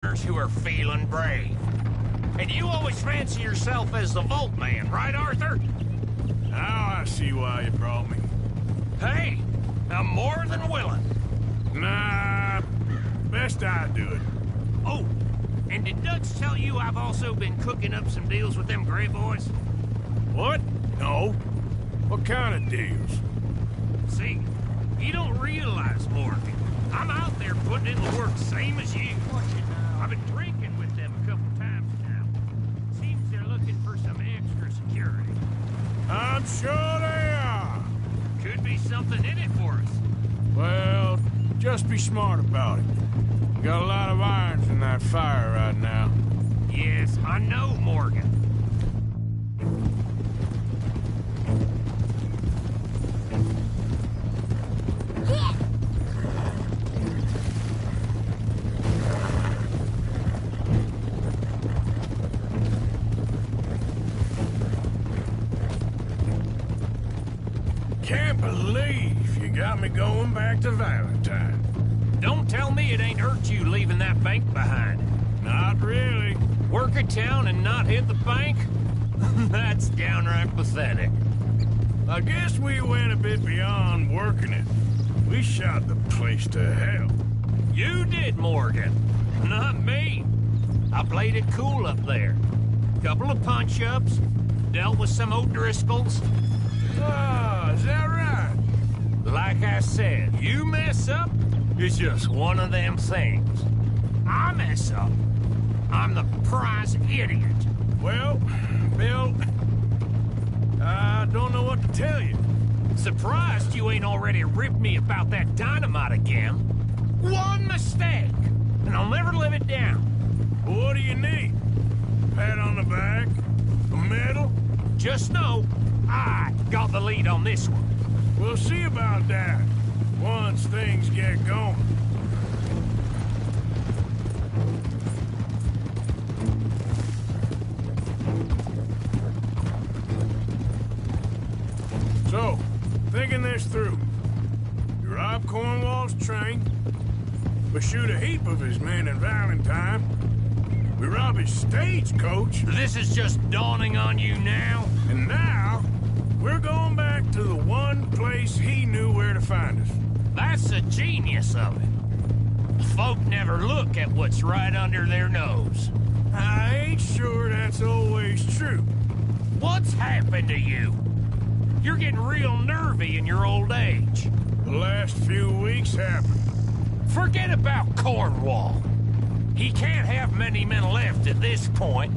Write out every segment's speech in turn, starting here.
who are feeling brave. And you always fancy yourself as the Vault Man, right, Arthur? Now I see why you brought me. Hey, I'm more than willing. Nah, best I do it. Oh, and did Dutch tell you I've also been cooking up some deals with them Grey Boys? What? No. What kind of deals? See, you don't realize, Morgan. I'm out there putting in the work same as you. I've been drinking with them a couple times now. Seems they're looking for some extra security. I'm sure they are. Could be something in it for us. Well, just be smart about it. You got a lot of irons in that fire right now. Yes, I know, Morgan. Can't believe you got me going back to Valentine. Don't tell me it ain't hurt you leaving that bank behind. Not really. Work a town and not hit the bank? That's downright pathetic. I guess we went a bit beyond working it. We shot the place to hell. You did, Morgan. Not me. I played it cool up there. Couple of punch-ups, dealt with some O'Driscolls. Ah, is that right? Like I said, you mess up, it's just one of them things. I mess up, I'm the prize idiot. Well, Bill, I don't know what to tell you. Surprised you ain't already ripped me about that dynamite again. One mistake, and I'll never live it down. What do you need? Pat on the back? A medal? Just know, I got the lead on this one. We'll see about that, once things get going. So, thinking this through. You rob Cornwall's train. We shoot a heap of his men in Valentine. We rob his stagecoach. This is just dawning on you now? And now, we're going back to the one place he knew where to find us. That's the genius of it. Folk never look at what's right under their nose. I ain't sure that's always true. What's happened to you? You're getting real nervy in your old age. The last few weeks happened. Forget about Cornwall. He can't have many men left at this point.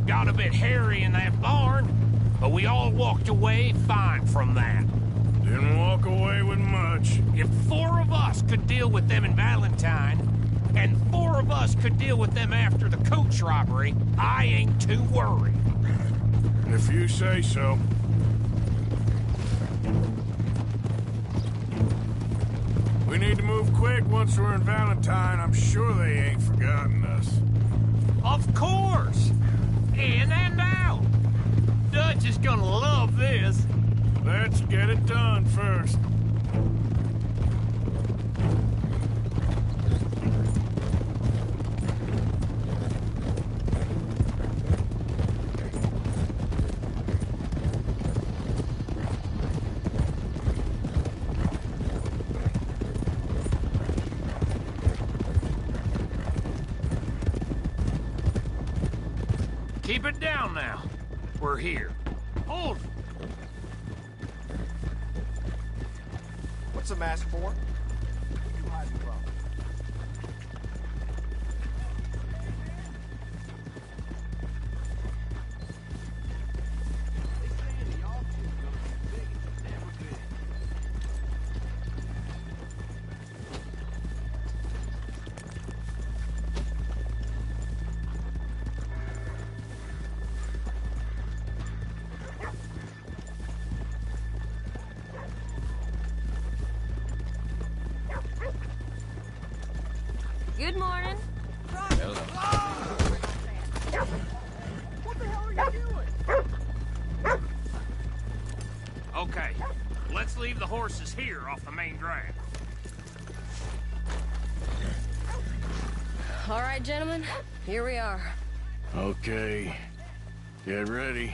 Got a bit hairy in that barn, but we all walked away fine from that. Didn't walk away with much. If 4 of us could deal with them in Valentine, and 4 of us could deal with them after the coach robbery, I ain't too worried. If you say so. We need to move quick once we're in Valentine. I'm sure they ain't forgotten us. Of course! In and out! Dutch is gonna love this. Let's get it done first. Keep it down now. We're here. Hold! What's the mask for? You hiding from? They saying the auction's gonna be big as it's never been. Good morning. Hello. What the hell are you doing? Okay, let's leave the horses here off the main drag. All right, gentlemen, here we are. Okay. Get ready.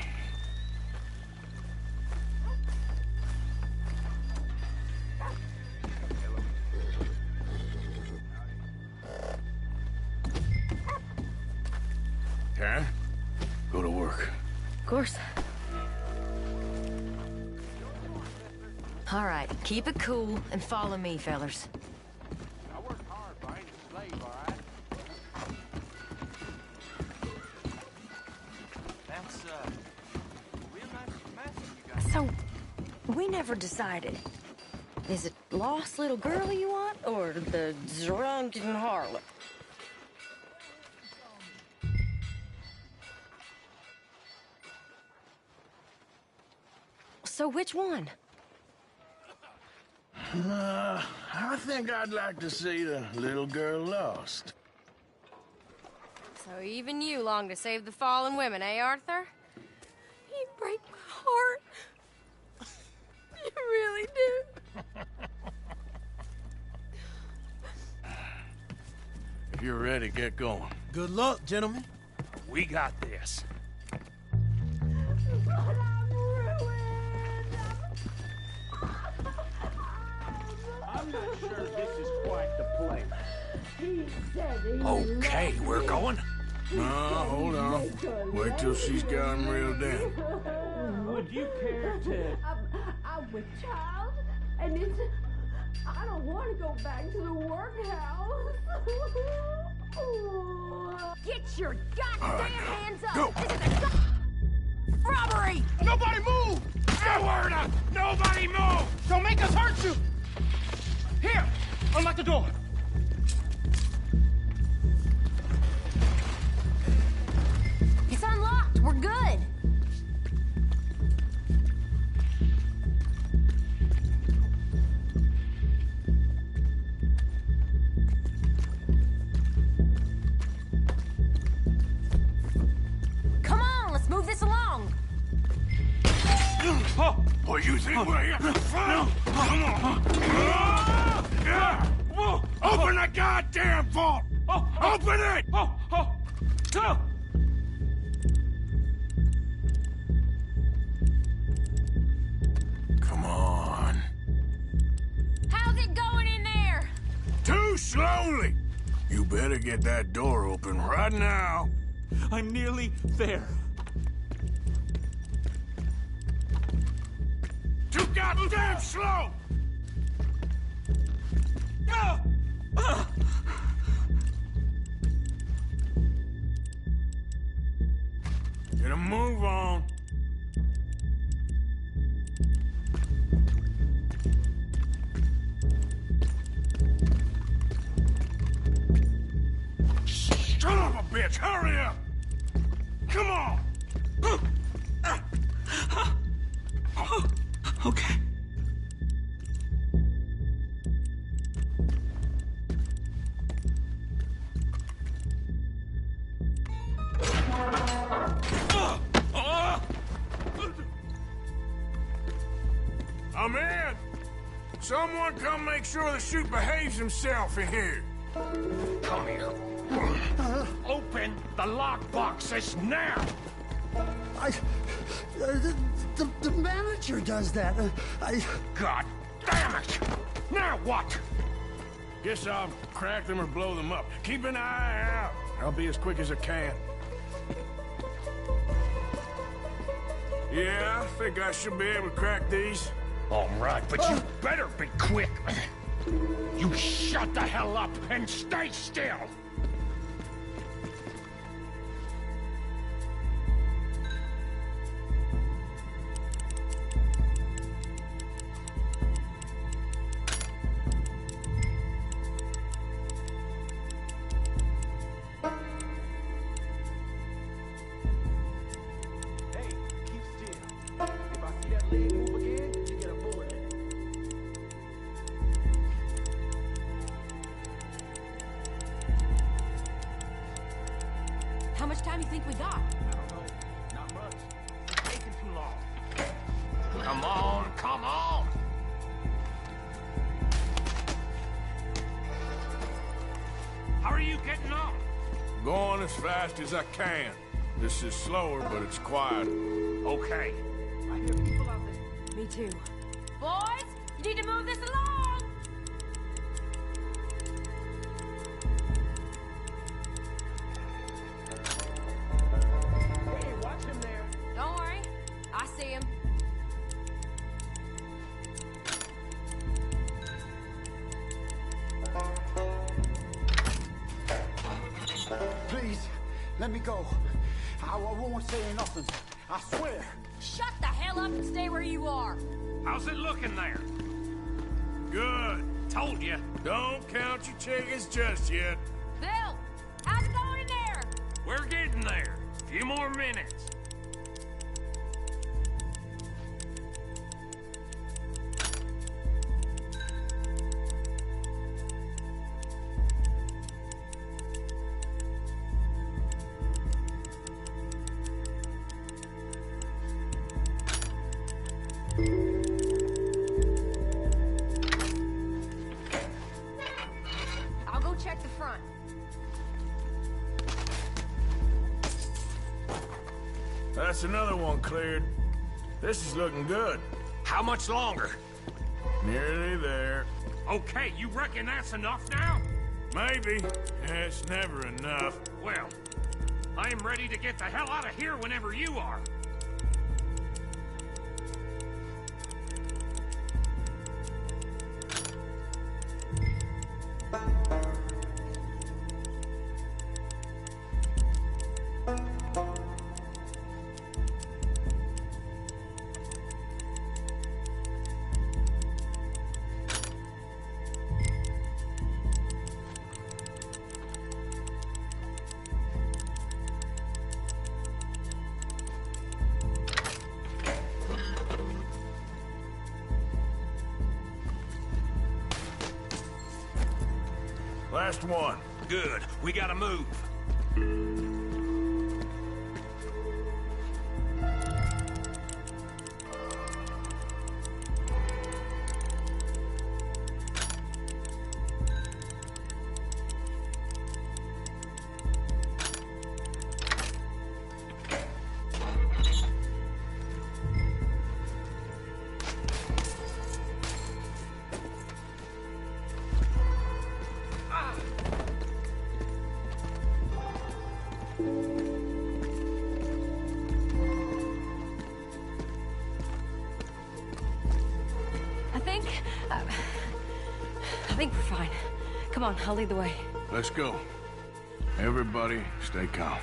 Karen, go to work. Of course. All right, keep it cool and follow me, fellas. I work hard, but I ain't a slave, all right? That's, real nice message you got. So, we never decided. Is it lost little girl you want, or the drunken harlot? So which one? I think I'd like to see the little girl lost. So even you long to save the fallen women, eh, Arthur? You break my heart. You really do. If you're ready, get going. Good luck, gentlemen. We got this. But I'm ruined. I'm not sure this is quite the place. He said he Okay, we're going. No, hold on. Wait till she's got him reeled in. Would you care to... I'm with child, and it's... I don't want to go back to the workhouse. Get your goddamn hands up! Go. This is a robbery! Nobody move! Nobody move! Don't make us hurt you! Here! Unlock the door! It's unlocked. We're good. Come on, let's move this along. Oh! What you think we're here? No! Come on! Open the goddamn vault! Open it! Go! Come on. How's it going in there? Too slowly! You better get that door open right now. I'm nearly there. Too goddamn slow! Get a move on. Son of a bitch, hurry up! Come on! Okay. I'm in! Someone come make sure the chute behaves himself in here. Come here. Open the lockboxes now! The manager does that. God damn it! Now what? Guess I'll crack them or blow them up. Keep an eye out. I'll be as quick as I can. Yeah, I think I should be able to crack these. All right, but you better be quick. You shut the hell up and stay still! Hey, keep still. If I see that leg move again, you get a bullet in it. How much time do you think we got? I don't know. Not much. It's taking too long. Come on, come on! How are you getting on? Going as fast as I can. This is slower, but it's quieter. Okay. I hear people out there. Me too. Boys, you need to move this along! Hey, watch him there. Don't worry. I see him. Please, let me go. I won't say nothing. I swear. Shut the hell up and stay where you are. How's it looking there? Good. Told you. Don't count your chickens just yet. Bill, how's it going in there? We're getting there. Few more minutes. I'll go check the front. That's another one cleared. This is looking good. How much longer? Nearly there. Okay, you reckon that's enough now? Maybe. It's never enough. Well, I am ready to get the hell out of here whenever you are. Last one. Good. We gotta move. I think we're fine. Come on, I'll lead the way. Let's go. Everybody, stay calm.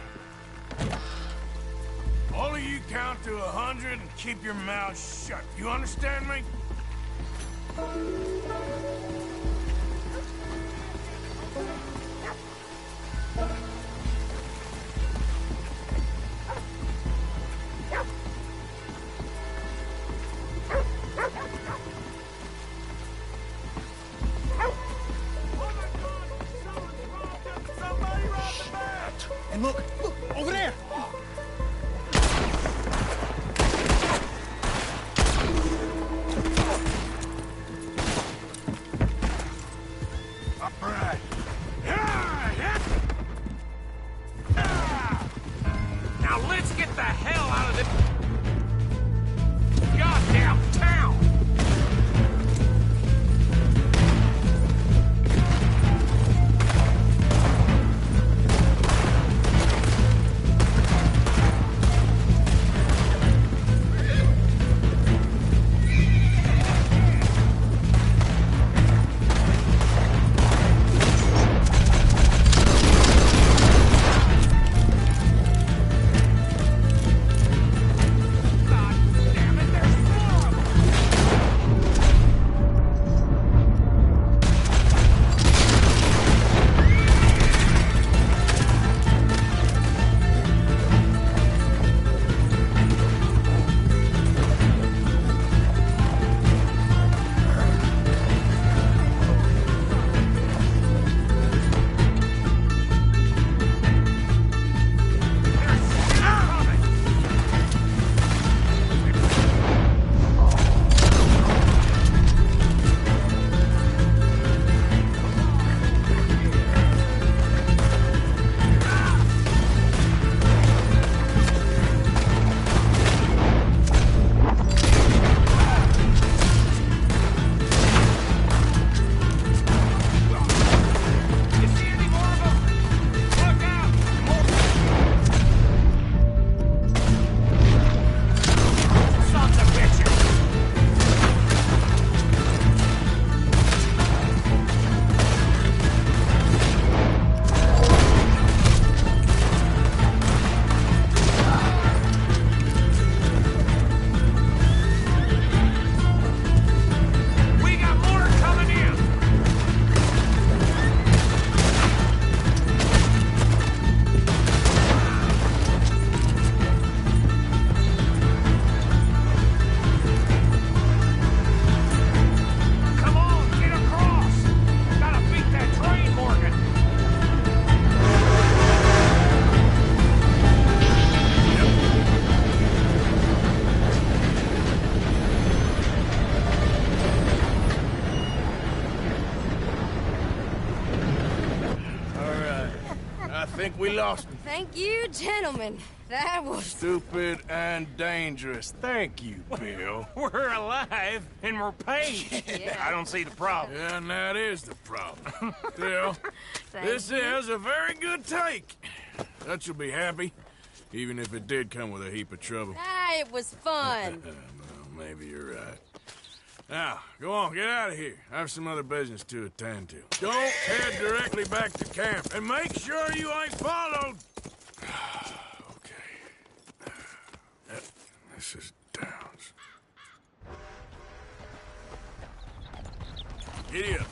All of you count to 100 and keep your mouths shut. You understand me? And look, over there! All right. Now let's get the hell out of this goddamn town! think we lost him. Thank you, gentlemen. That was... Stupid and dangerous. Thank you, Bill. We're alive and we're paid. Yeah. I don't see the problem. Yeah, and that is the problem. Still, Thank this you. is a very good take. Dutch will be happy, even if it did come with a heap of trouble. Ah, it was fun. Well, maybe you're right. Now, go on, get out of here. I have some other business to attend to. Don't head directly back to camp, and make sure you ain't followed. Okay. This is Downs. Giddy up.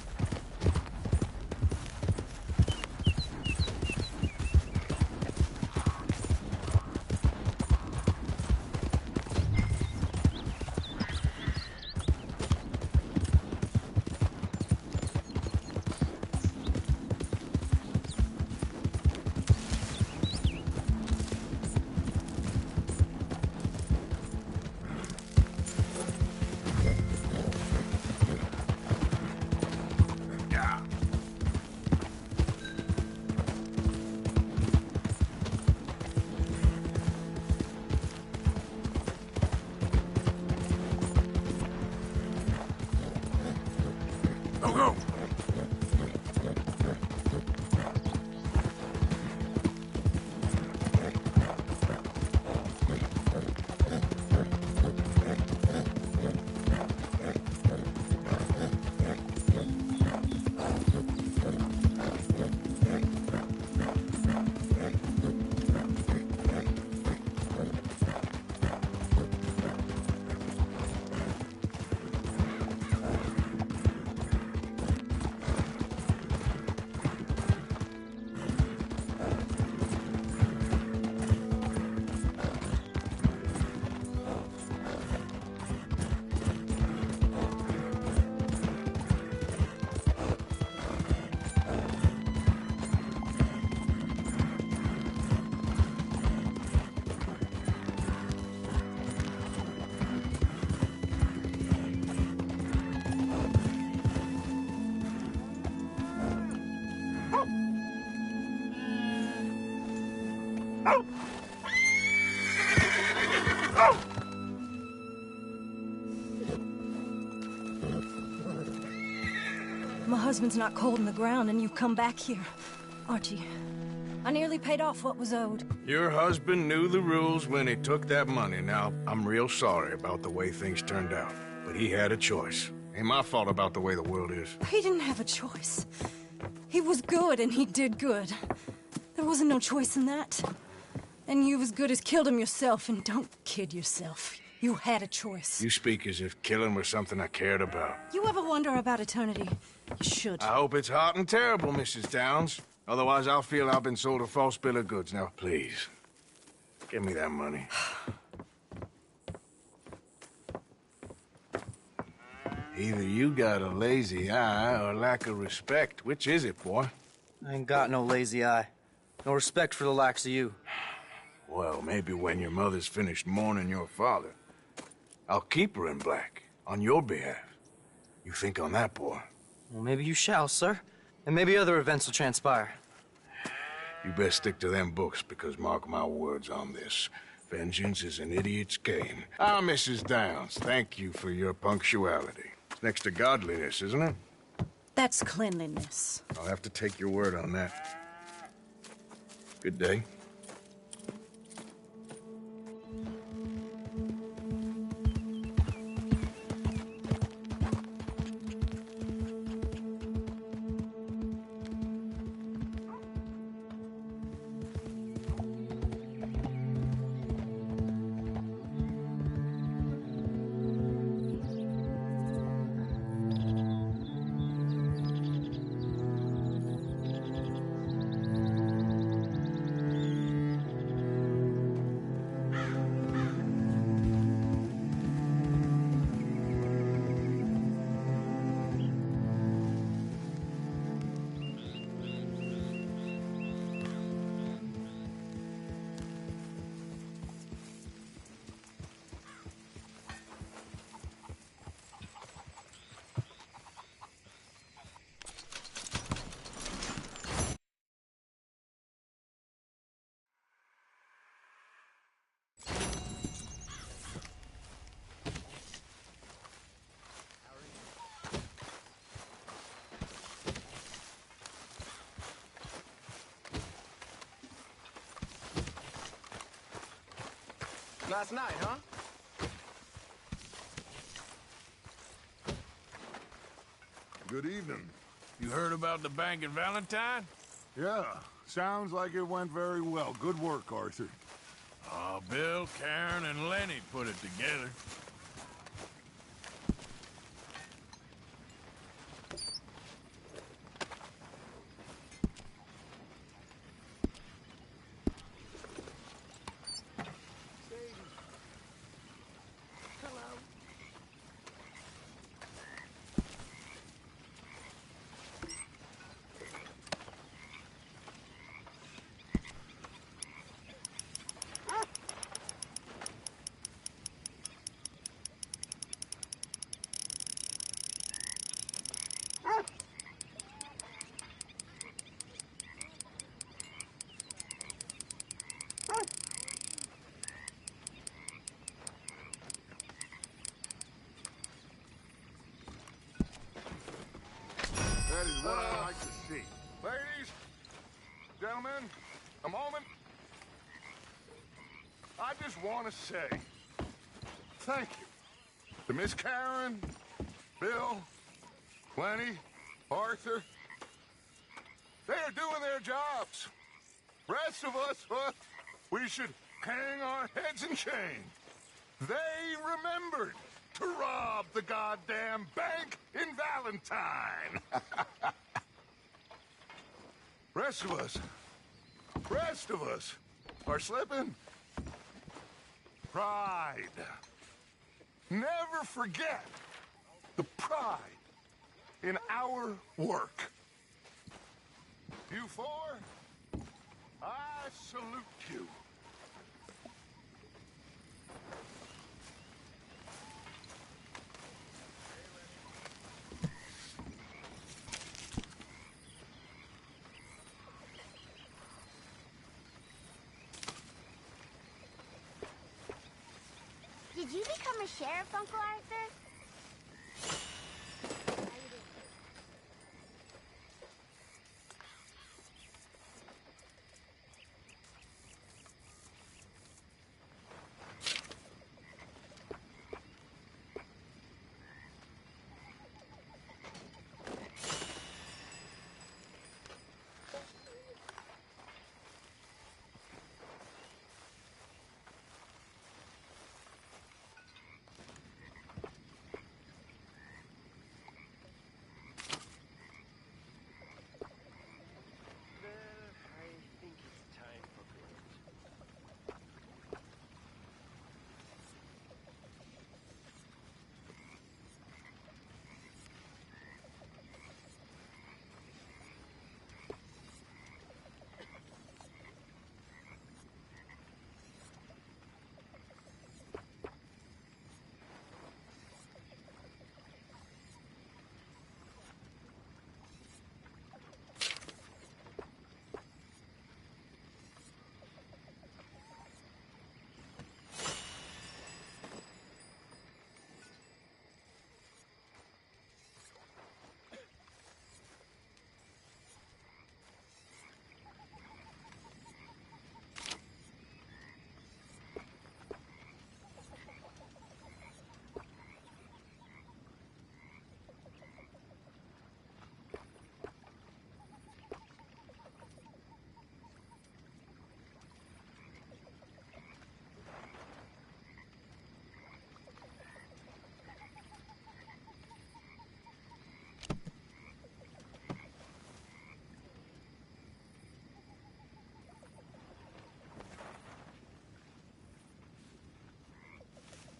Go! My husband's not cold in the ground, and you've come back here. Archie, I nearly paid off what was owed. Your husband knew the rules when he took that money. Now, I'm real sorry about the way things turned out. But he had a choice. Ain't my fault about the way the world is. He didn't have a choice. He was good, and he did good. There wasn't no choice in that. And you as good as killed him yourself, and don't kid yourself. You had a choice. You speak as if killing was something I cared about. You ever wonder about eternity? You should. I hope it's hot and terrible, Mrs. Downs. Otherwise, I'll feel I've been sold a false bill of goods. Now, please, give me that money. Either you got a lazy eye or lack of respect. Which is it, boy? I ain't got no lazy eye. No respect for the likes of you. Well, maybe when your mother's finished mourning your father, I'll keep her in black, on your behalf. You think on that, boy? Well, maybe you shall, sir. And maybe other events will transpire. You best stick to them books, because mark my words on this. Vengeance is an idiot's game. Ah, Mrs. Downs, thank you for your punctuality. It's next to godliness, isn't it? That's cleanliness. I'll have to take your word on that. Good day. Last night, huh? Good evening. You heard about the bank in Valentine? Yeah, sounds like it went very well. Good work, Arthur. Bill, Karen, and Lenny put it together. That is what I like to see. Ladies, gentlemen, a moment. I just want to say thank you to Miss Karen, Bill, Lenny, Arthur. They are doing their jobs. Rest of us, we should hang our heads in shame. They remembered to rob the goddamn bank in Valentine. Rest of us are slipping. Pride. Never forget the pride in our work. You four, I salute you. Did you become a sheriff, Uncle Arthur?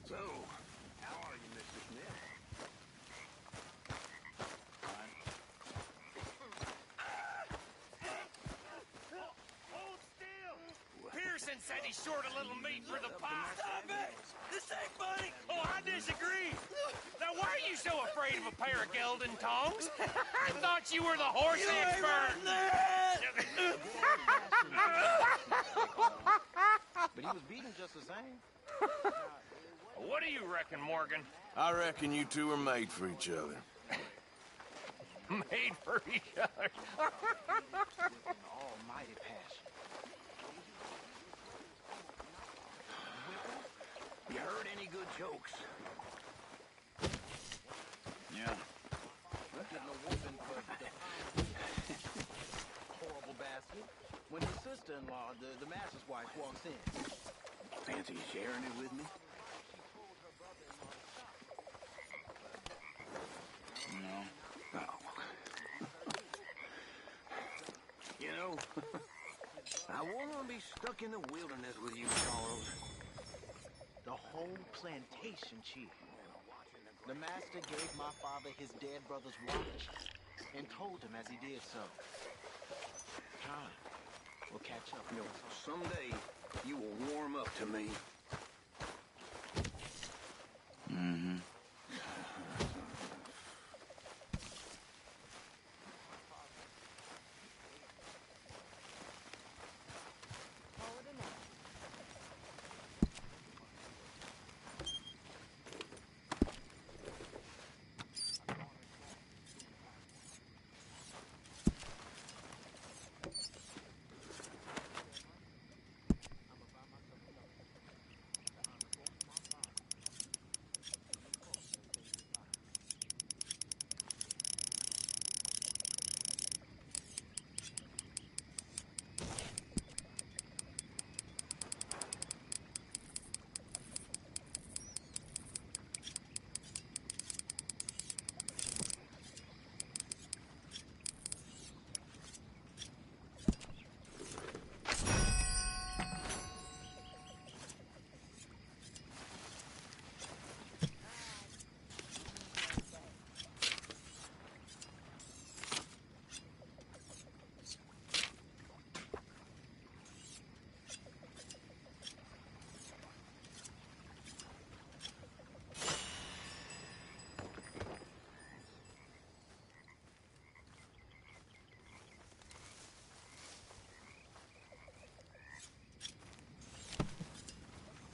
So, how are you, Mr. Smith? Hold still! Pearson said he's short a little meat for the pie. Stop it! This ain't funny! Oh, I disagree. Now, why are you so afraid of a pair of gelding tongs? I thought you were the horse expert. But he was beaten just the same. What do you reckon, Morgan? I reckon you two are made for each other. Made for each other. Almighty passion. good jokes. Yeah. Getting a whooping for the horrible bastard. When his sister-in-law, the master's wife, walks in. Fancy sharing it with me? No. Oh. You know, I wouldn't want to be stuck in the wilderness with you, Charles. The whole plantation cheered. The master gave my father his dead brother's watch and told him as he did so. Time will catch up. You know, someday you will warm up to me. Mm-hmm.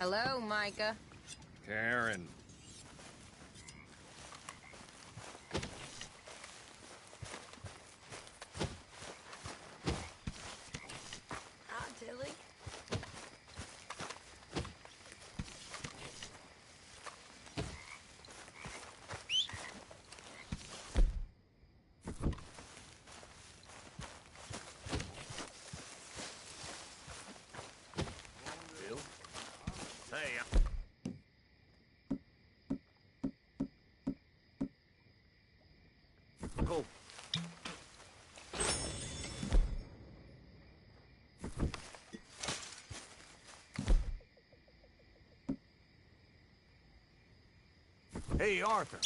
Hello, Micah. Karen. Hi, Tilly. Bill? Hey, Go. Hey, Arthur.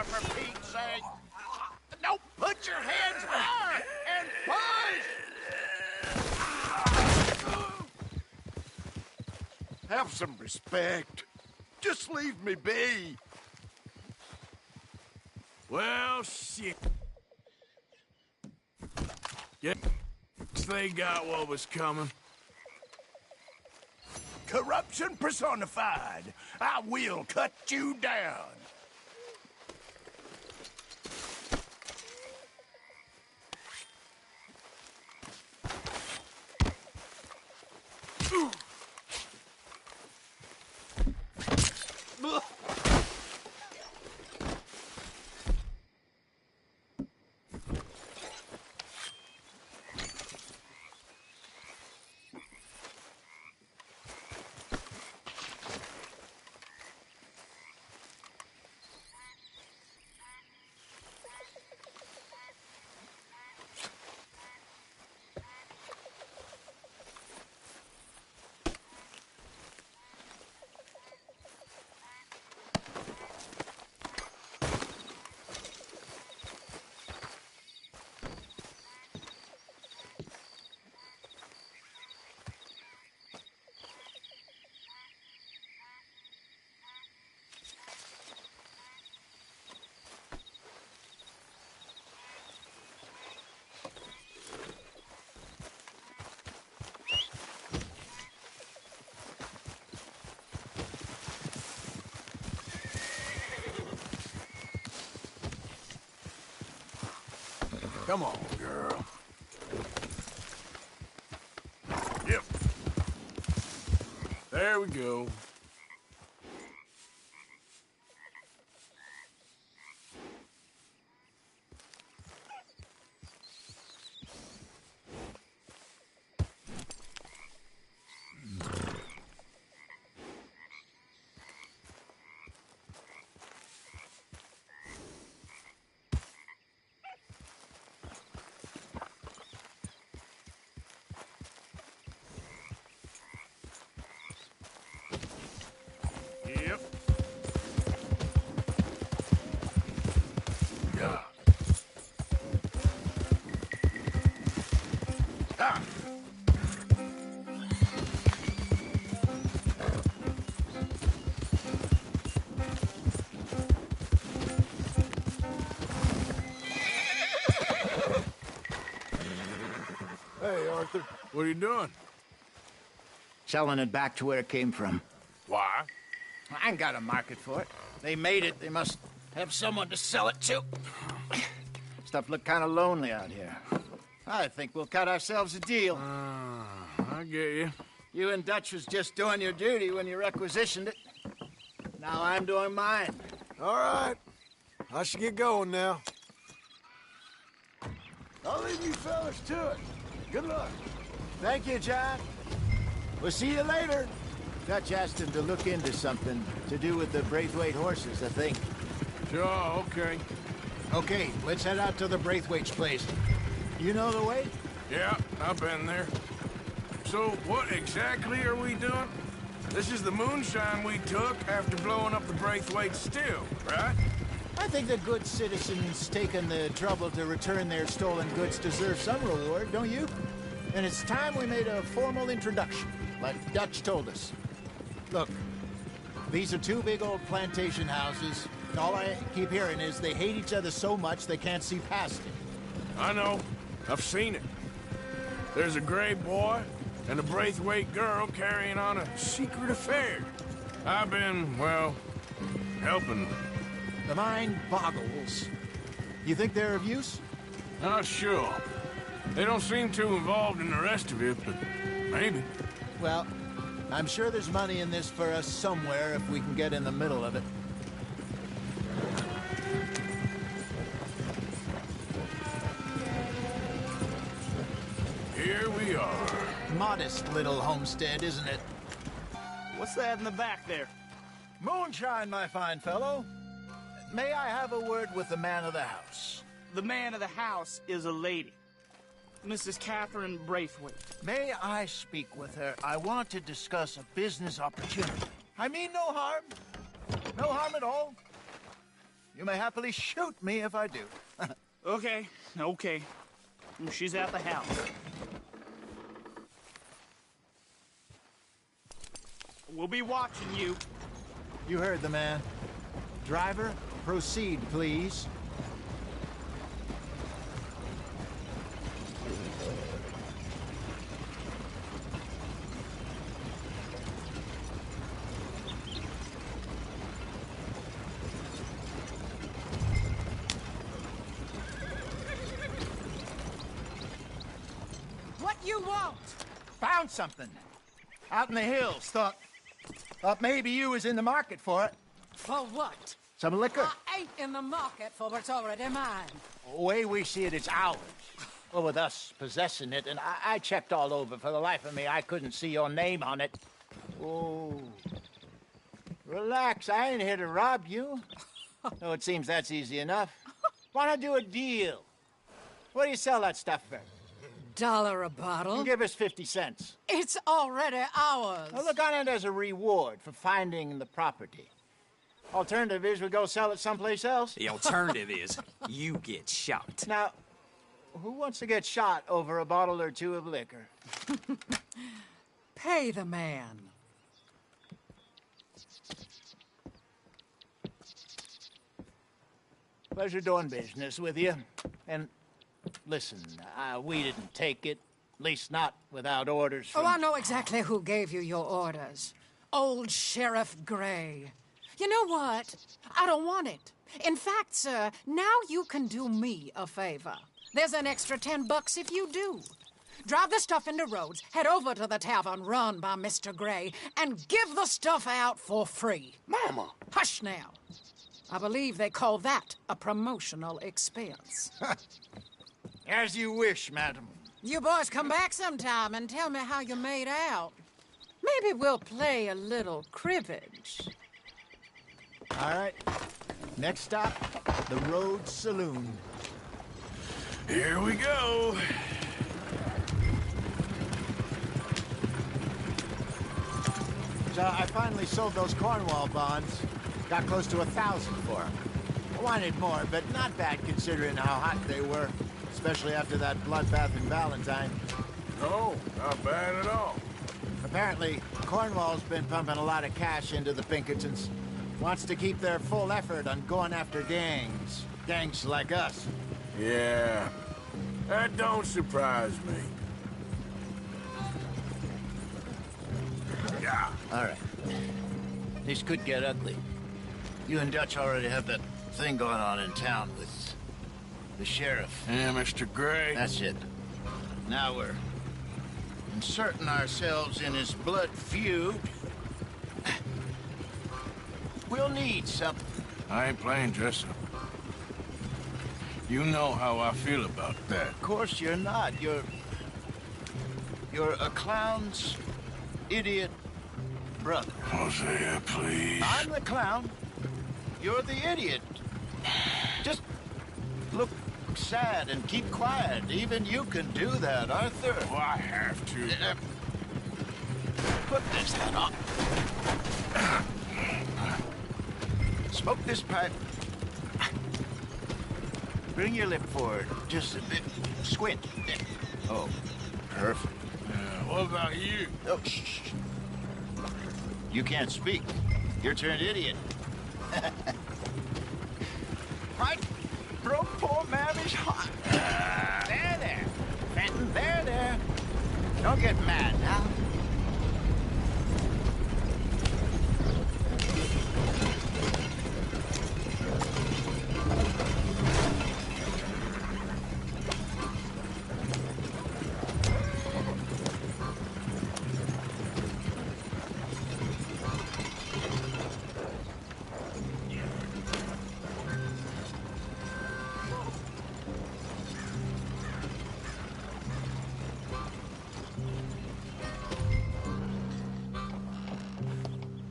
For Pete's sake. No, put your hands high and push! Have some respect. Just leave me be. Well, shit. Yes, they got what was coming. Corruption personified. I will cut you down. Come on, girl. Yep. There we go. Yep. Yeah. Ah. Hey, Arthur. What are you doing? Selling it back to where it came from. Why? I ain't got a market for it. They made it. They must have someone to sell it to. Stuff look kind of lonely out here. I think we'll cut ourselves a deal. I get you. You and Dutch was just doing your duty when you requisitioned it. Now I'm doing mine. All right. I should get going now. I'll leave you fellas to it. Good luck. Thank you, John. We'll see you later. Dutch asked him to look into something to do with the Braithwaite horses, I think. Sure, okay. Okay, let's head out to the Braithwaite's place. You know the way? Yeah, I've been there. So, what exactly are we doing? This is the moonshine we took after blowing up the Braithwaite still, right? I think the good citizens taking the trouble to return their stolen goods deserve some reward, don't you? And it's time we made a formal introduction, like Dutch told us. Look, these are two big old plantation houses. All I keep hearing is they hate each other so much they can't see past it. I know. I've seen it. There's a gray boy and a Braithwaite girl carrying on a secret affair. I've been, well, helping them. The mind boggles. You think they're of use? Not sure. They don't seem too involved in the rest of it, but maybe. Well, I'm sure there's money in this for us somewhere if we can get in the middle of it. Here we are. Modest little homestead, isn't it? What's that in the back there? Moonshine, my fine fellow. May I have a word with the man of the house? The man of the house is a lady. Mrs. Catherine Braithwaite. May I speak with her? I want to discuss a business opportunity. I mean no harm. No harm at all. You may happily shoot me if I do. Okay. She's at the house. We'll be watching you. You heard the man. Driver, proceed, please. What you want? Found something. Out in the hills. Thought maybe you was in the market for it. For what? Some liquor. I ain't in the market for what's already mine. The way we see it, it's ours. Well, with us possessing it, and I checked all over. For the life of me, I couldn't see your name on it. Oh. Relax, I ain't here to rob you. No, it seems that's easy enough. Wanna do a deal? What do you sell that stuff for? $1 a bottle? You give us 50 cents. It's already ours. Now look on it as a reward for finding the property. Alternative is we go sell it someplace else. The alternative is you get shot. Now, who wants to get shot over a bottle or two of liquor? Pay the man. Pleasure doing business with you. And listen, we didn't take it. At least not without orders from... Oh, I know exactly who gave you your orders. Old Sheriff Gray. You know what? I don't want it. In fact, sir, now you can do me a favor. There's an extra $10 if you do. Drive the stuff into Rhodes, head over to the tavern run by Mr. Gray, and give the stuff out for free. Mama! Hush now. I believe they call that a promotional expense. As you wish, madam. You boys come back sometime and tell me how you made out. Maybe we'll play a little cribbage. All right. Next stop, the Rhodes Saloon. Here we go. So I finally sold those Cornwall bonds. Got close to 1,000 for them. I wanted more, but not bad considering how hot they were, especially after that bloodbath in Valentine. No, not bad at all. Apparently, Cornwall's been pumping a lot of cash into the Pinkertons. Wants to keep their full effort on going after gangs. Gangs like us. Yeah, that don't surprise me. Yeah. All right. This could get ugly. You and Dutch already have that thing going on in town with the sheriff. Yeah, Mr. Gray. That's it. Now we're inserting ourselves in his blood feud. We'll need something. I ain't playing dress-up. You know how I feel about that. Of course you're not. You're You're a clown's idiot brother. Hosea, please. I'm the clown. You're the idiot. Just look sad and keep quiet. Even you can do that, Arthur. Oh, I have to. Put this hat on. Smoke this pipe. Bring your lip forward just a bit. Squint. Oh, perfect. What about you? Oh, shh. You can't speak. You're turned idiot. Right? Broke poor mammy's heart. There. Fenton, there. Don't get mad now.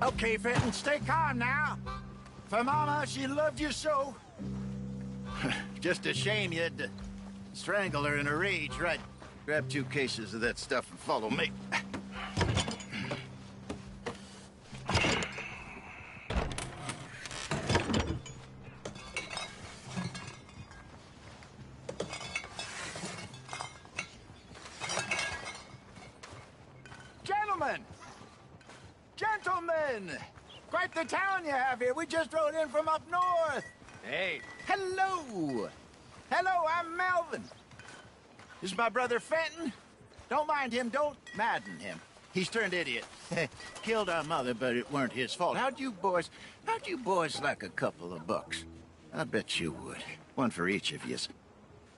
Okay, Fenton, stay calm now. For Mama, she loved you so. Just a shame you had to strangle her in a rage, right? Grab 2 cases of that stuff and follow me. Gentlemen! Quite the town you have here. We just rode in from up north. Hey. Hello. I'm Melvin. This is my brother Fenton. Don't mind him. Don't madden him. He's turned idiot. Killed our mother, but it weren't his fault. How'd you boys like a couple of bucks? I bet you would. One for each of you.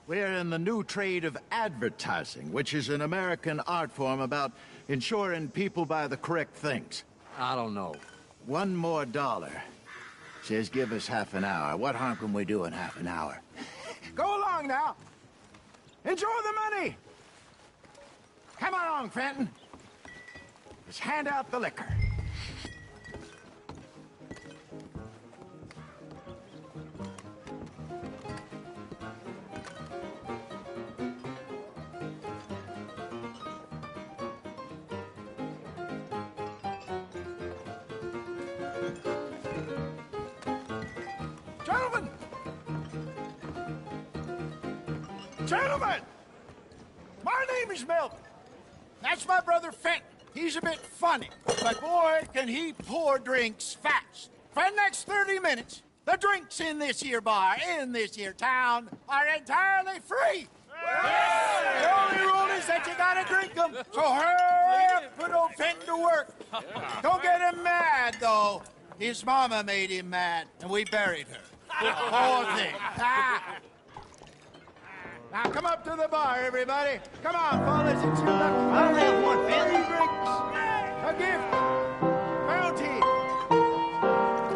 We're in the new trade of advertising, which is an American art form about ensuring people buy the correct things. I don't know. $1 more. Says give us half an hour. What harm can we do in half an hour? Go along now. Enjoy the money. Come along, Fenton. Let's hand out the liquor. Gentlemen! My name is Melvin. That's my brother Fenton. He's a bit funny, but boy, can he pour drinks fast. For the next 30 minutes, the drinks in this here bar, in this here town, are entirely free. The only rule is that you gotta drink them. So hurry up, put old Fenton to work. Don't get him mad, though. His mama made him mad, and we buried her. Poor thing. Now come up to the bar, everybody. Come on, fellas, it's your lucky. I'll have one, Free drinks. A gift. Bounty.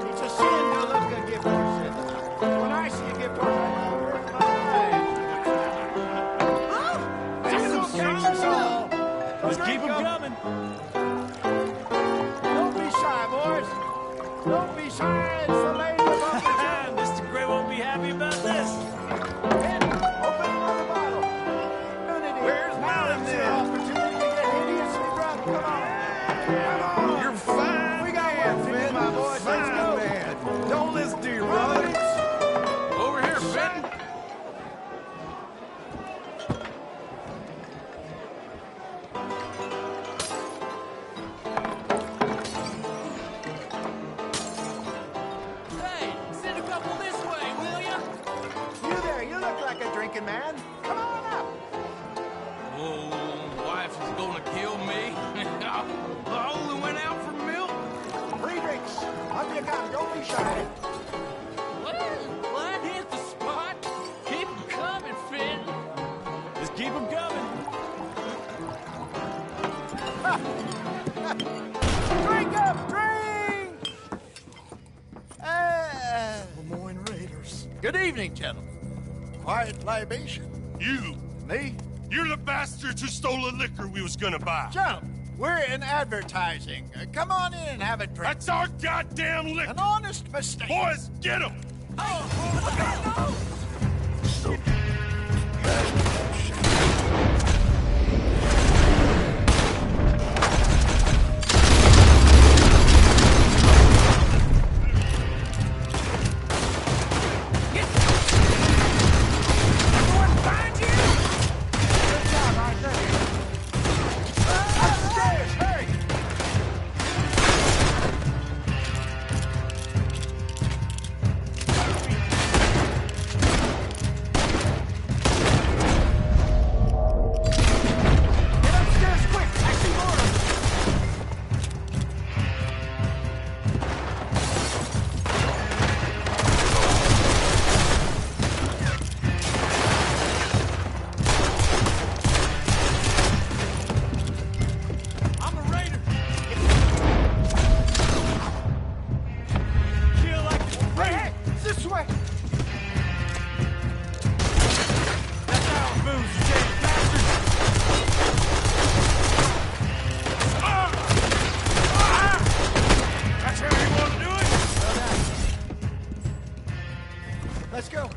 It's a sin to look a gift horse. When I see a gift horse, I know worth my life. This will catch us all. Let's keep them coming. Don't be shy, boys. Don't be shy. It's the lady of opportunity. Mr. Gray won't be happy about this. You're fine. We got one for you, my boys. Let's go. Man. Don't listen to your brother. Over here, Fenton. Hey, send a couple this way, will ya? You there, you look like a drinking man. Come on up. Oh, wife is gonna kill me. I only went out for milk. Free drinks. Up you come. Don't be shy. Well, that hit the spot. Keep them coming, Finn. Just keep them coming. Drink up, drink! Lemoyne Raiders. Good evening, gentlemen. Quiet libation. You. Me? You're the bastards who stole the liquor we was gonna buy. Gentlemen, we're in advertising. Come on in and have a drink. That's our goddamn liquor. An honest mistake. Boys, get him! Let's go.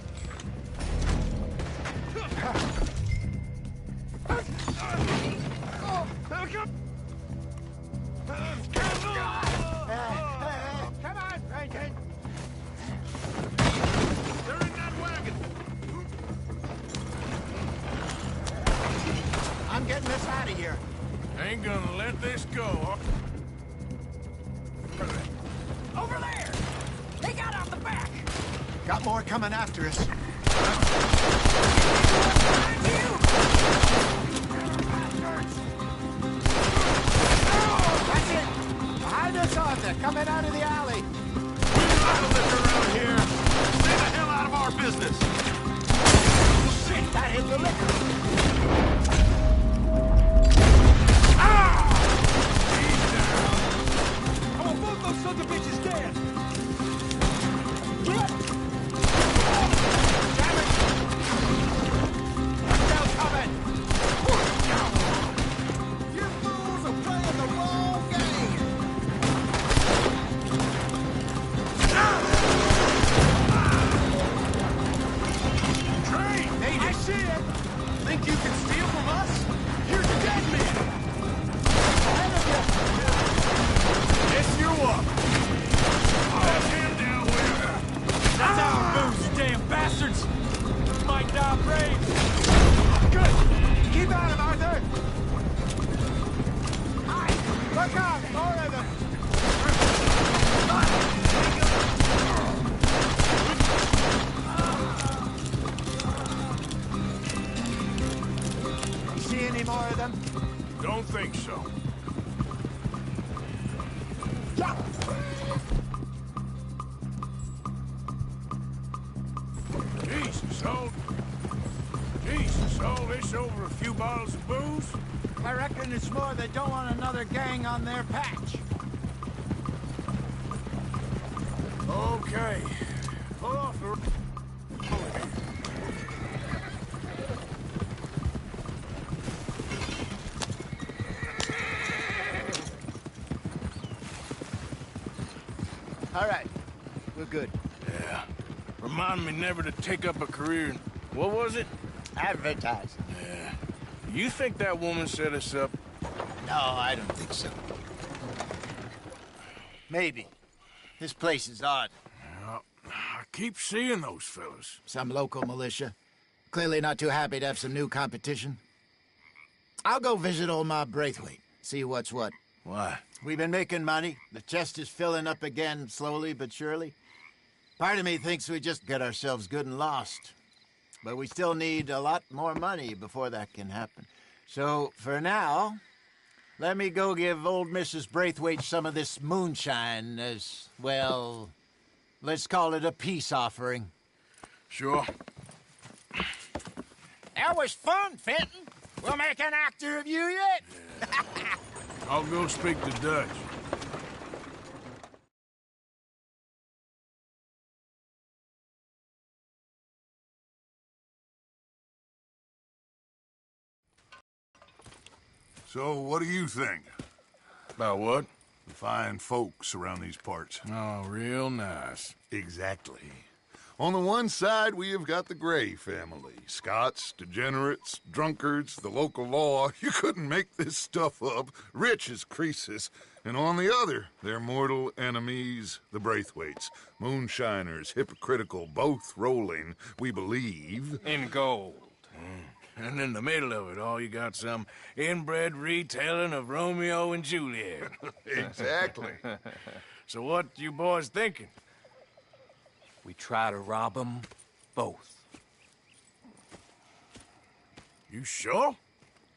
Come on, Franklin. They're in that wagon. I'm getting this out of here. Ain't gonna let this go. Over there! They got out the back! Got more coming after us. That's it! Behind us, Arthur, coming out of the alley. We're out of liquor around here. Stay the hell out of our business. Shit, that hit the liquor. I want both those sons of bitches dead! You fools are playing the wrong game! Train! I see it! Think you can steal from us? Here's a dead man! Ahead of you! Yes, you up! That's him down there! That's our booze, you damn bastards! Might die brave! Good! Keep at him, Arthur! Look out! More of them! You see any more of them? Don't think so. Jesus, all this over a few bottles of booze? I reckon it's more they don't want another gang on their patch. Okay. Pull off the... All right. We're good. Yeah. Remind me never to take up a career in... What was it? Advertising. Yeah. You think that woman set us up? No, I don't think so. Maybe. This place is odd. Well, I keep seeing those fellas. Some local militia. Clearly not too happy to have some new competition. I'll go visit old Ma Braithwaite, see what's what. Why? We've been making money. The chest is filling up again, slowly but surely. Part of me thinks we just get ourselves good and lost. But we still need a lot more money before that can happen. So, for now, let me go give old Mrs. Braithwaite some of this moonshine as, well, let's call it a peace offering. Sure. That was fun, Fenton. We'll make an actor of you yet. Yeah. I'll go speak to Dutch. So, what do you think? About what? The fine folks around these parts. Oh, real nice. Exactly. On the one side, we have got the Gray family. Scots, degenerates, drunkards, the local law. You couldn't make this stuff up. Rich as Croesus. And on the other, their mortal enemies, the Braithwaites. Moonshiners, hypocritical, both rolling, we believe... in gold. And in the middle of it all, you got some inbred retelling of Romeo and Juliet. Exactly. So what you boys thinking? We try to rob them both. You sure?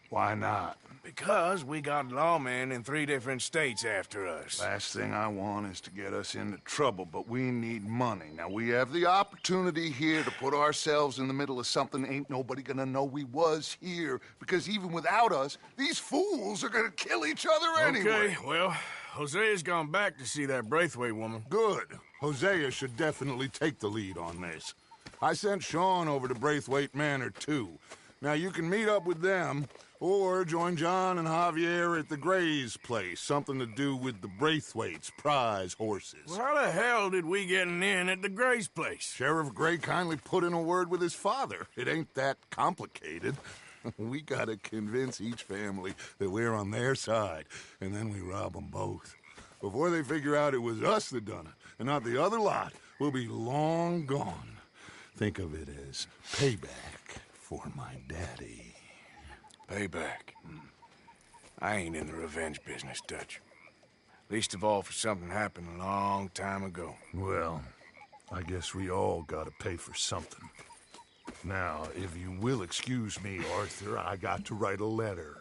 Why not? Because we got lawmen in 3 different states after us. Last thing I want is to get us into trouble, but we need money. Now, we have the opportunity here to put ourselves in the middle of something ain't nobody gonna know we was here, because even without us, these fools are gonna kill each other anyway. Okay, well, Hosea's gone back to see that Braithwaite woman. Good. Hosea should definitely take the lead on this. I sent Sean over to Braithwaite Manor, too. Now, you can meet up with them, or join John and Javier at the Gray's place. Something to do with the Braithwaite's prize horses. Well, how the hell did we get in at the Gray's place? Sheriff Gray kindly put in a word with his father. It ain't that complicated. We gotta convince each family that we're on their side, and then we rob them both. Before they figure out it was us that done it, and not the other lot, we'll be long gone. Think of it as payback for my daddy. Payback? I ain't in the revenge business, Dutch. Least of all for something happened a long time ago. Well, I guess we all gotta pay for something. Now, if you will excuse me, Arthur, I got to write a letter.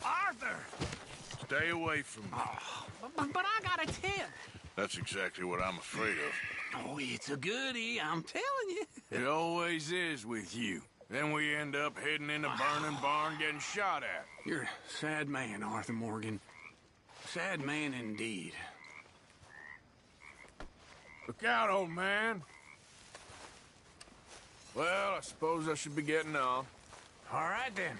Arthur! Stay away from me. But I got a 10. That's exactly what I'm afraid of. Oh, it's a goodie, I'm telling you. It always is with you. Then we end up heading in a burning barn getting shot at. You're a sad man, Arthur Morgan. Sad man indeed. Look out, old man. Well, I suppose I should be getting on. All right, then.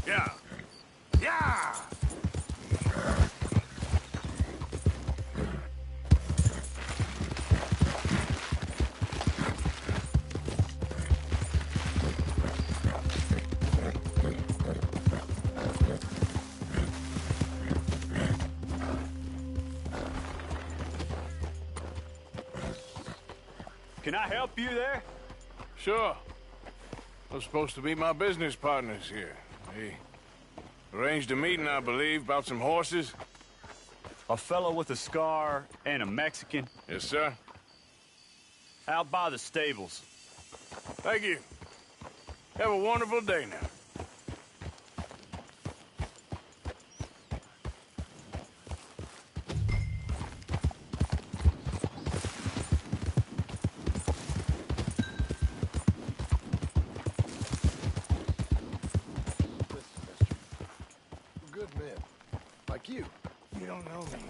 Yeah. Yeah! Can I help you there? Sure. They're supposed to be my business partners here. They arranged a meeting, I believe, about some horses. A fellow with a scar and a Mexican? Yes, sir. Out by the stables. Thank you. Have a wonderful day now. Good men. Like you. You don't know me.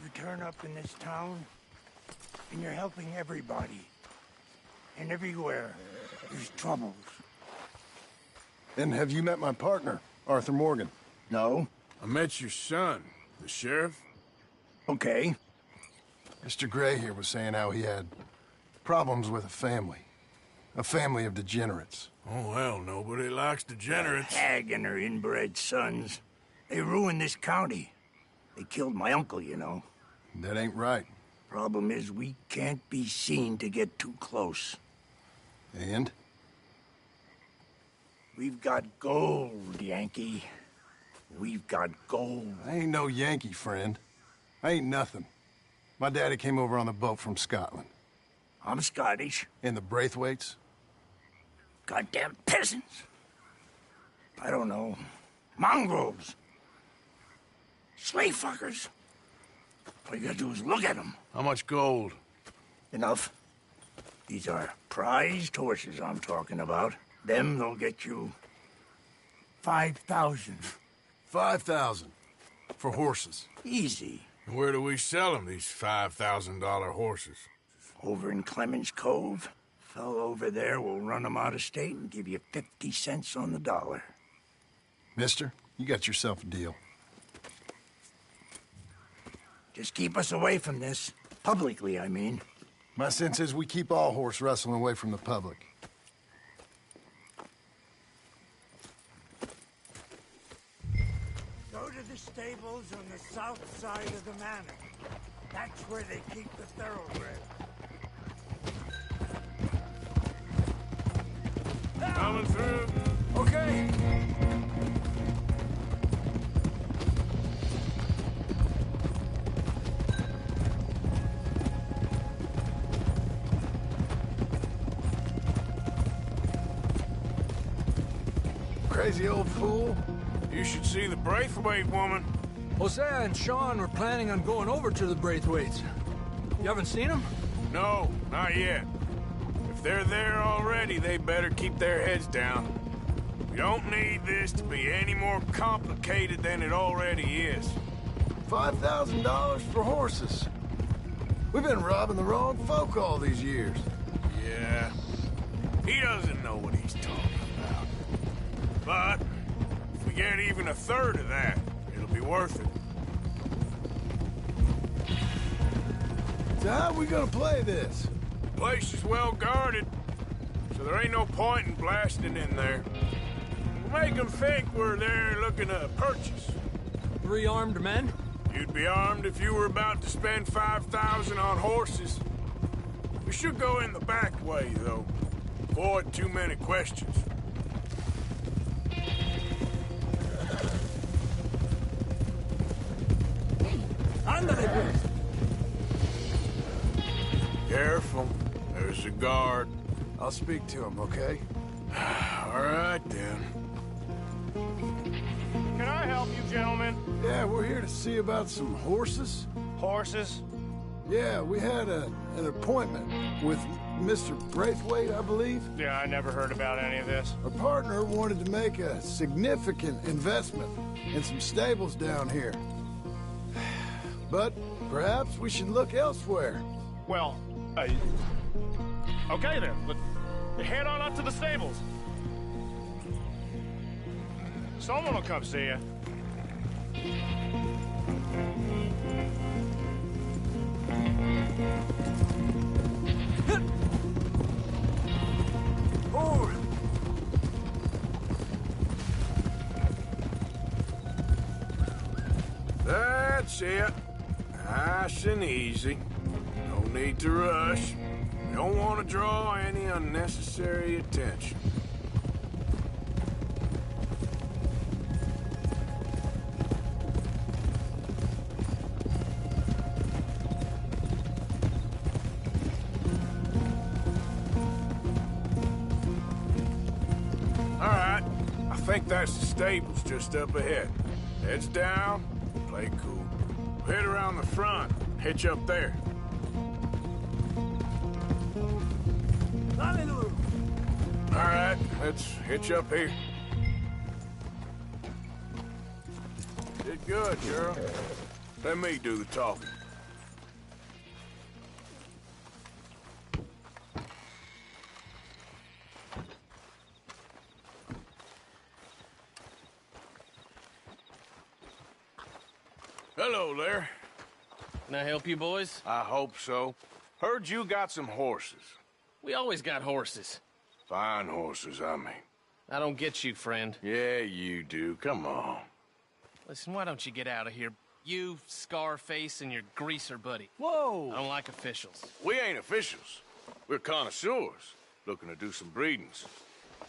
You turn up in this town, and you're helping everybody. And everywhere, there's troubles. And have you met my partner, Arthur Morgan? No. I met your son, the sheriff. Okay. Mr. Gray here was saying how he had problems with a family of degenerates. Oh, well, nobody likes degenerates. A hag and her inbred sons. They ruined this county. They killed my uncle, you know. That ain't right. Problem is, we can't be seen to get too close. And? We've got gold, Yankee. We've got gold. I ain't no Yankee, friend. I ain't nothing. My daddy came over on the boat from Scotland. I'm Scottish. And the Braithwaites? Goddamn peasants. I don't know. Mongrels. Slave fuckers. All you gotta do is look at them. How much gold? Enough. These are prized horses I'm talking about. Them, they'll get you 5,000. 5,000 for horses. Easy. Where do we sell them, these $5,000 horses? Over in Clemens Cove. Fellow over there will run them out of state and give you 50 cents on the dollar. Mister, you got yourself a deal. Just keep us away from this. Publicly, I mean. My sense is we keep all horse rustling away from the public. Go to the stables on the south side of the manor. That's where they keep the thoroughbred. Coming through. Okay. Crazy old fool. You should see the Braithwaite woman. Hosea and Sean were planning on going over to the Braithwaites. You haven't seen them? No, not yet. If they're there already, they better keep their heads down. We don't need this to be any more complicated than it already is. $5,000 for horses. We've been robbing the wrong folk all these years. Yeah. He doesn't know what he's talking about. But if we get even a third of that, it'll be worth it. So how are we gonna play this? The place is well guarded, so there ain't no point in blasting in there. We'll make them think we're there looking to purchase. 3 armed men? You'd be armed if you were about to spend 5,000 on horses. We should go in the back way, though. Avoid too many questions. Ándale, pues. Careful. There's a guard. I'll speak to him, okay? All right, then. Can I help you, gentlemen? Yeah, we're here to see about some horses. Horses? Yeah, we had an appointment with Mr. Braithwaite, I believe. Yeah, I never heard about any of this. Our partner wanted to make a significant investment in some stables down here. But perhaps we should look elsewhere. Well, okay then. Let's head on up to the stables. Someone will come see you. Oh. That's it. Nice and easy. No need to rush. Don't want to draw any unnecessary attention. All right, I think that's the stables just up ahead. Heads down, play cool. Head around the front, hitch up there. Hallelujah. All right, let's hitch up here. Did good, girl. Let me do the talking. Hello there. Can I help you, boys? I hope so. Heard you got some horses. We always got horses. Fine horses, I mean. I don't get you, friend. Yeah, you do. Come on. Listen, why don't you get out of here? You, Scarface, and your greaser buddy. Whoa! I don't like officials. We ain't officials. We're connoisseurs, looking to do some breedings.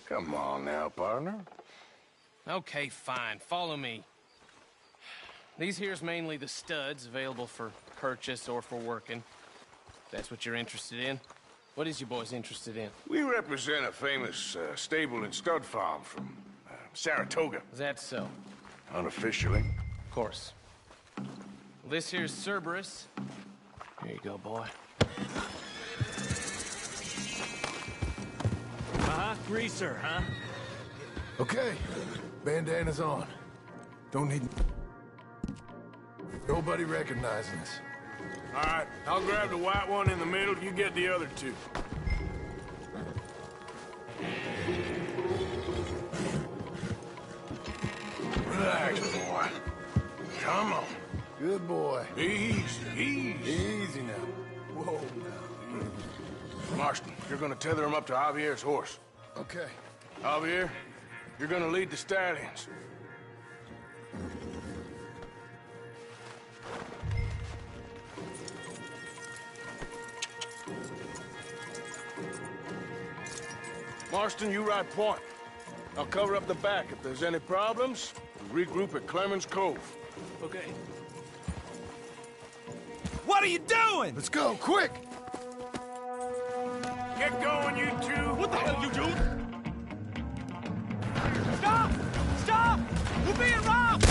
Come on now, partner. Okay, fine. Follow me. These here's mainly the studs available for purchase or for working. If that's what you're interested in. What is you boys interested in? We represent a famous stable and stud farm from Saratoga. Is that so? Unofficially. Of course. Well, this here's Cerberus. Here you go, boy. Greaser, huh? Okay, bandana's on. Don't need... Nobody recognizing us. All right, I'll grab the white one in the middle. You get the other two. Relax, boy. Come on. Good boy. Easy, easy. Easy now. Whoa, now. Easy. Marston, you're gonna tether him up to Javier's horse. Okay. Javier, you're gonna lead the stallions. Marston, you ride point. I'll cover up the back. If there's any problems, we'll regroup at Clemens Cove. Okay. What are you doing? Let's go, quick! Get going, you two! What the hell you doing? Stop! Stop! We're being robbed!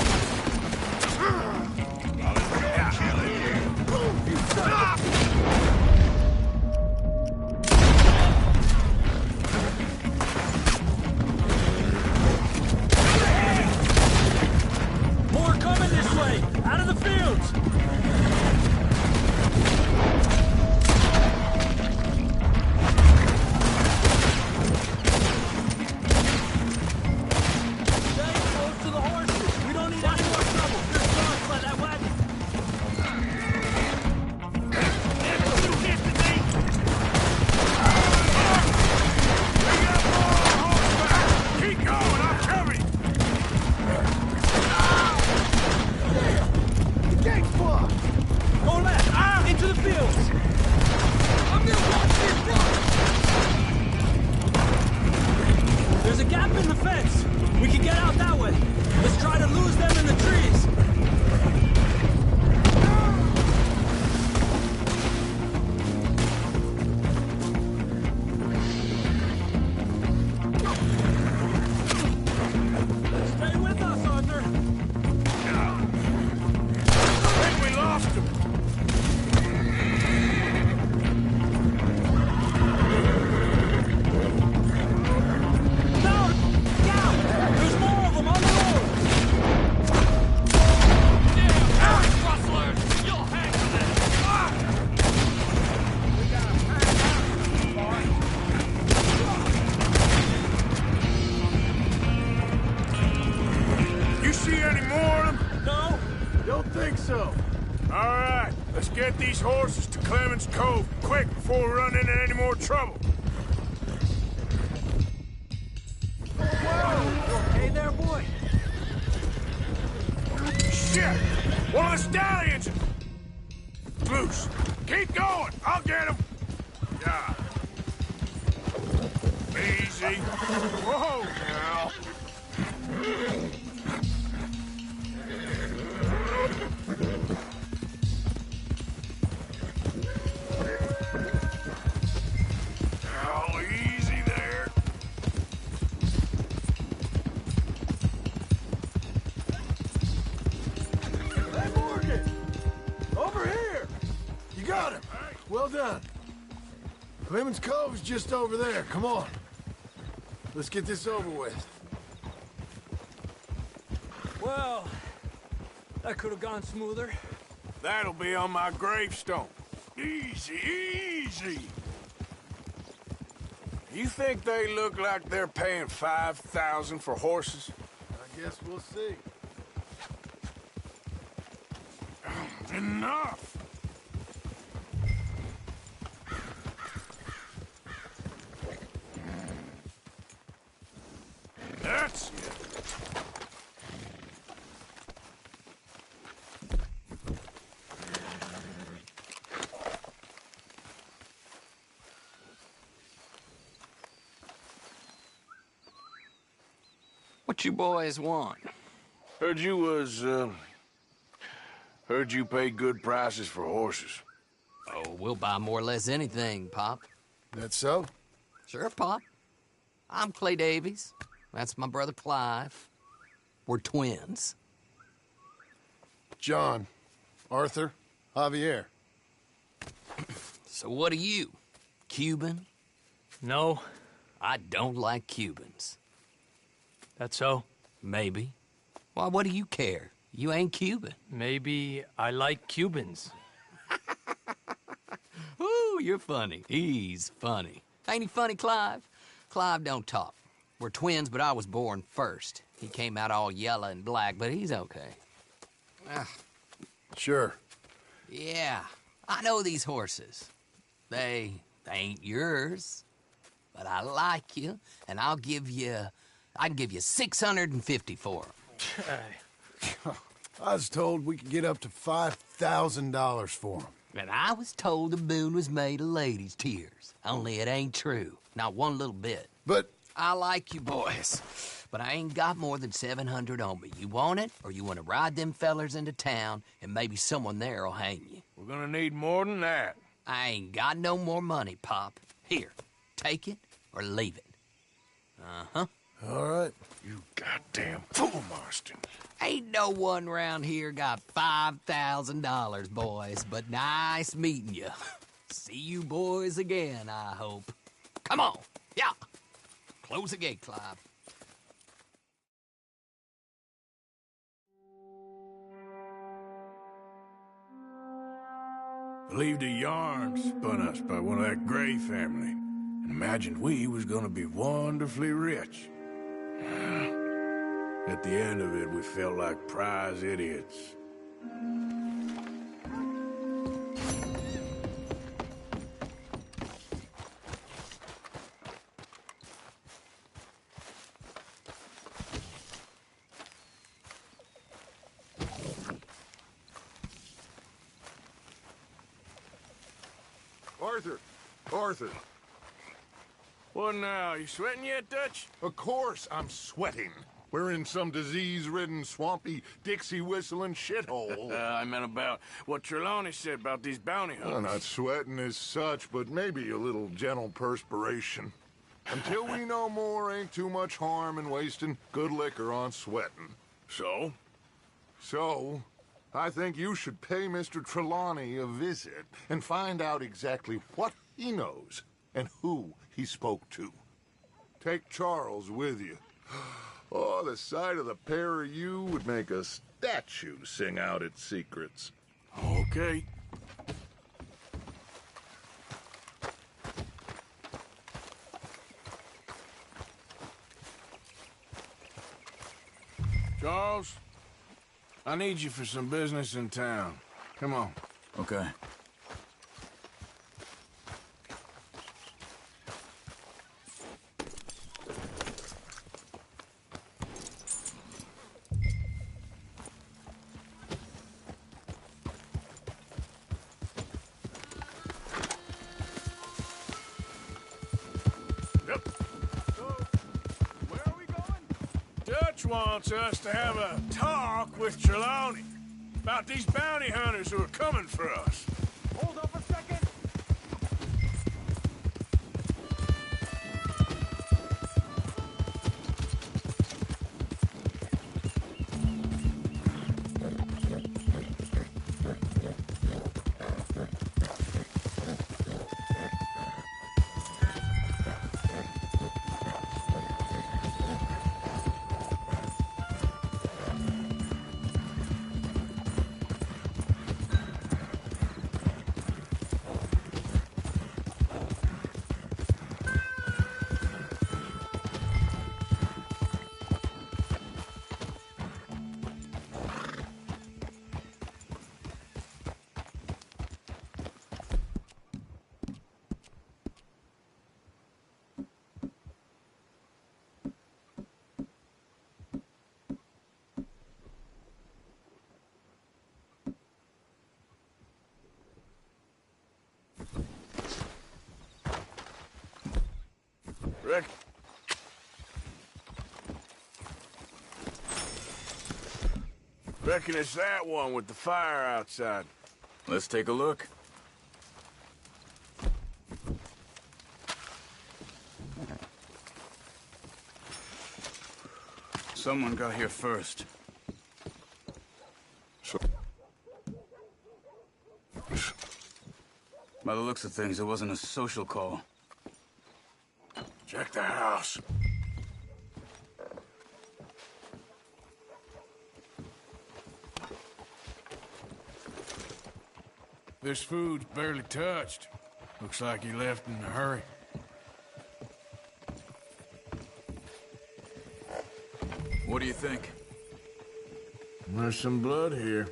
Stop! More coming this way! Out of the fields! There's a gap in the fence. We can get out that way. Let's try to lose them in the trees. Stay with us, Arthur. I think we lost him. Let's get these horses to Clemens Cove, quick, before we run into any more trouble. Whoa! Okay there, boy? Shit! One of the stallions! Loose! Keep going! I'll get him! Yeah. Easy. Whoa, now. Oh, easy there. Hey, Morgan! Over here! You got him! Well done. Clemens Cove's just over there. Come on. Let's get this over with. Well, that could have gone smoother. That'll be on my gravestone. Easy, easy. You think they look like they're paying $5,000 for horses? I guess we'll see. Enough! That's it. What you boys want? Heard you pay good prices for horses. Oh, we'll buy more or less anything, Pop. That so? Sure, Pop. I'm Clay Davies. That's my brother Clive. We're twins. John, Arthur, Javier. So what are you? Cuban? No. I don't like Cubans. That so? Maybe. Why, what do you care? You ain't Cuban. Maybe I like Cubans. Ooh, you're funny. He's funny. Ain't he funny, Clive? Clive don't talk. We're twins, but I was born first. He came out all yellow and black, but he's okay. Sure. Yeah, I know these horses. They ain't yours, but I like you, and I can give you 650 for them. I was told we could get up to $5,000 for them. And I was told the moon was made of ladies' tears. Only it ain't true. Not one little bit. But I like you boys, but I ain't got more than 700 on me. You want it, or you want to ride them fellers into town, and maybe someone there'll hang you? We're gonna need more than that. I ain't got no more money, Pop. Here, take it or leave it. Uh-huh. All right. You goddamn fool, Marston. Ain't no one round here got $5,000, boys, but nice meeting you. See you boys again, I hope. Come on, yeah. Close the gate, Clive. Believed a yarn spun us by one of that Gray family, and imagined we was gonna be wonderfully rich. At the end of it, we felt like prize idiots. Arthur. What now? You sweating yet, Dutch? Of course I'm sweating. We're in some disease-ridden, swampy, Dixie-whistling shithole. I meant about what Trelawney said about these bounty hunters. Well, not sweating as such, but maybe a little gentle perspiration. Until we know more, ain't too much harm in wasting good liquor on sweating. So? So, I think you should pay Mr. Trelawney a visit and find out exactly what he knows and who he spoke to. Take Charles with you. Oh, the sight of the pair of you would make a statue sing out its secrets. Okay. Charles, I need you for some business in town. Come on. Okay. wants us to have a talk with Trelawney about these bounty hunters who are coming for us. Hold up a second. Reckon it's that one with the fire outside. Let's take a look. Someone got here first. By the looks of things, it wasn't a social call. Check the house. This food's barely touched. Looks like he left in a hurry. What do you think? There's some blood here.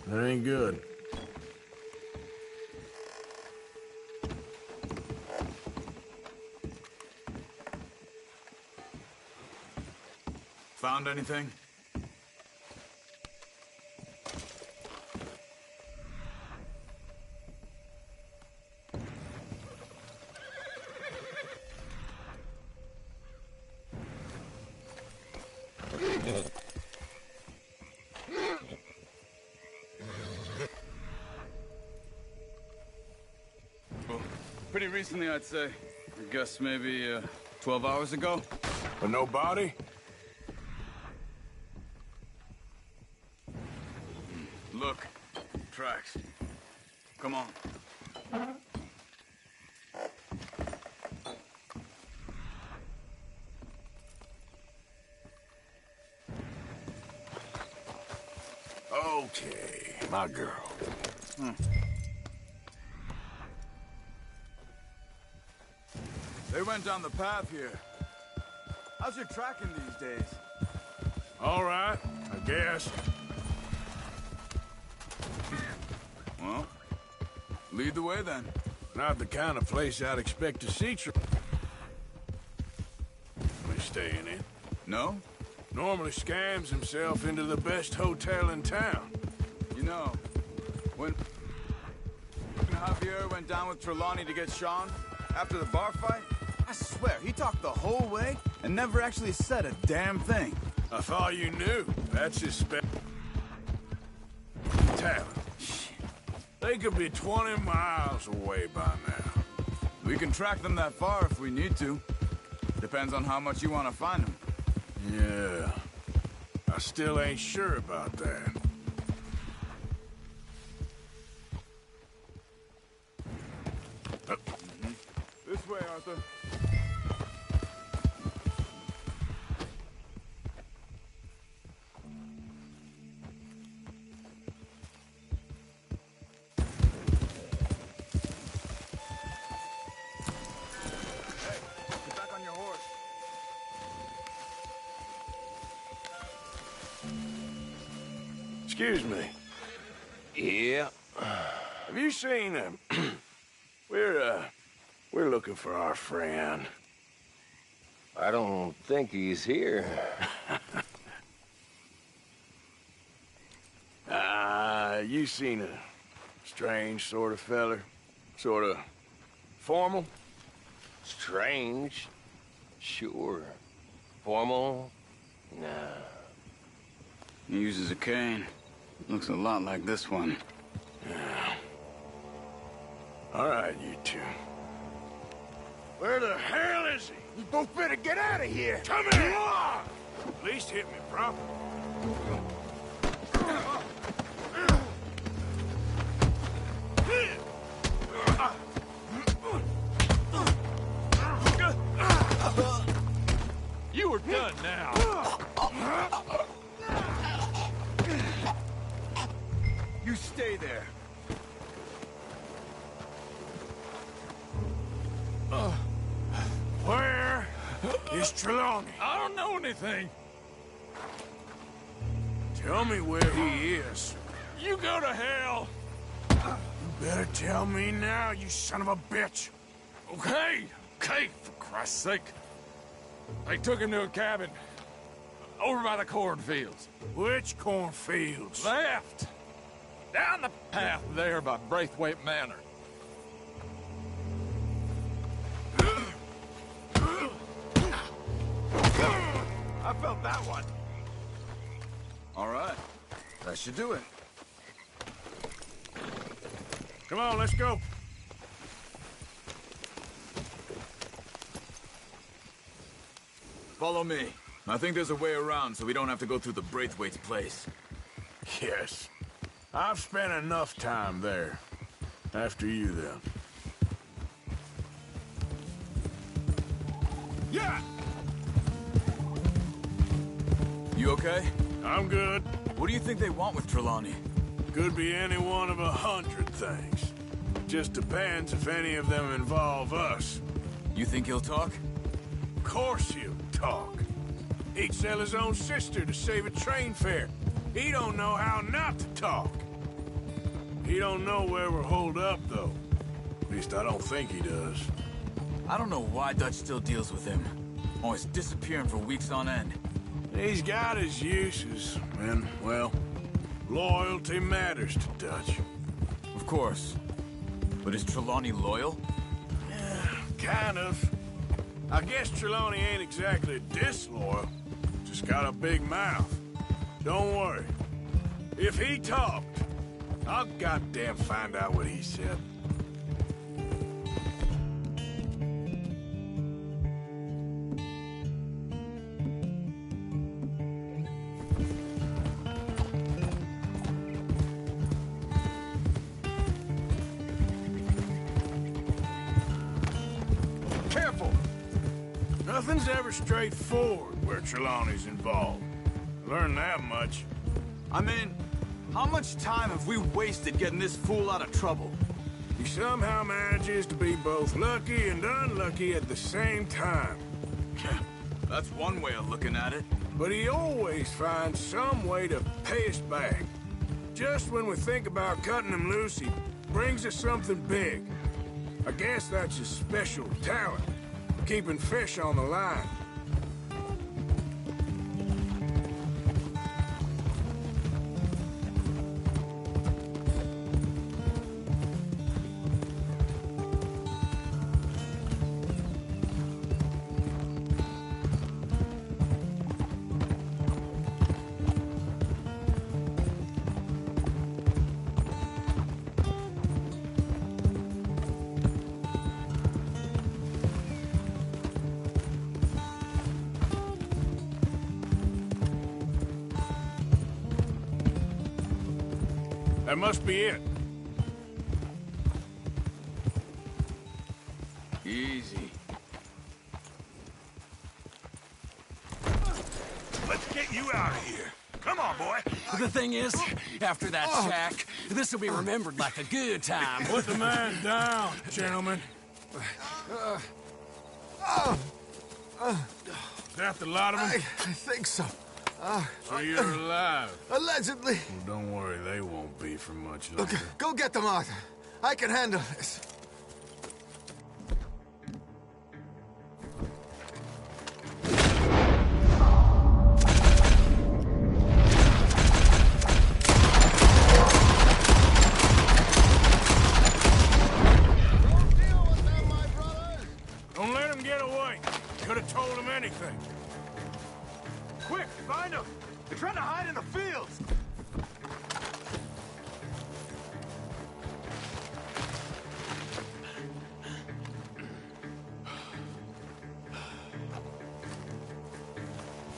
That ain't good. Found anything? Well, pretty recently, I'd say. I guess maybe 12 hours ago. But no body? Look, tracks. Come on. Okay, my girl. They went down the path here. How's your tracking these days? All right, I guess. Well, lead the way then. Not the kind of place I'd expect to see we staying in. No? Normally scams himself into the best hotel in town. You know, when Javier went down with Trelawney to get Sean after the bar fight, I swear, he talked the whole way and never actually said a damn thing. I thought you knew. That's his talent. They could be 20 miles away by now. We can track them that far if we need to. Depends on how much you want to find them. Yeah. I still ain't sure about that. This way, Arthur. Excuse me. Yeah? Have you seen him? We're looking for our friend. I don't think he's here. You seen a strange sort of feller? Sort of formal? Strange? Sure. Formal? Nah. He uses a cane. Looks a lot like this one. Yeah. All right, you two. Where the hell is he? You both better get out of here! Come here! At least hit me properly. You are done now. You stay there. Where is Trelawney? I don't know anything. Tell me where he is. You go to hell. You better tell me now, you son of a bitch. Okay, for Christ's sake. They took him to a cabin over by the cornfields. Which cornfields? Left. Down the path there by Braithwaite Manor. I felt that one. All right. That should do it. Come on, let's go. Follow me. I think there's a way around so we don't have to go through the Braithwaite's place. Yes. I've spent enough time there. After you, then. Yeah! You okay? I'm good. What do you think they want with Trelawney? Could be any one of 100 things. Just depends if any of them involve us. You think he'll talk? Of course he'll talk. He'd sell his own sister to save a train fare. He don't know how not to talk. He don't know where we're holed up, though. At least I don't think he does. I don't know why Dutch still deals with him. Always disappearing for weeks on end. He's got his uses, and, well, loyalty matters to Dutch. Of course. But is Trelawney loyal? Yeah, kind of. I guess Trelawney ain't exactly disloyal. Just got a big mouth. Don't worry. If he talked, I'll goddamn find out what he said. Careful! Nothing's ever straightforward where Trelawney's involved. Learned that much. I mean, how much time have we wasted getting this fool out of trouble? He somehow manages to be both lucky and unlucky at the same time. That's one way of looking at it. But he always finds some way to pay us back. Just when we think about cutting him loose, he brings us something big. I guess that's his special talent, keeping fish on the line. That must be it. Easy. Let's get you out of here. Come on, boy. The thing is, after that shack, this will be remembered like a good time. Put the man down, gentlemen. Is that the lot of them? I think so. So you're alive? Allegedly. Well, don't worry, they won't be for much longer. Look, go get them, Arthur. I can handle this. Don't let him get away. Could have told him anything. Quick, find them! They're trying to hide in the fields!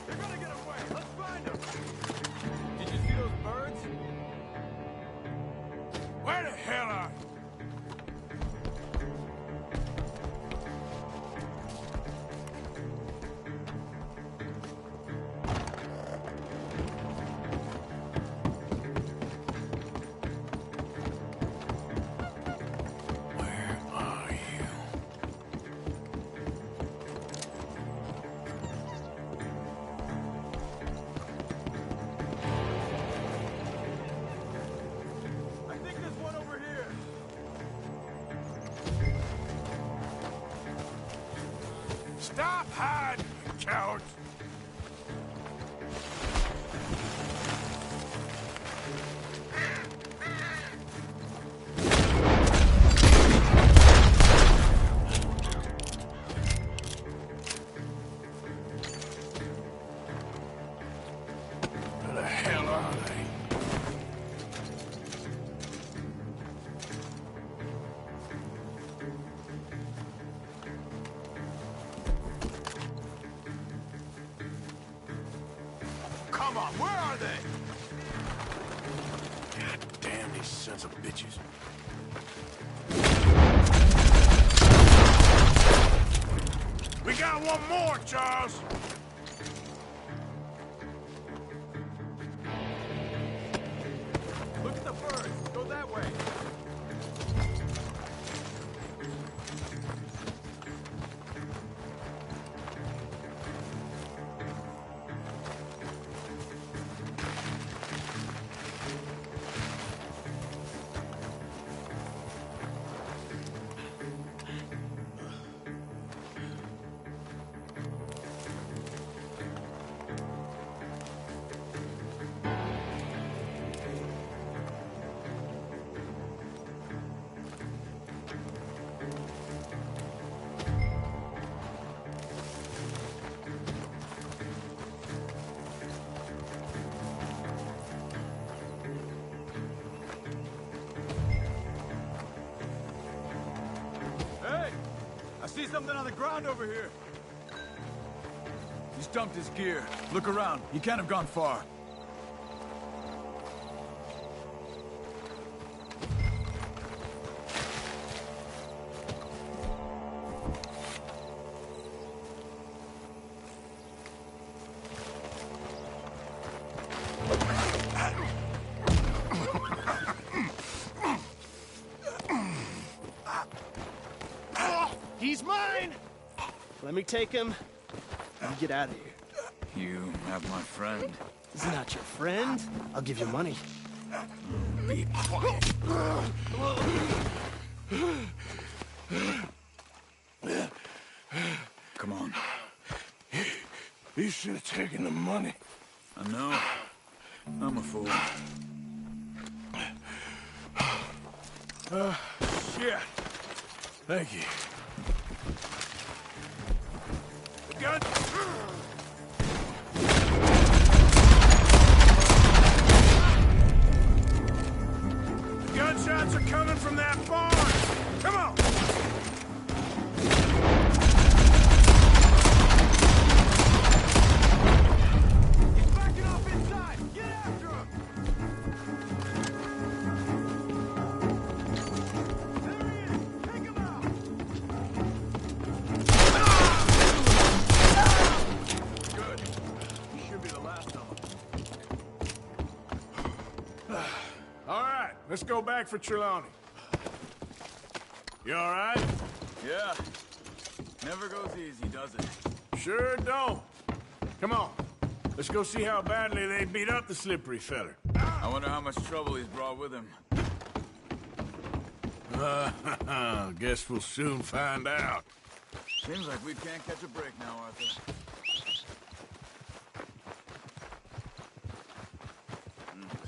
They're gonna get away! Let's find them! Did you see those birds? Where the hell are you? I think there's one over here. Stop hiding, you cowards! Where the hell are they? Come on, where are they? God damn these sons of bitches. We got one more, Charles! Look at the birds. Go that way. Hey! I see something on the ground over here. He's dumped his gear. Look around. He can't have gone far. He's mine! Let me take him. You get out of here. You have my friend. He's not your friend. I'll give you money. Be quiet. Come on. You should have taken the money. I know. I'm a fool. Shit. Thank you. The gun. The gunshots are coming from that barn. Come on. He's backing off inside. Get after him. There he is. Take him out. Good. Should be the last of them. All right, let's go back for Trelawney. You all right? Yeah. Never goes easy, does it? Sure don't. Come on. Let's go see how badly they beat up the slippery feller. I wonder how much trouble he's brought with him. Guess we'll soon find out. Seems like we can't catch a break now, Arthur.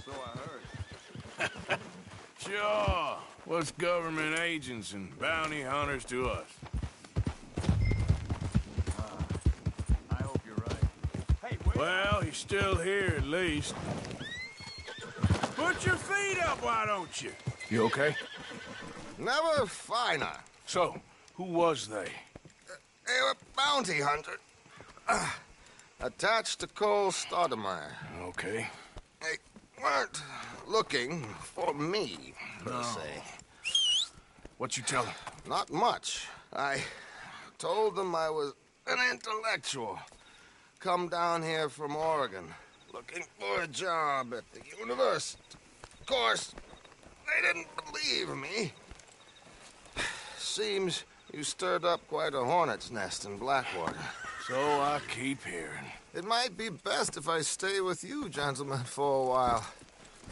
So I heard. Sure. What's government agents and bounty hunters to us? I hope you're right. Hey, wait! Well, he's still here at least. Put your feet up, why don't you? You okay? Never finer. So, who was they? They were bounty hunter. Attached to Cole Stoudemire. Okay. They weren't looking for me, per se. What you tell them? Not much. I told them I was an intellectual. Come down here from Oregon, looking for a job at the university. Of course, they didn't believe me. Seems you stirred up quite a hornet's nest in Blackwater. So I keep hearing. It might be best if I stay with you, gentlemen, for a while.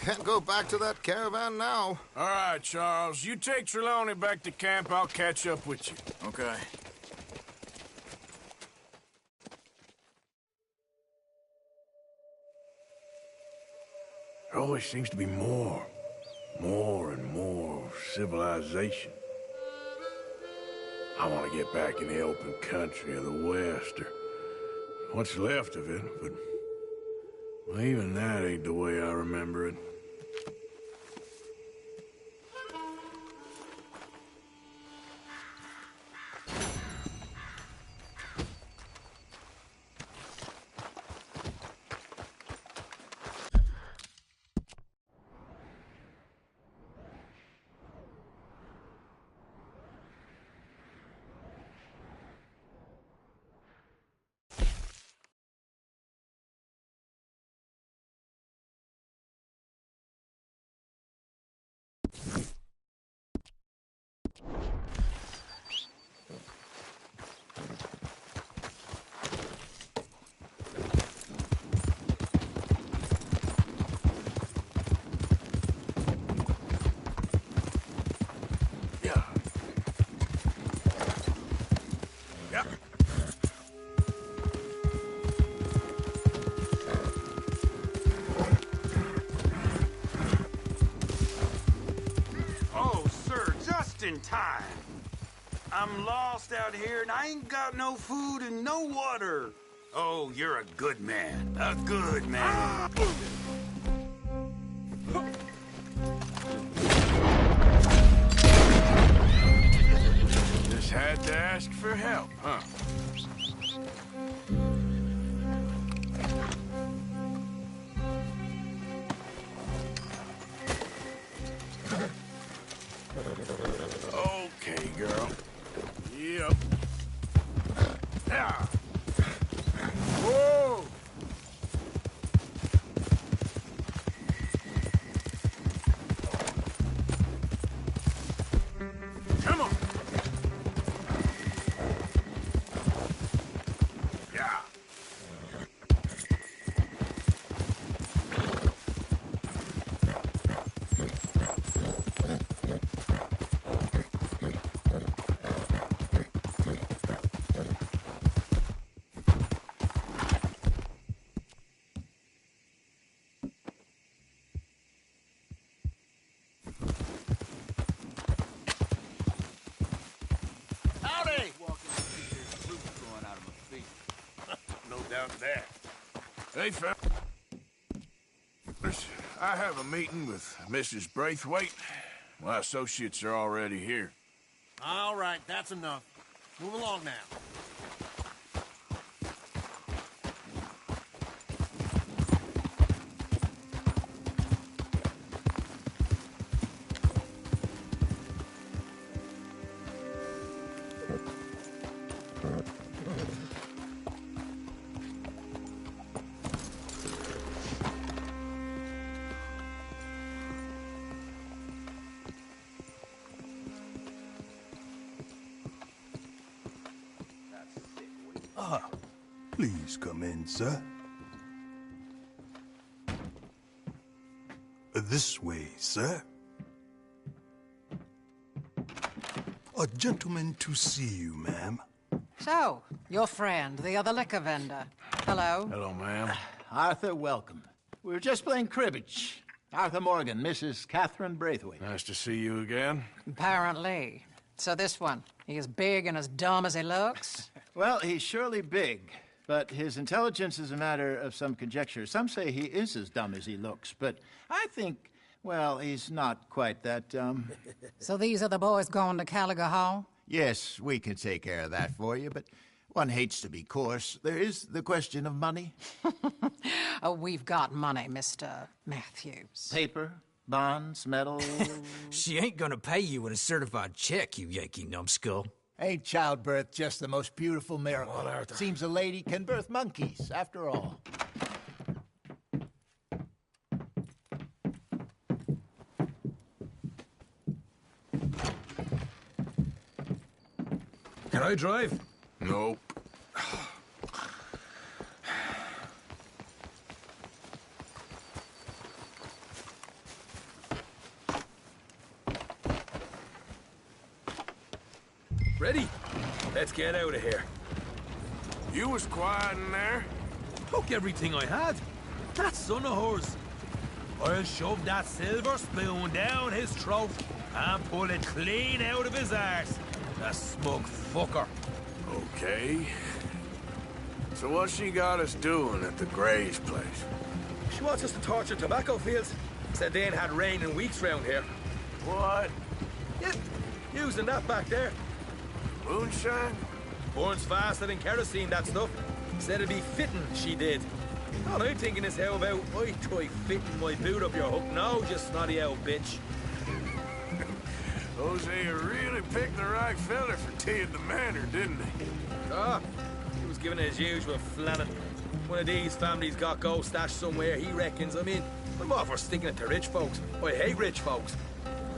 Can't go back to that caravan now. All right, Charles. You take Trelawney back to camp. I'll catch up with you. Okay. There always seems to be more and more civilization. I want to get back in the open country of the West, or what's left of it, but well, even that ain't the way I remember it. In time. I'm lost out here and I ain't got no food and no water. Oh, you're a good man. A good man. Just had to ask for help, huh? Okay, girl. Yep. Yeah. Whoa! Come on. Yeah. That. Hey, fellas. I have a meeting with Mrs. Braithwaite. My associates are already here. All right, that's enough. Move along now. Please come in, sir. This way, sir. A gentleman to see you, ma'am. So, your friend, the other liquor vendor. Hello. Hello, ma'am. Arthur, welcome. We were just playing cribbage. Arthur Morgan, Mrs. Catherine Braithwaite. Nice to see you again. Apparently. So this one, he is big and as dumb as he looks? Well, he's surely big. But his intelligence is a matter of some conjecture. Some say he is as dumb as he looks, but I think, well, he's not quite that dumb. So these are the boys going to Caliga Hall? Yes, we can take care of that for you, but one hates to be coarse. There is the question of money. Oh, we've got money, Mr. Matthews. Paper, bonds, metal. She ain't gonna pay you in a certified check, you Yankee numbskull. Ain't childbirth just the most beautiful miracle? Seems a lady can birth monkeys, after all. Can I drive? Nope. Ready? Let's get out of here. You was quiet in there. Took everything I had. That son of hers. I'll shove that silver spoon down his throat and pull it clean out of his arse. The smug fucker. Okay. So what's she got us doing at the Gray's place? She wants us to torture tobacco fields. Said they ain't had rain in weeks round here. What? Yeah, using that back there. Moonshine? Burns faster than kerosene, that stuff. Said it'd be fitting, she did. All I'm thinking is how about I try fitting my boot up your hook now, you snotty old bitch. Jose really picked the right fella for tea at the manor, didn't he? Ah, he was giving it his usual flannin'. One of these families got gold stashed somewhere, he reckons. I mean, I'm all for sticking it to rich folks. I hate rich folks.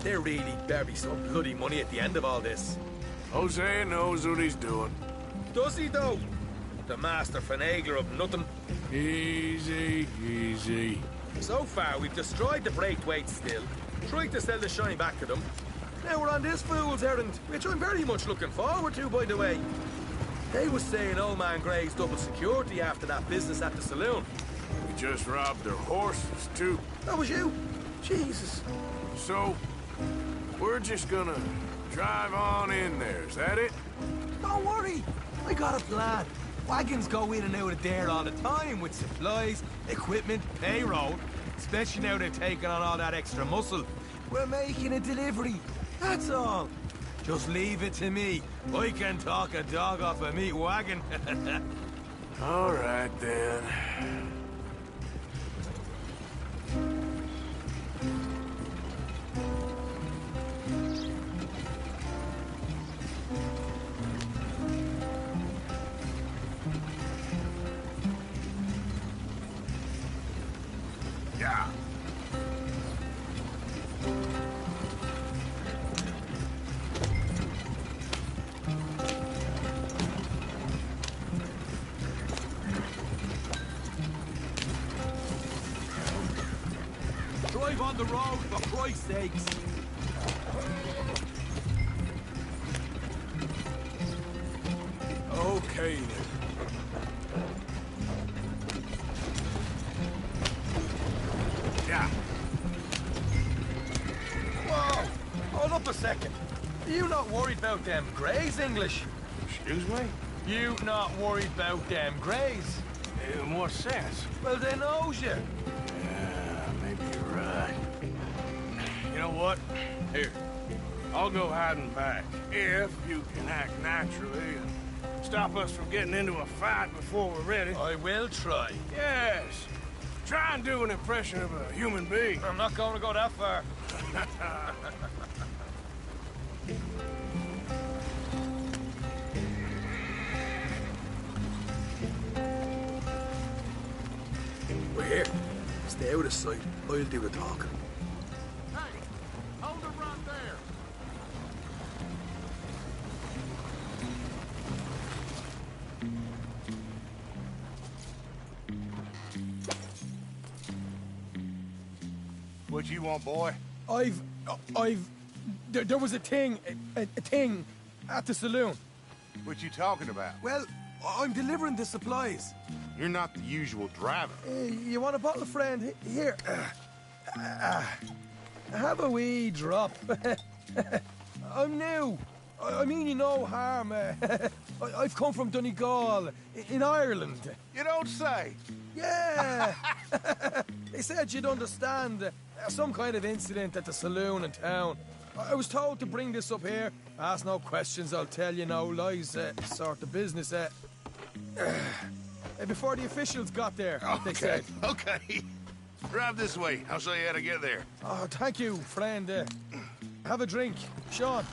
There really better be some bloody money at the end of all this. Jose knows what he's doing. Does he, though? The master finagler of nothing. Easy, easy. So far, we've destroyed the Braithwaite still, tried to sell the shine back to them. Now we're on this fool's errand, which I'm very much looking forward to, by the way. They was saying old man Gray's double security after that business at the saloon. We just robbed their horses, too. That was you? Jesus. So, we're just gonna drive on in there, is that it? Don't worry, I got a plan. Wagons go in and out of there all the time with supplies, equipment, payroll. Especially now they're taking on all that extra muscle. We're making a delivery, that's all. Just leave it to me. I can talk a dog off a meat wagon. All right, then. Yeah. Drive on the road, for Christ's sakes. Okay, then. Yeah. Whoa! Hold up a second. Are you not worried about them Greys, English? Excuse me? You not worried about them Greys? In what sense? Well, they knows you. Yeah, maybe you're right. You know what? Here, I'll go hiding back. If you can act naturally and stop us from getting into a fight before we're ready. I will try. Yes. Try and do an impression of a human being. I'm not going to go that far. We're here. Stay out of sight. I'll do the talking. Hey, hold it right there. What you want, boy? There was a thing at the saloon. What you talking about? Well, I'm delivering the supplies. You're not the usual driver. You want a bottle, friend? Here. Have a wee drop. I'm new. I mean you no harm. I've come from Donegal, in Ireland. You don't say. Yeah! They said you'd understand. Some kind of incident at the saloon in town. I was told to bring this up here. Ask no questions, I'll tell you no lies. Sort of business. Before the officials got there, they said. Okay. Drive this way. I'll show you how to get there. Oh, thank you, friend. Have a drink. Sean.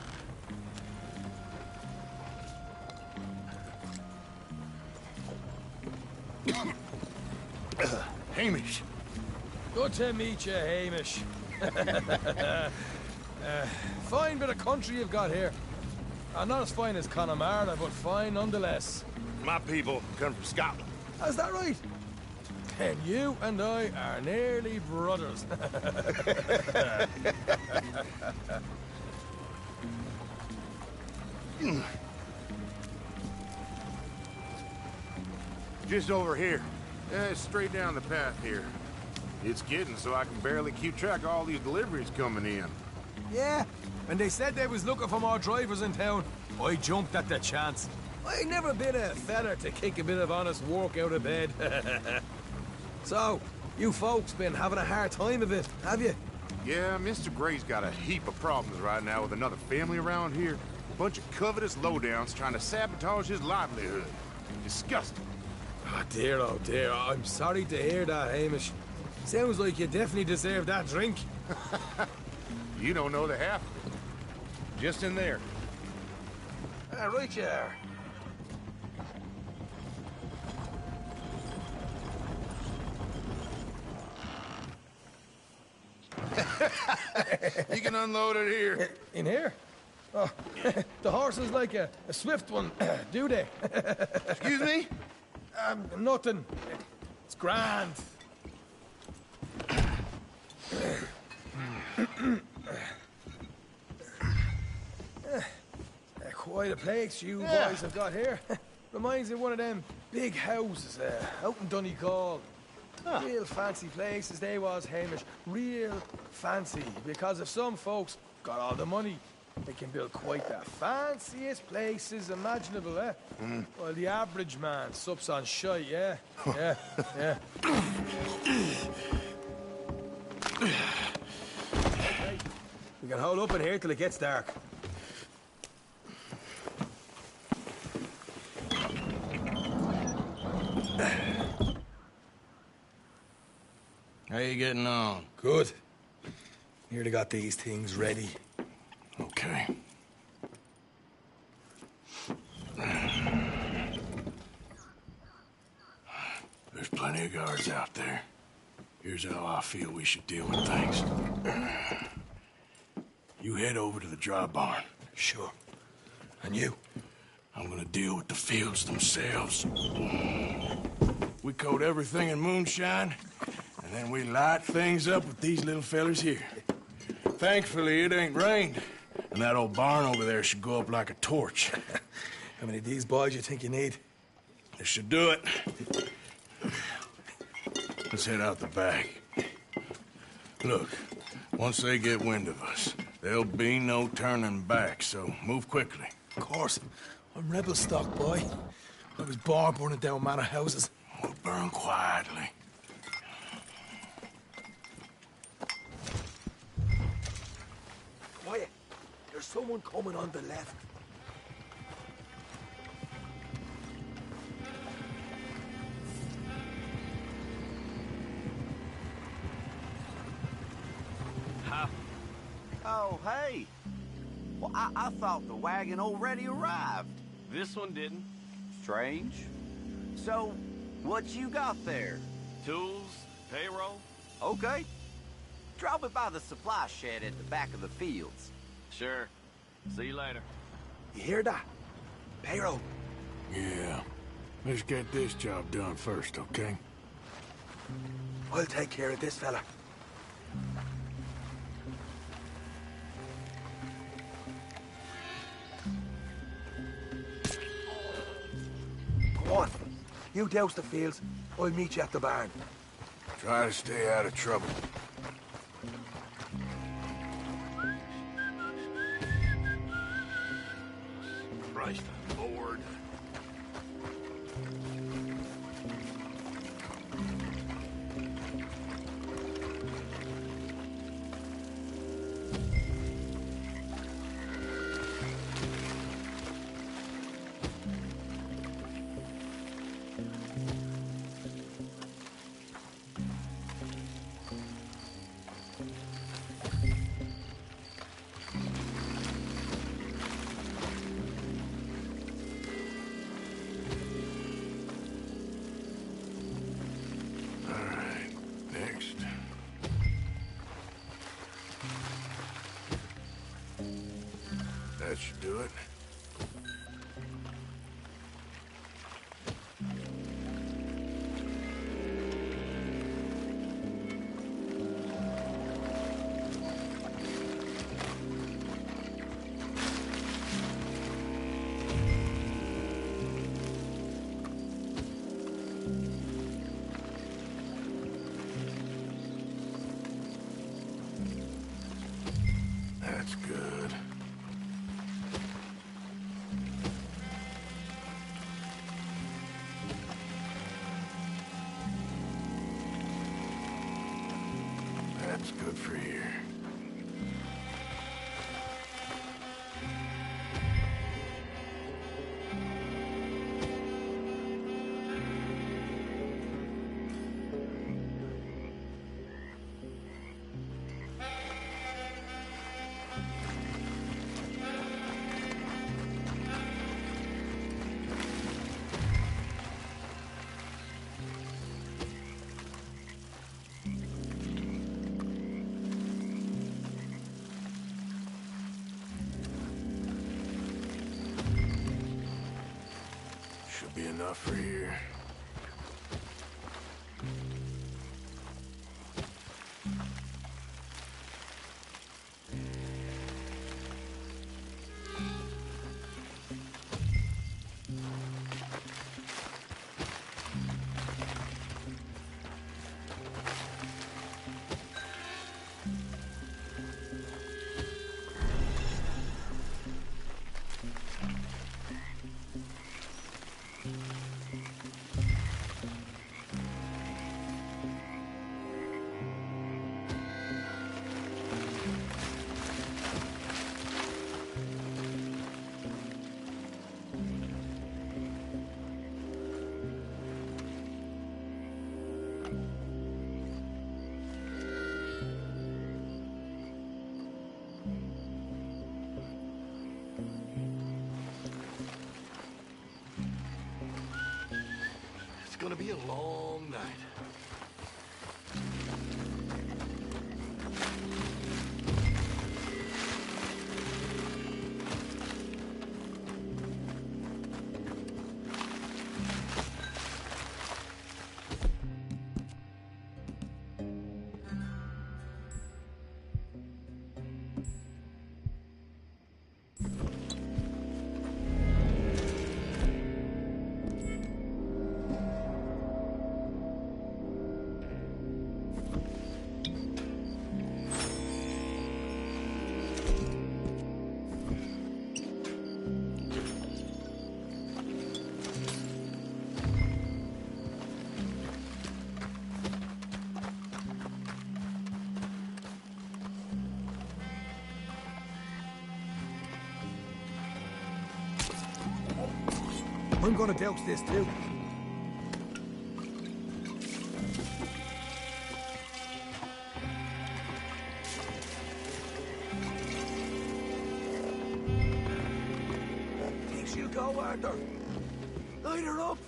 Hamish. Good to meet you, Hamish. Fine bit of country you've got here. Not as fine as Connemara, but fine nonetheless. My people come from Scotland. Is that right? And you and I are nearly brothers. Just over here. Straight down the path here. It's getting so I can barely keep track of all these deliveries coming in. Yeah, and they said they was looking for more drivers in town. I jumped at the chance. I never been a feller to kick a bit of honest work out of bed. So, you folks been having a hard time of it, have you? Yeah, Mr. Gray's got a heap of problems right now with another family around here. A bunch of covetous lowdowns trying to sabotage his livelihood. Disgusting. Oh dear, I'm sorry to hear that, Hamish. Sounds like you definitely deserve that drink. You don't know the half of it. Just in there. Right you are. You can unload it here. In here? Oh, the horse is like a swift one, do they? Excuse me? Nothing. It's grand. Quite a place you boys have got here. Reminds me of one of them big houses out in Donegal. Real fancy places they was, Hamish. Real fancy. Because if some folks got all the money, they can build quite the fanciest places imaginable, eh? While the average man sups on shite, yeah? Yeah. Okay. We can hold up in here till it gets dark. How you getting on? Good. Nearly got these things ready. Okay. There's plenty of guards out there. Here's how I feel we should deal with things. You head over to the dry barn. Sure. And you? I'm gonna deal with the fields themselves. We coat everything in moonshine, and then we light things up with these little fellers here. Thankfully, it ain't rained, and that old barn over there should go up like a torch. How many of these boys you think you need? This should do it. Let's head out the back. Look, once they get wind of us, there'll be no turning back, so move quickly. Of course. I'm rebel stock, boy. I was born burning down manor houses. We'll burn quietly. Quiet. There's someone coming on the left. Oh, hey. Well, I thought the wagon already arrived. This one didn't. Strange. So, what you got there? Tools, payroll. Okay. Drop it by the supply shed at the back of the fields. Sure. See you later. You hear that? Payroll. Yeah. Let's get this job done first, okay? I'll take care of this fella. Go on. You douse the fields. I'll meet you at the barn. Try to stay out of trouble. That should do it. That's good. That's good for here. Should be enough for here. It's gonna be a long night. I'm gonna douse this too. Thinks you go, Arthur. Light her up.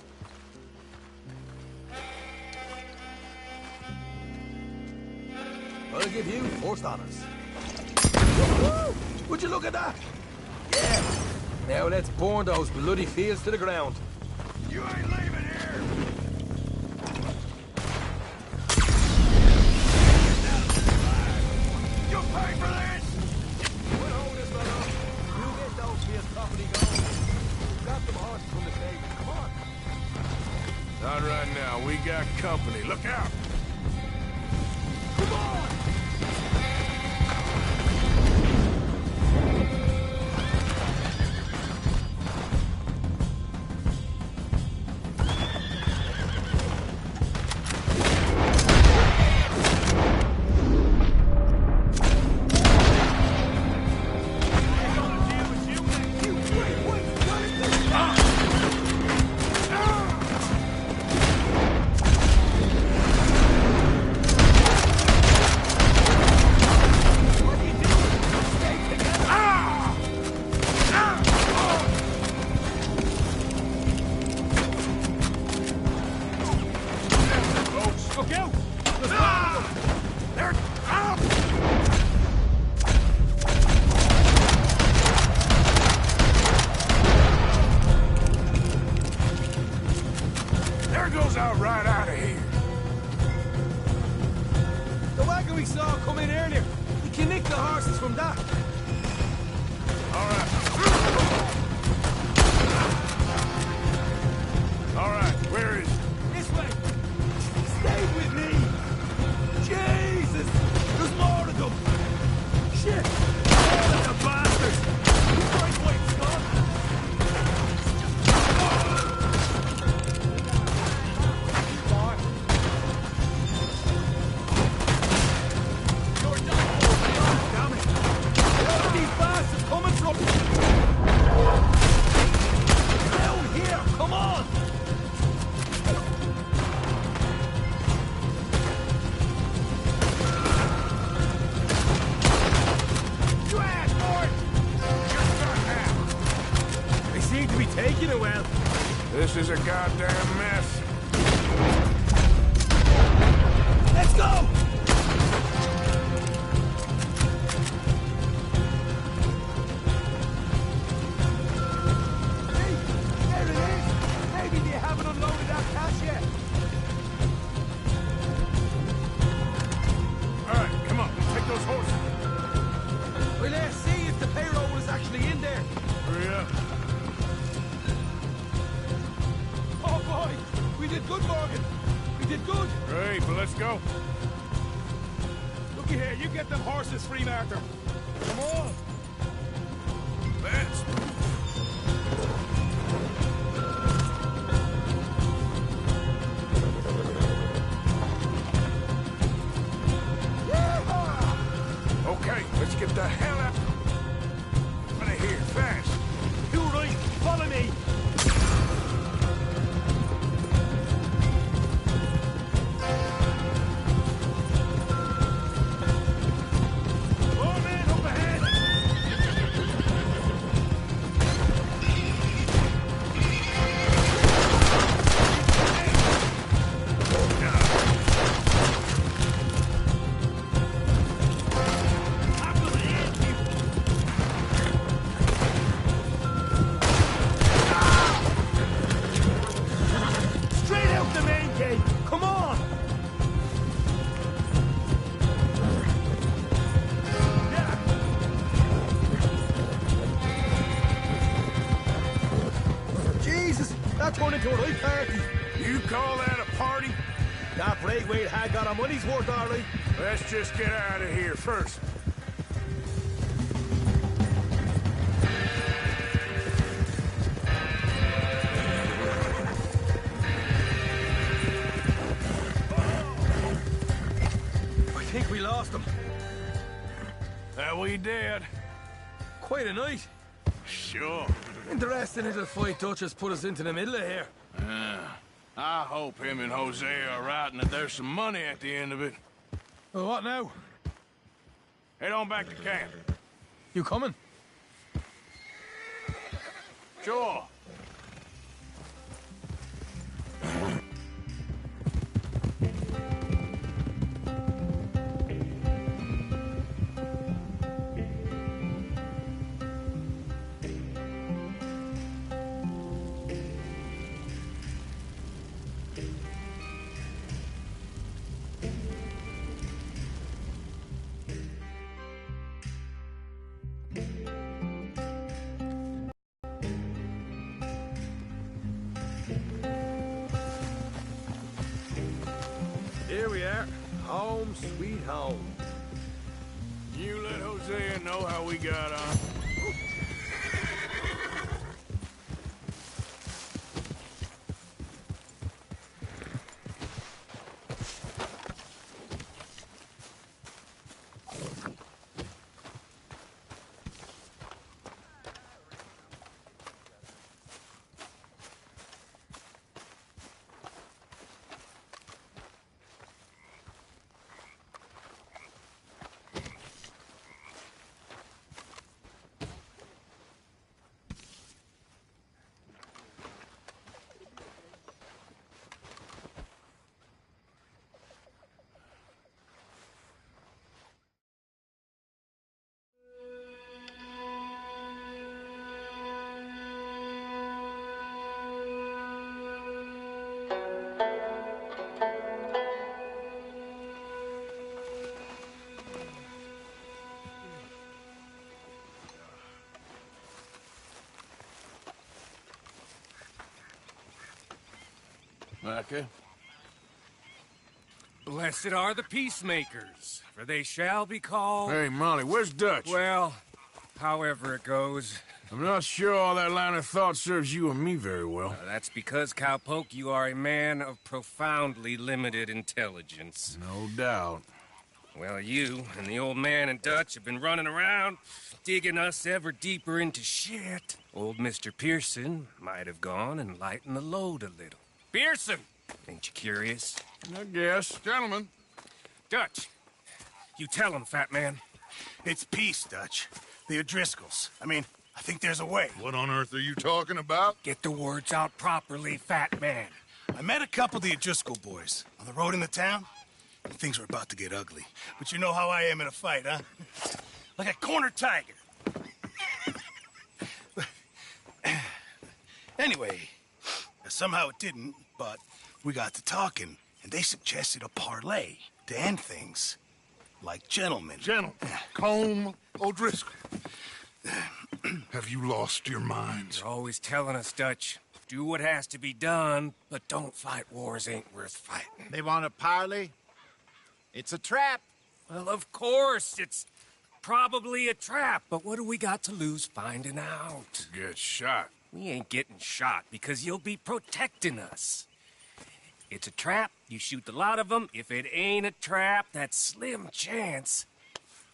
I'll give you first honors. Woo! Would you look at that? Yeah. Now let's burn those bloody fields to the ground. You ain't leaving here! You pay for this! We'll hold this one up. You get those fields properly going. Grab some horses from the stable. Come on. Not right now. We got company. Look out! Come on! Word goes out right out of here. The wagon we saw come in earlier. We can nick the horses from that. All right, where is it? This way. Stay with me. Jesus! There's more of them. Shit! All of the bastards! Right way, Scott! Damn it! Where are these bastards coming from? Down here! Come on! Seem to be taking it well. This is a goddamn mess. Let's go! Hey, there it is! Maybe they haven't unloaded that cash yet. All right, come on, take those horses. Well, let's see if the payroll is actually in there. Hurry up. Oh, boy! We did good, Morgan! We did good! Great, but let's go. Looky here, you get them horses free, Martha. Come on! Let's. Okay, let's get the hell out of here, fast. You right, follow me! More men up ahead! Straight out the main gate! Come on! Jesus! That turned into a right party! You call that a party? That Braithwaite had got our money's worth, all right. Let's just get out of here first. I think we lost them. That we did. Quite a night. Sure. Interesting little fight Dutch has put us into the middle of here. I hope him and Hosea are right and that there's some money at the end of it. Well, what now? Head on back to camp. You coming? Sure. Here we are. Home sweet home. You let Hosea know how we got on. Okay. Blessed are the peacemakers, for they shall be called... Hey, Molly, where's Dutch? Well, however it goes. I'm not sure all that line of thought serves you and me very well. That's because, Cowpoke, you are a man of profoundly limited intelligence. No doubt. Well, you and the old man and Dutch have been running around, digging us ever deeper into shit. Old Mr. Pearson might have gone and lightened the load a little. Pearson! Ain't you curious? I guess. Gentlemen. Dutch, you tell him, fat man. It's peace, Dutch. The O'Driscolls. I mean, I think there's a way. What on earth are you talking about? Get the words out properly, fat man. I met a couple of the O'Driscoll boys on the road in the town. Things were about to get ugly. But you know how I am in a fight, huh? Like a corner tiger. Anyway, somehow it didn't, but we got to talking, and they suggested a parlay to end things. Like gentlemen. Gentlemen. Combe O'Driscoll. Have you lost your minds? You're always telling us, Dutch. Do what has to be done, but don't fight wars ain't worth fighting. They want a parley? It's a trap. Well, of course, it's probably a trap, but what do we got to lose finding out? Get shot. We ain't getting shot because you'll be protecting us. It's a trap, you shoot the lot of them. If it ain't a trap, that's slim chance.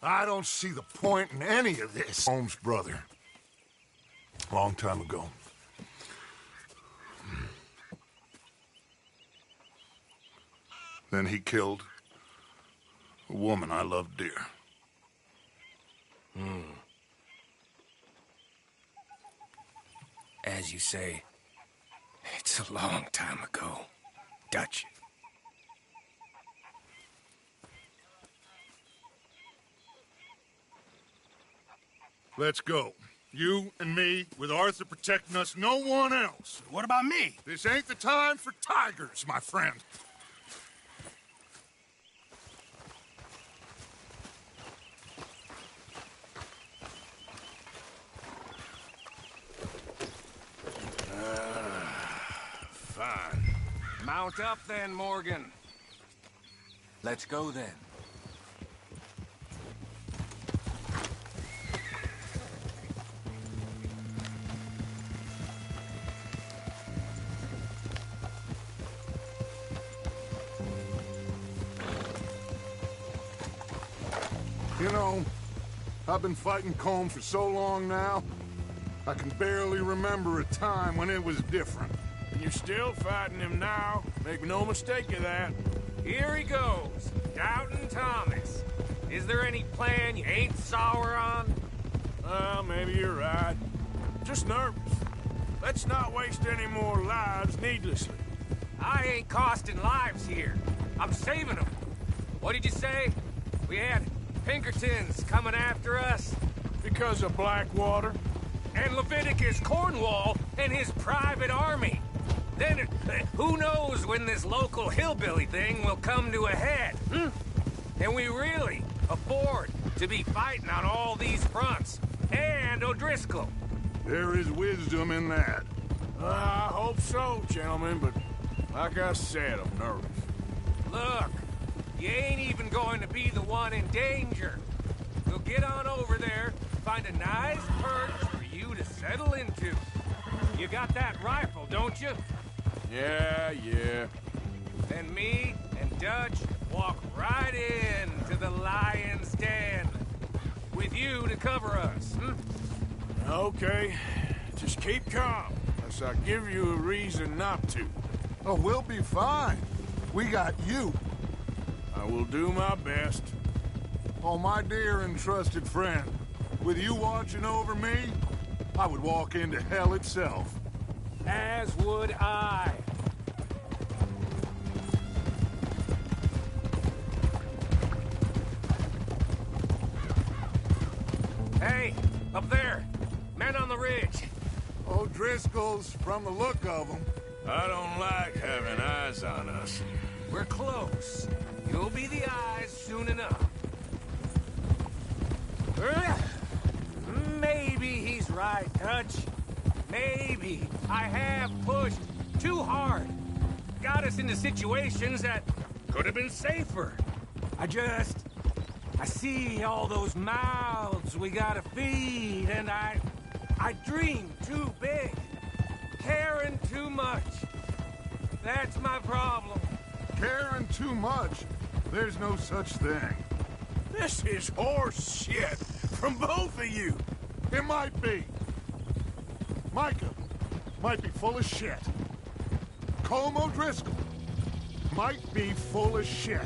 I don't see the point in any of this. Holmes' brother. Long time ago. Then he killed a woman I loved dear. As you say, it's a long time ago, Dutch. Let's go. You and me, with Arthur protecting us, no one else. What about me? This ain't the time for tigers, my friend. Fine. Mount up then, Morgan. Let's go then. You know, I've been fighting Combe for so long now, I can barely remember a time when it was different. And you're still fighting him now. Make no mistake of that. Here he goes, Doubting Thomas. Is there any plan you ain't sour on? Well, maybe you're right. Just nervous. Let's not waste any more lives needlessly. I ain't costing lives here. I'm saving them. What did you say? We had Pinkertons coming after us? Because of Blackwater? And Leviticus Cornwall and his private army. Then, who knows when this local hillbilly thing will come to a head, Can we really afford to be fighting on all these fronts? And O'Driscoll. There is wisdom in that. I hope so, gentlemen, but like I said, I'm nervous. Look, you ain't even going to be the one in danger. So get on over there, find a nice perch for you to settle into. You got that rifle, don't you? Yeah. Then me and Dutch walk right in to the lion's den. With you to cover us, Okay. Just keep calm, unless I give you a reason not to. Oh, we'll be fine. We got you. I will do my best. Oh, my dear and trusted friend, with you watching over me, I would walk into hell itself. As would I. Hey, up there. Men on the ridge. O'Driscoll's, from the look of them. I don't like having eyes on us. We're close. You'll be the eyes soon enough. Maybe he's right, Dutch. Maybe I have pushed too hard. Gotta us into situations that could have been safer. I see all those mouths we gotta feed, and I dream too big, caring too much. That's my problem. Caring too much? There's no such thing. This is horse shit from both of you. It might be. Micah might be full of shit. Colm O'Driscoll might be full of shit.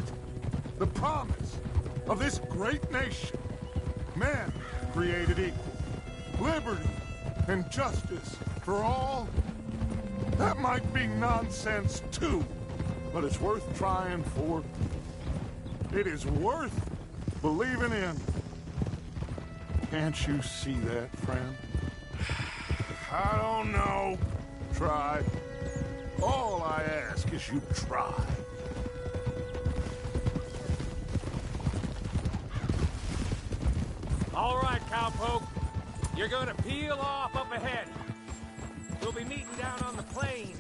The promise of this great nation. Men created equal. Liberty and justice for all. That might be nonsense too, but it's worth trying for. It is worth believing in. Can't you see that, friend? I don't know. Try. All I ask is you try. All right, cowpoke. You're gonna peel off up ahead. We'll be meeting down on the plain.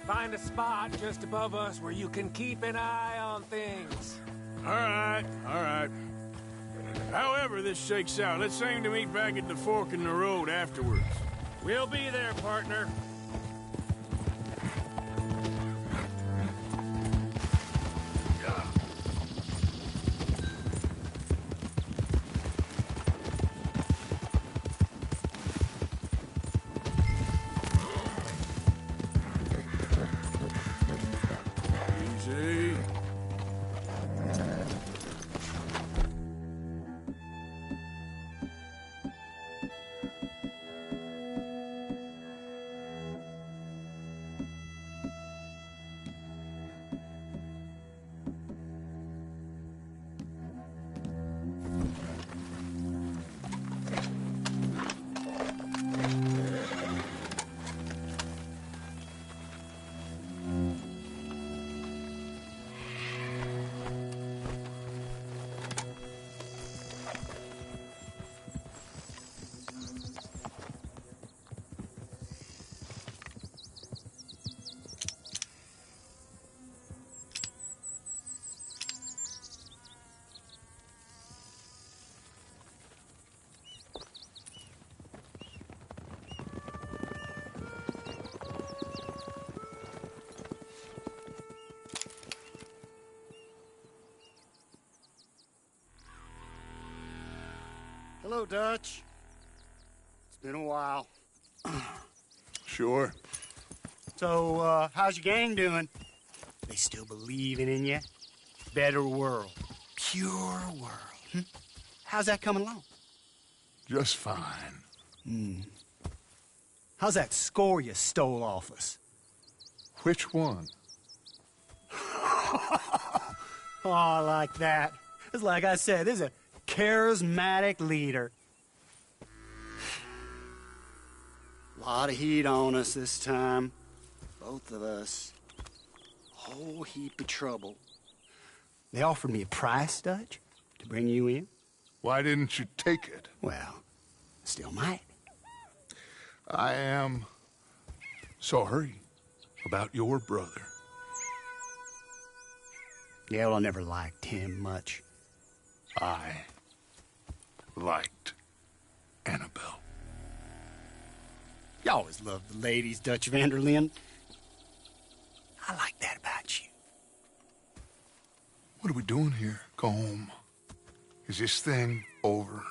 Find a spot just above us where you can keep an eye on things. All right. However this shakes out, let's aim to meet back at the fork in the road afterwards. We'll be there, partner. Easy. Hello, Dutch. It's been a while. Sure. So, how's your gang doing? They still believing in you? Better world. Pure world. How's that coming along? Just fine. How's that score you stole off us? Which one? Oh, I like that. It's like I said, this is a charismatic leader. Lot of heat on us this time. Both of us. Whole heap of trouble. They offered me a price, Dutch, to bring you in. Why didn't you take it? Well, still might. I am sorry about your brother. Yeah, well, I never liked him much. I liked Annabelle. You always loved the ladies, Dutch Vanderlyn. I like that about you. What are we doing here? Go home. Is this thing over?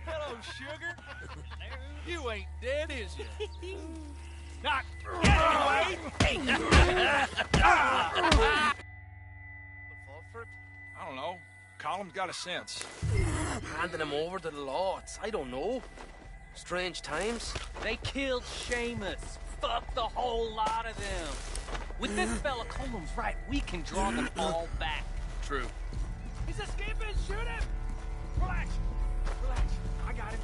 Hello, sugar. You ain't dead, is you? Not anyway. I don't know. Colum's got a sense. Handing him over to the lords. I don't know. Strange times. They killed Seamus. Fuck the whole lot of them. With this fella, Colum's right. We can draw them all back. True. He's escaping. Shoot him. Relax. Relax. I got him.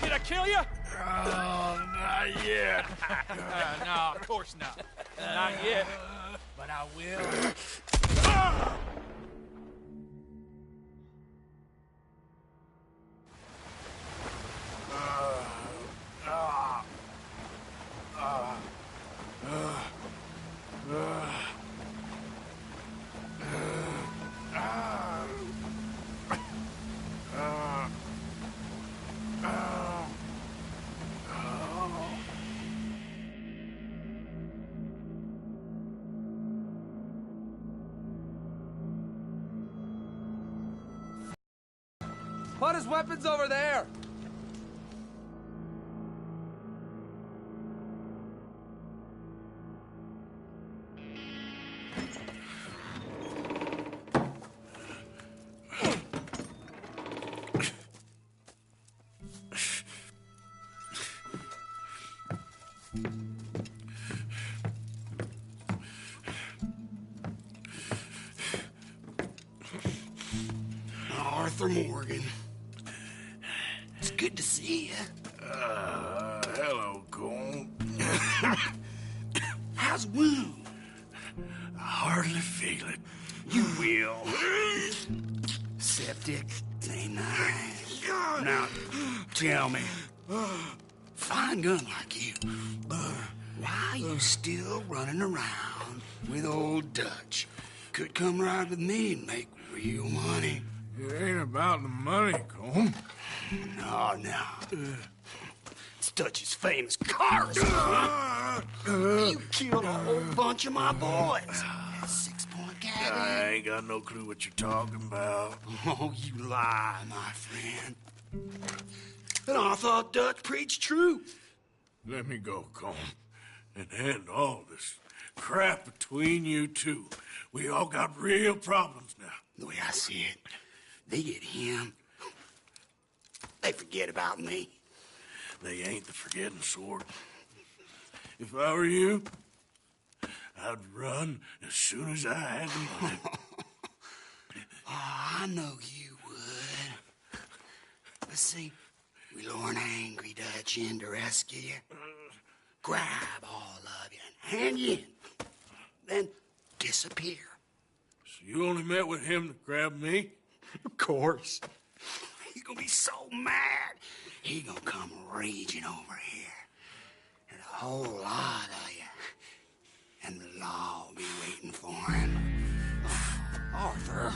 Did I kill you? Oh, not yet. No, of course not. Not yet. But I will. Put his weapons over there! Arthur Morgan. It's good to see you. Hello, Cole. How's the wound? I hardly feel it. You will. Septic. Ain't nice. Now, tell me, fine gun like you, why you still running around with old Dutch? Could come right with me and make real money. It ain't about the money, Cole. No. It's Dutch's famous cars. You killed a whole bunch of my boys. 6-point cabin. I ain't got no clue what you're talking about. Oh, you lie, my friend. And I thought Dutch preached truth. Let me go, Cole, and end all this crap between you two. We all got real problems now. The way I see it, they get him. They forget about me. They ain't the forgetting sort. If I were you, I'd run as soon as I had the money. Oh, I know you would. But see, we lure an angry Dutch in to rescue you. Grab all of you and hand you in. Then disappear. So you only met with him to grab me? Of course. He's gonna be so mad. He gonna come raging over here. And a whole lot of you. And the law will be waiting for him. Oh, Arthur.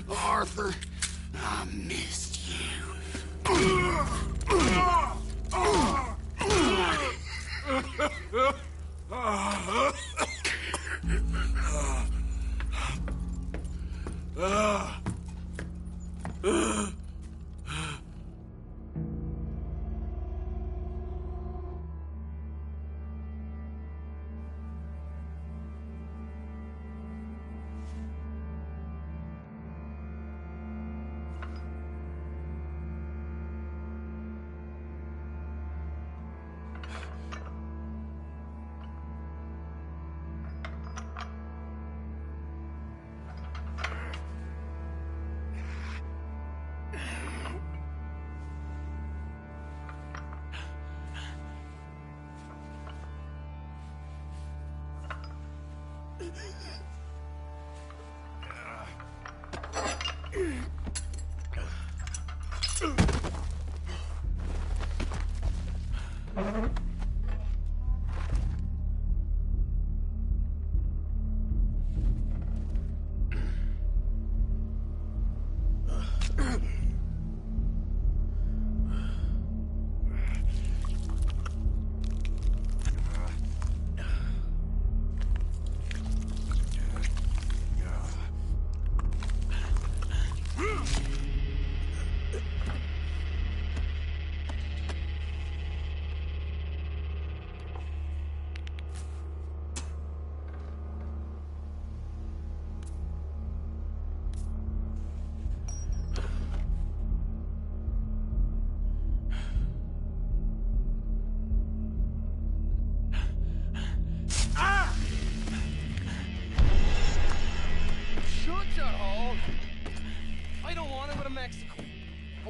Arthur, I missed you.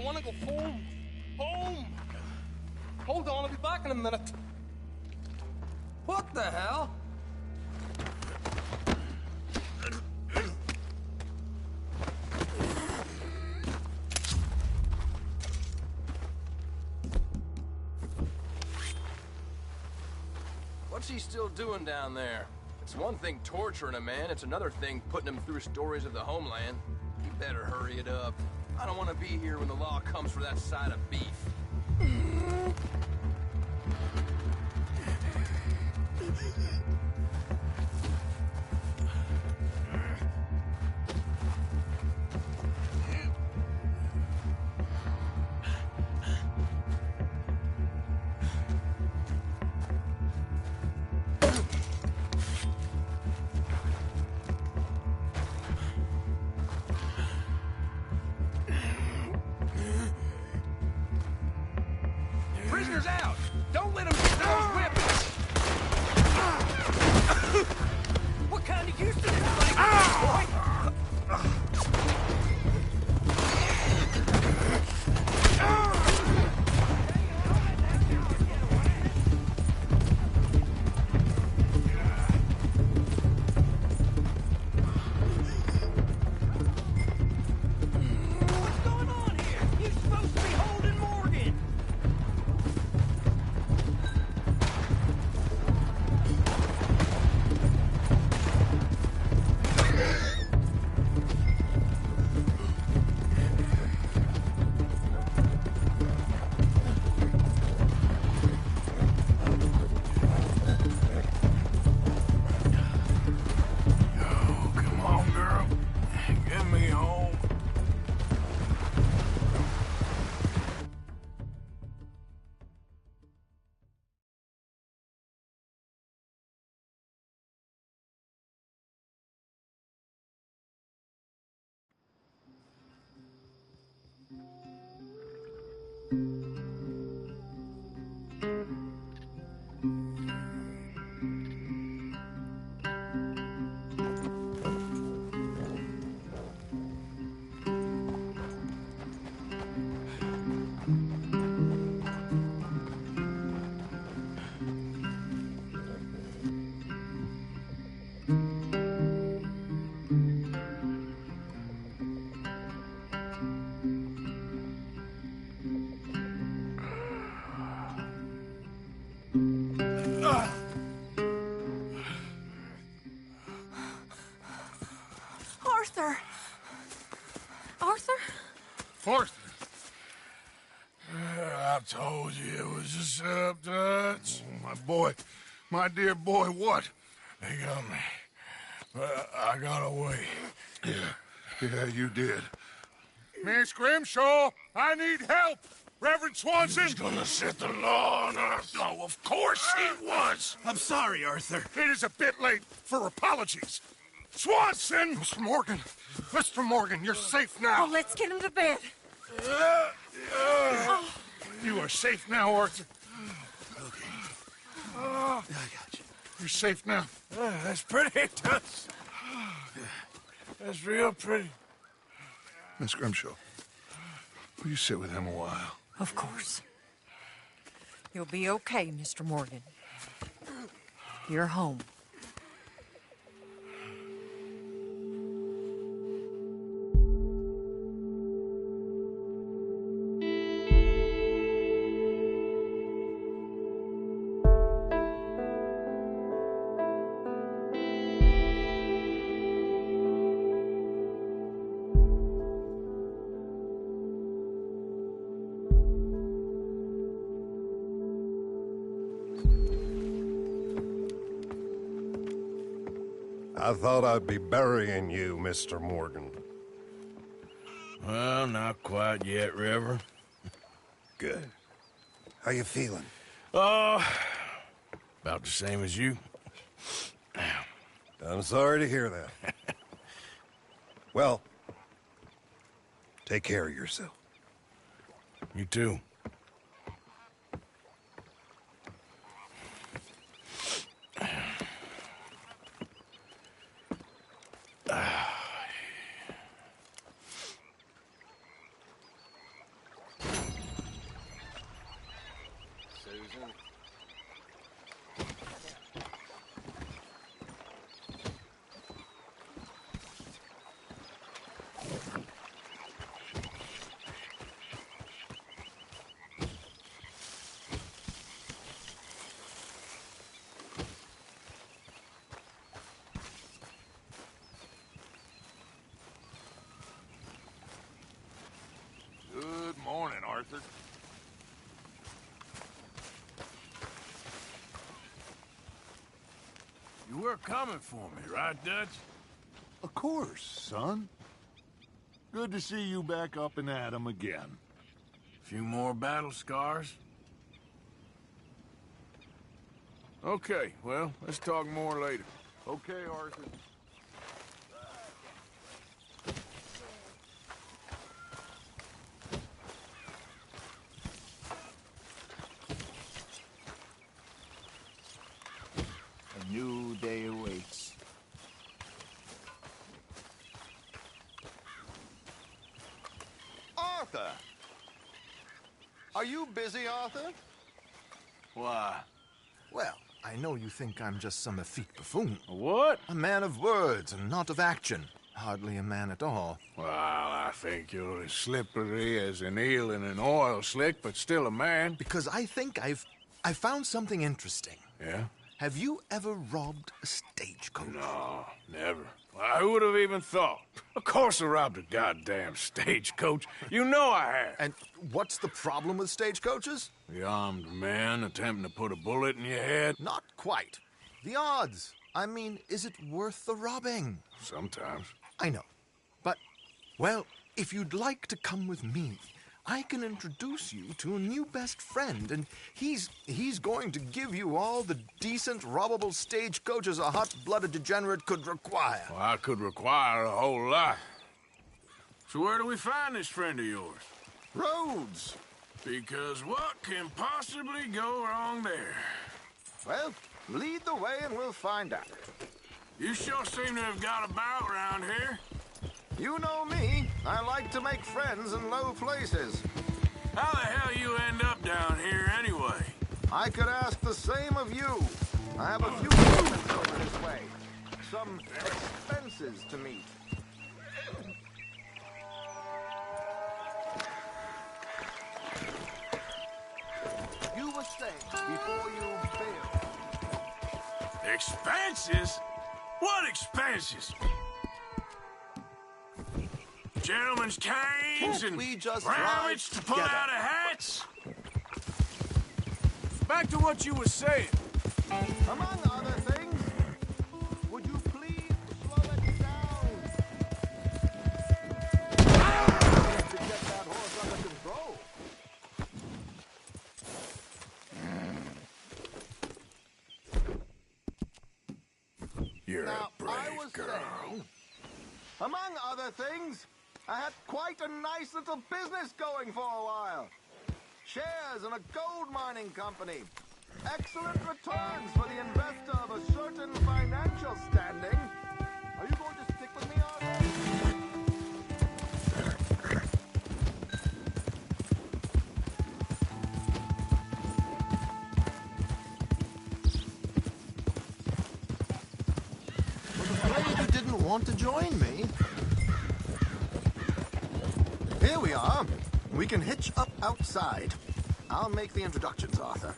I want to go home. Home! Hold on, I'll be back in a minute. What the hell? What's he still doing down there? It's one thing torturing a man, it's another thing putting him through stories of the homeland. He better hurry it up. I don't want to be here when the law comes for that side of beef. Prisoners out! Don't let them get to those weapons! What kind of use to this thing, boy? What's going on here? You're supposed to be holding Morgan! Come on, girl. Get me home. Arthur! Arthur? Arthur. I told you it was a setup, Dutch. My boy, my dear boy, what? They got me. But I got away. Yeah, you did. Miss Grimshaw, I need help. Reverend Swanson. He's gonna set the law on us. Oh, of course he was. I'm sorry, Arthur. It is a bit late for apologies. Swanson! Mr. Morgan. Mr. Morgan, you're safe now. Oh, let's get him to bed. You are safe now, Arthur. Okay. I got you. You're safe now. That's pretty, Dutch. That's real pretty. Miss Grimshaw, will you sit with him a while? Of course. You'll be okay, Mr. Morgan. You're home. I thought I'd be burying you, Mr. Morgan. Well, not quite yet, Reverend. Good. How you feeling? Oh, about the same as you. I'm sorry to hear that. Well, take care of yourself. You too. horses. You were coming for me, right, Dutch? Of course, son. Good to see you back up and at 'em again. Few more battle scars? Okay, well, let's talk more later. Okay, Arthur. A new day awaits. Arthur! Are you busy, Arthur? Why? Well, I know you think I'm just some effete buffoon. What? A man of words and not of action. Hardly a man at all. Well, I think you're as slippery as an eel in an oil slick, but still a man. Because I think I found something interesting. Yeah? Have you ever robbed a stagecoach? No, never. Well, who would have even thought? Of course I robbed a goddamn stagecoach. You know I have. And what's the problem with stagecoaches? The armed man attempting to put a bullet in your head? Not quite. The odds. I mean, is it worth the robbing? Sometimes. I know. But, well, if you'd like to come with me, I can introduce you to a new best friend, and he's going to give you all the decent, robbable stagecoaches a hot-blooded degenerate could require. Well, I could require a whole lot. So where do we find this friend of yours? Roads! Because what can possibly go wrong there? Well, lead the way and we'll find out. You sure seem to have got about around here. You know me. I like to make friends in low places. How the hell you end up down here anyway? I could ask the same of you. I have a few payments over this way. Some expenses to meet. You were saying before you bailed. Expenses? What expenses? Gentlemen's canes and rabbits to pull out of hats? Back to what you were saying. Among other things, would you please slow it down? To get that horse under control. You're Now, a brave I was girl. saying, among other things, I had quite a nice little business going for a while. Shares in a gold mining company. Excellent returns for the investor of a certain financial standing. Are you going to stick with me, Arthur? Afraid you didn't want to join me. Here we are. We can hitch up outside. I'll make the introductions, Arthur.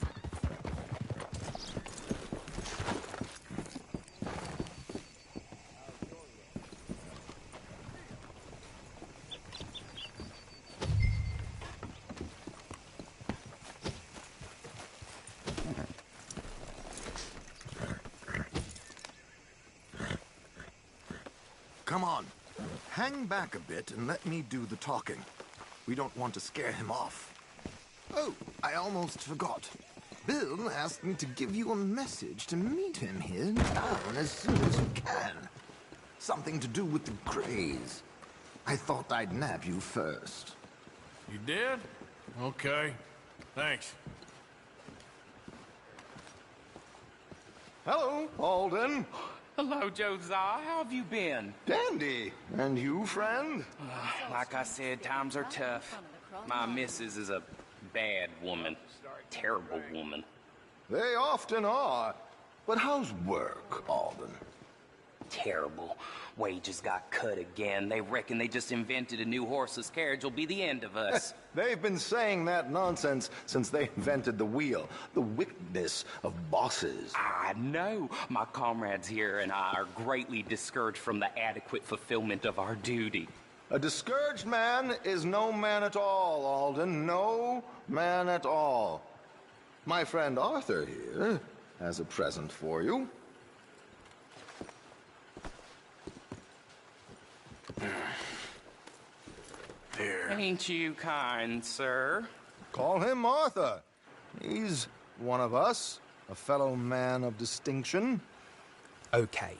Come on. Hang back a bit and let me do the talking. We don't want to scare him off. Oh, I almost forgot. Bill asked me to give you a message to meet him here in town as soon as you can. Something to do with the Greys. I thought I'd nab you first. You did? Okay. Thanks. Hello, Alden. Hello, Josiah. How have you been? Dandy. And you, friend? Like I said, times are tough. My missus is a bad woman. Terrible woman. They often are. But how's work, Alden? Terrible. Wages got cut again. They reckon they just invented a new horseless carriage will be the end of us. They've been saying that nonsense since they invented the wheel. The wickedness of bosses. I know. My comrades here and I are greatly discouraged from the adequate fulfillment of our duty. A discouraged man is no man at all, Alden. No man at all. My friend Arthur here has a present for you. Here. Ain't you kind, sir? Call him Arthur. He's one of us, a fellow man of distinction. Okay,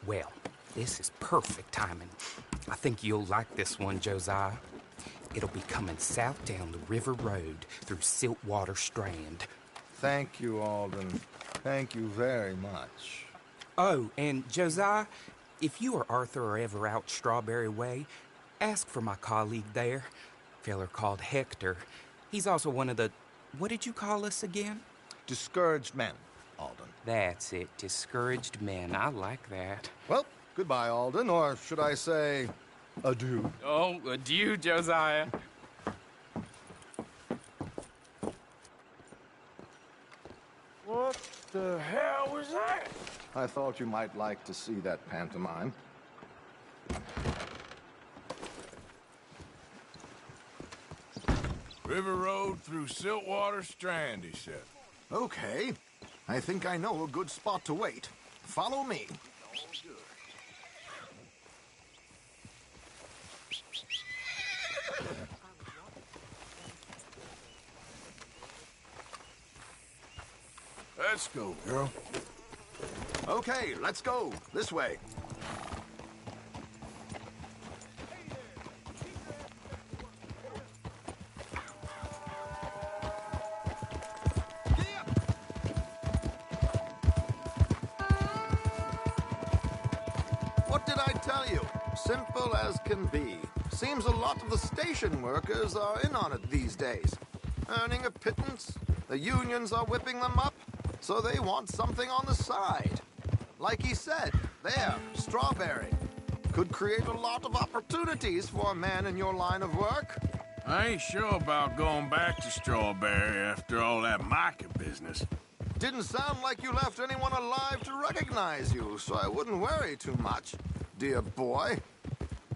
well, this is perfect timing. I think you'll like this one, Josiah. It'll be coming south down the river road through Siltwater Strand. Thank you, Alden. Thank you very much. Oh, and Josiah, if you or Arthur are ever out Strawberry Way, ask for my colleague there, a feller called Hector. He's also one of the... What did you call us again? Discouraged men, Alden. That's it, discouraged men. I like that. Well, goodbye, Alden, or should I say, adieu. Oh, adieu, Josiah. What the hell was that? I thought you might like to see that pantomime. River Road through Siltwater Strand, he said. Okay. I think I know a good spot to wait. Follow me. Let's go, girl. Okay, let's go. This way. What did I tell you? Simple as can be. Seems a lot of the station workers are in on it these days. Earning a pittance. The unions are whipping them up, so they want something on the side. Like he said, there, Strawberry. Could create a lot of opportunities for a man in your line of work. I ain't sure about going back to Strawberry after all that Micah business. Didn't sound like you left anyone alive to recognize you, so I wouldn't worry too much, dear boy.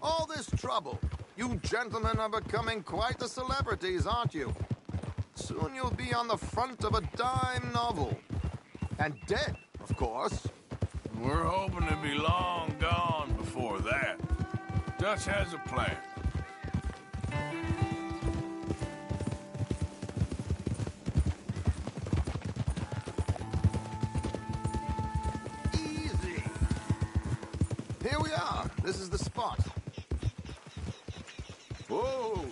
All this trouble. You gentlemen are becoming quite the celebrities, aren't you? Soon you'll be on the front of a dime novel. And dead, of course. We're hoping to be long gone before that. Dutch has a plan. Easy. Here we are. This is the spot. Whoa.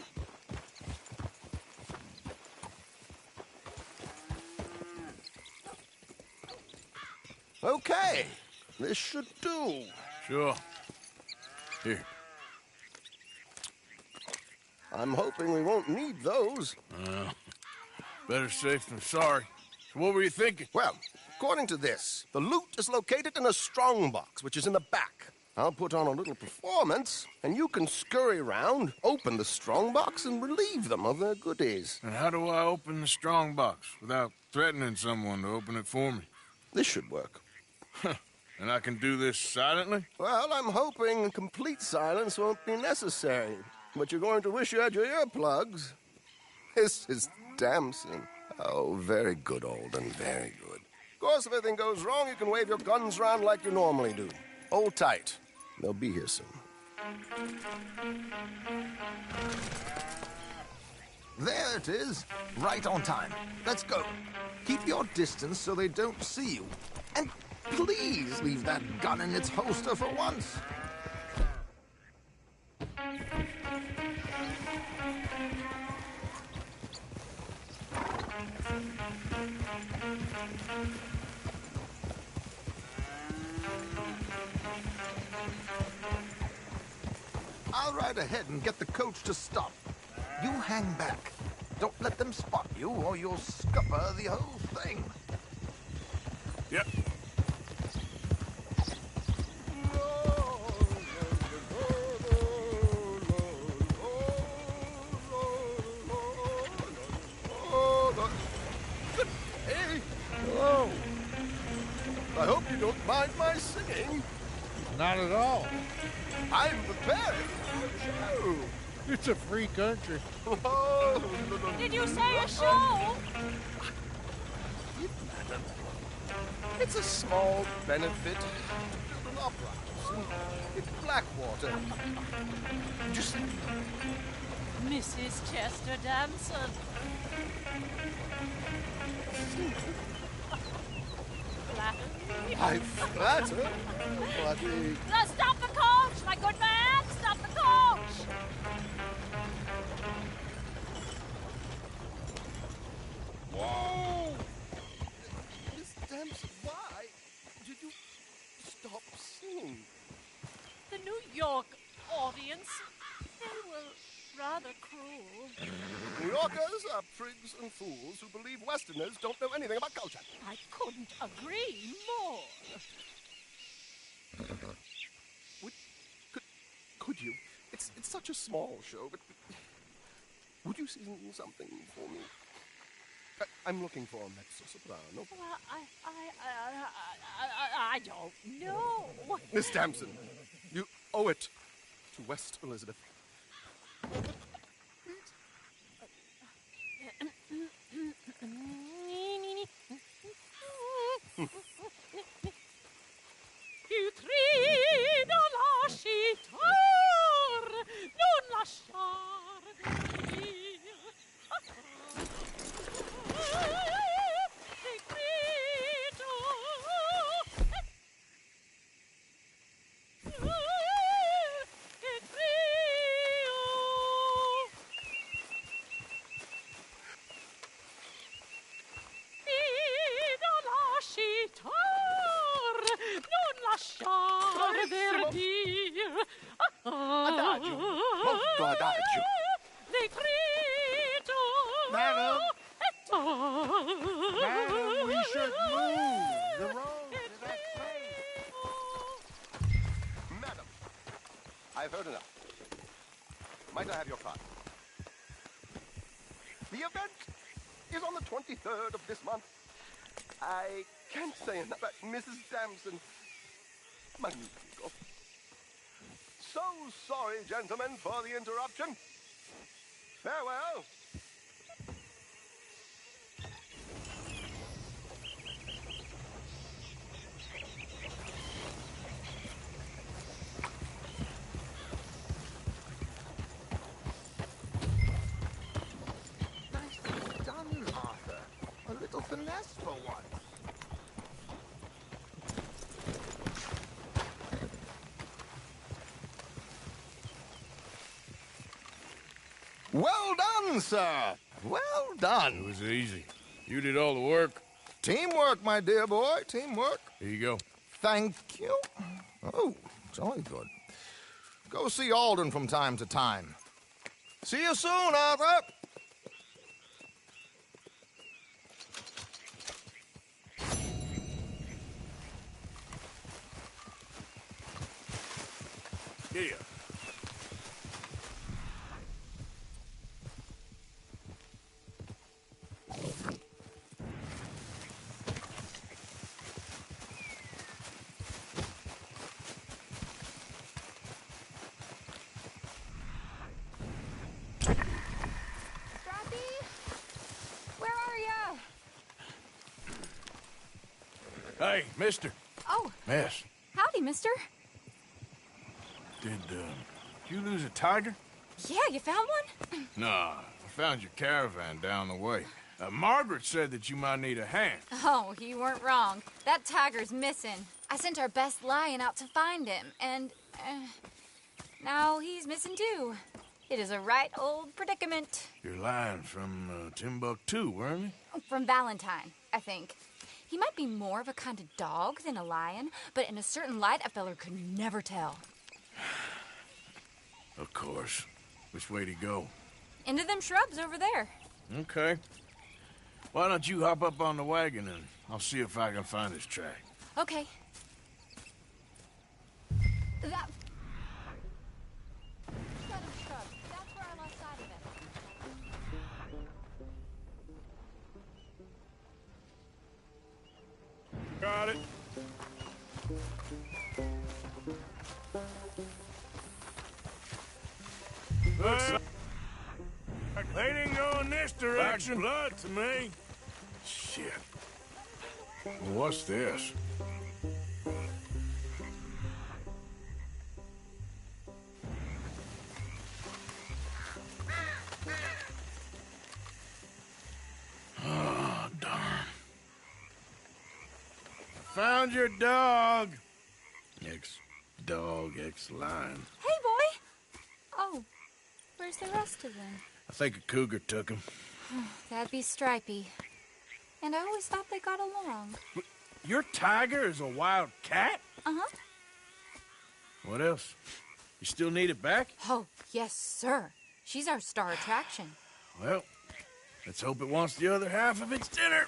Okay. This should do. Sure. Here. I'm hoping we won't need those. Better safe than sorry. So what were you thinking? Well, according to this, the loot is located in a strongbox, which is in the back. I'll put on a little performance, and you can scurry around, open the strongbox, and relieve them of their goodies. And how do I open the strongbox without threatening someone to open it for me? This should work. And I can do this silently? Well, I'm hoping complete silence won't be necessary. But you're going to wish you had your earplugs. This is Damson. Oh, very good, Alden, very good. Of course, if anything goes wrong, you can wave your guns around like you normally do. Hold tight. They'll be here soon. There it is. Right on time. Let's go. Keep your distance so they don't see you. And please leave that gun in its holster for once. I'll ride ahead and get the coach to stop. You hang back. Don't let them spot you, or you'll scupper the whole thing. Yep. Hey! Hello. I hope you don't mind my singing. Not at all. I'm prepared. Show. It's a free country. Oh, Did you say a show? Madam. It's a small benefit. An opera house in Blackwater. Just Mrs. Chester Damson. I flatter. But Stop the coach, my good man! Stop the coach! Whoa! Miss Damson, why did you stop singing? The New York audience, they were rather cruel. New Yorkers are prigs and fools who believe Westerners don't know anything about culture. I couldn't agree more. Could you? It's such a small show, but would you sing something for me? I'm looking for a mezzo-soprano. Well, I don't know. Miss Damson, you owe it to West Elizabeth. Più trido lascitar, non lasciar dir. Adagio, molto adagio. Madam, we should move. The road is at stake. Madam, I've heard enough. Might I have your card? The event is on the 23rd of this month. I can't say enough about Mrs. Damson. Magnifico. So sorry, gentlemen, for the interruption. Farewell. Nicely done, Arthur. A little finesse for once. Well done, sir. Well done. It was easy. You did all the work. Teamwork, my dear boy. Teamwork. Here you go. Thank you. Oh, jolly good. Go see Alden from time to time. See you soon, Arthur. Here. Hey, mister. Oh. Miss. Howdy, mister. Did you lose a tiger? Yeah, you found one? Nah, I found your caravan down the way. Margaret said that you might need a hand. Oh, you weren't wrong. That tiger's missing. I sent our best lion out to find him, and now he's missing too. It is a right old predicament. You're lying from Timbuktu, weren't you? From Valentine, I think. He might be more of a kind of dog than a lion, but in a certain light, a feller could never tell. Of course. Which way to go? Into them shrubs over there. Okay. Why don't you hop up on the wagon and I'll see if I can find his track. Okay. That... shrub. That's where I lost sight of it. Got it. Looks like they didn't go in this direction. Blood to me. Shit. What's this? Oh, darn. Found your dog. Ex-dog, ex-lion. Hey, boy! Oh, where's the rest of them? I think a cougar took him. That'd be Stripey. And I always thought they got along. Your tiger is a wild cat? Uh-huh. What else? You still need it back? Oh, yes, sir. She's our star attraction. Well, let's hope it wants the other half of its dinner.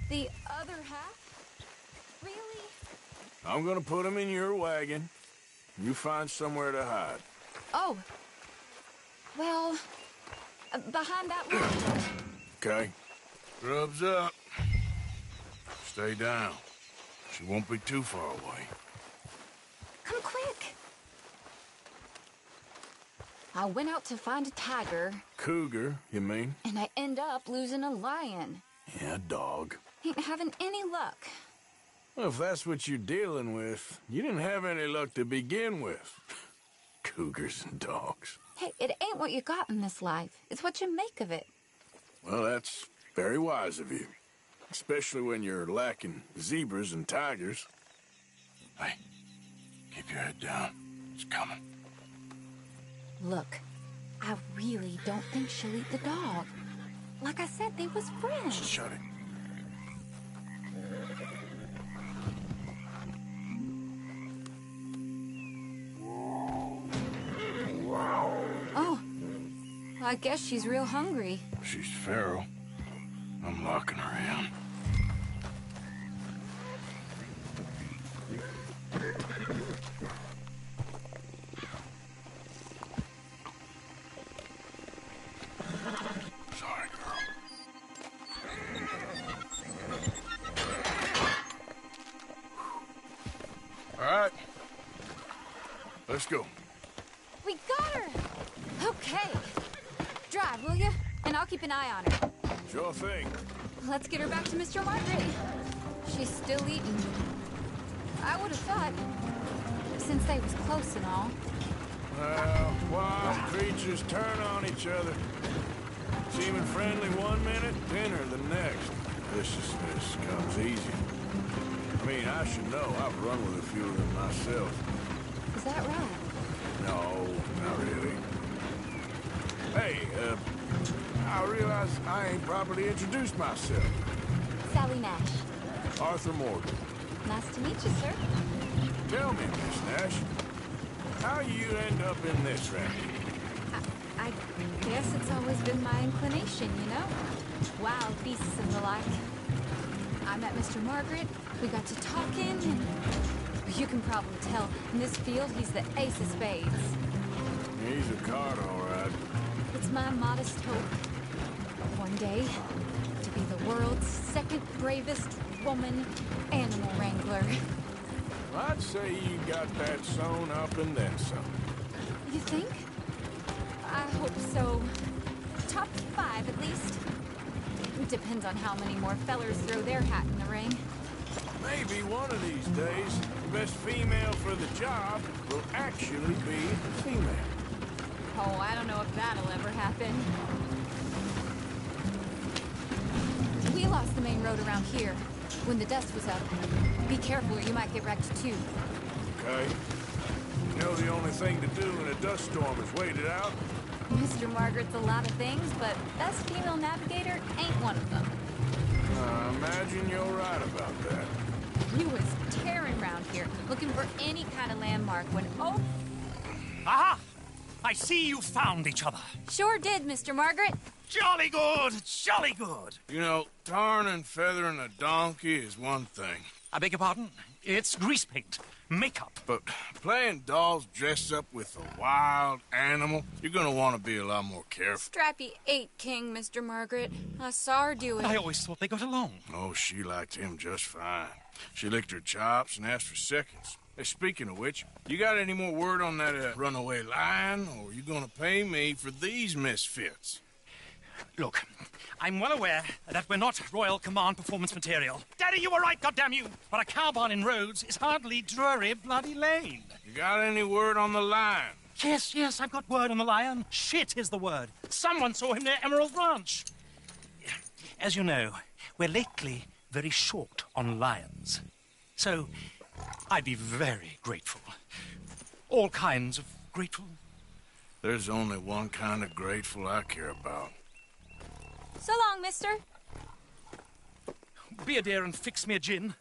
The other half? Really? I'm gonna put him in your wagon. You find somewhere to hide. Oh. Well, behind that one. Okay. Grub's up. Stay down. She won't be too far away. Come quick. I went out to find a tiger. Cougar, you mean? And I end up losing a lion. Yeah, dog. Ain't having any luck. Well, if that's what you're dealing with, you didn't have any luck to begin with. Cougars and dogs. Hey, it ain't what you got in this life. It's what you make of it. Well, that's very wise of you. Especially when you're lacking zebras and tigers. Hey, keep your head down. It's coming. Look, I really don't think she'll eat the dog. Like I said, they was friends. Shut it. Oh, I guess she's real hungry. She's feral. I'm locking her in. Sorry, girl. All right. Let's go. We got her! Okay. Drive, will you? And I'll keep an eye on her. Sure thing. Let's get her back to Mr. Margaret. She's still eating. I would have thought, since they was close and all. Well, wild creatures turn on each other. Seeming friendly one minute, dinner the next. Viciousness comes easy. I mean, I should know. I've run with a few of them myself. Is that right? No, not really. Hey, I realize I ain't properly introduced myself. Sally Nash. Arthur Morgan. Nice to meet you, sir. Tell me, Miss Nash, how you end up in this racket? I guess it's always been my inclination, you know? Wild beasts and the like. I met Mr. Margaret, we got to talking, and you can probably tell, in this field, he's the ace of spades. He's a card, all right. It's my modest hope, one day, to be the world's second bravest woman animal wrangler. I'd say you got that sewn up and then some. You think? I hope so. Top 5, at least. Depends on how many more fellers throw their hat in the ring. Maybe one of these days, the best female for the job will actually be a female. Oh, I don't know if that'll ever happen. We lost the main road around here when the dust was up. Be careful or you might get wrecked too. Okay. You know the only thing to do in a dust storm is wait it out? Mr. Margaret's a lot of things, but best female navigator ain't one of them. I imagine you're right about that. You was tearing around here, looking for any kind of landmark when, oh... Aha! I see you found each other. Sure did, Mr. Margaret. Jolly good, jolly good. You know, tarring and feathering a donkey is one thing. I beg your pardon? It's grease paint, makeup. But playing dolls dressed up with a wild animal, you're gonna want to be a lot more careful. Strappy ate King, Mr. Margaret. I saw her do it. I always thought they got along. Oh, she liked him just fine. She licked her chops and asked for seconds. Hey, speaking of which, you got any more word on that runaway lion, or are you gonna pay me for these misfits? Look, I'm well aware that we're not Royal Command performance material. Daddy, you were right, goddamn you! But a cowbarn in Rhodes is hardly Drury Bloody Lane. You got any word on the lion? Yes, I've got word on the lion. Shit is the word. Someone saw him near Emerald Ranch. As you know, we're lately very short on lions. So, I'd be very grateful. All kinds of grateful. There's only one kind of grateful I care about. So long, mister. Be a dear and fix me a gin.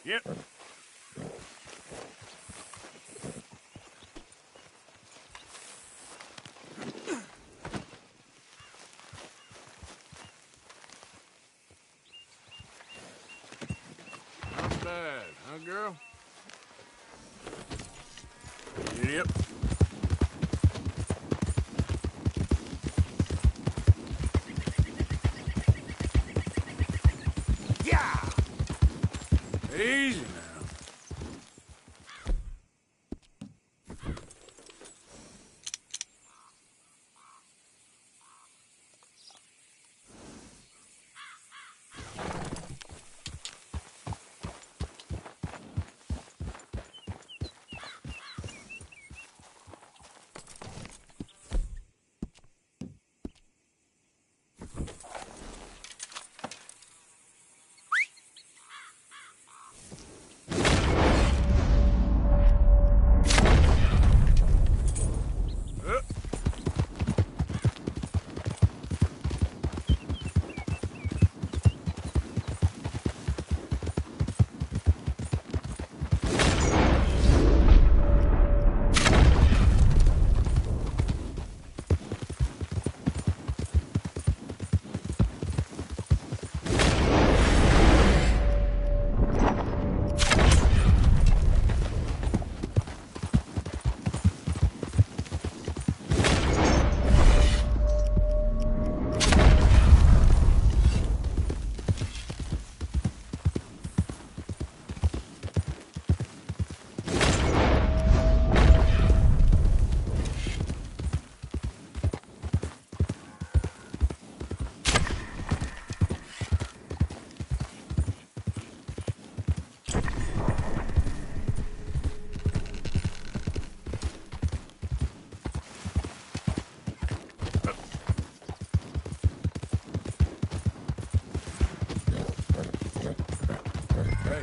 Yep. Not bad, huh, girl? Yep. Yeah! Easy now.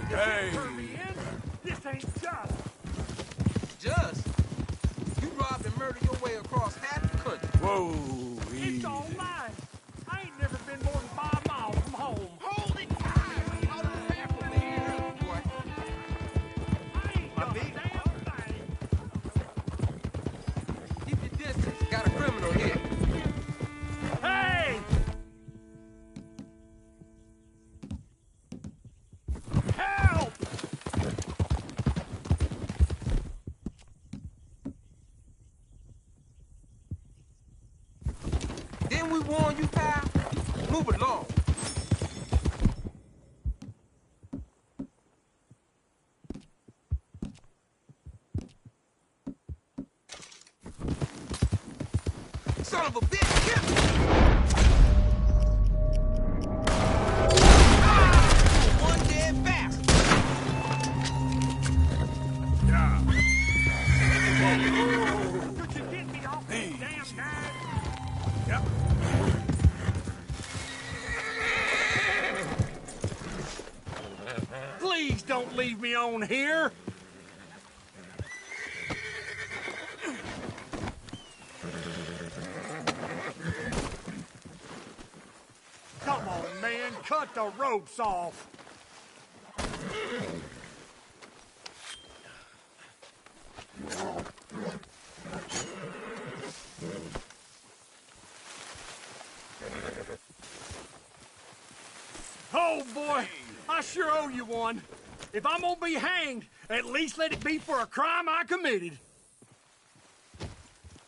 Hey! This ain't just. Just? You robbed and murdered your way across half the country. Whoa, It's all mine. I ain't never been more than 5 miles from home. Hold it tight. I'll sample here, boy. I ain't done a damn thing. Keep your distance. Got a criminal here. Hey! Help! Didn't we warn you, pal? Move along. Son of a bitch! Get him! One dead bastard! Yeah. Could you get me off this damn guy? Yep. Please don't leave me on here. Come on, man, cut the ropes off. Oh, boy, I sure owe you one. If I'm gonna be hanged, at least let it be for a crime I committed.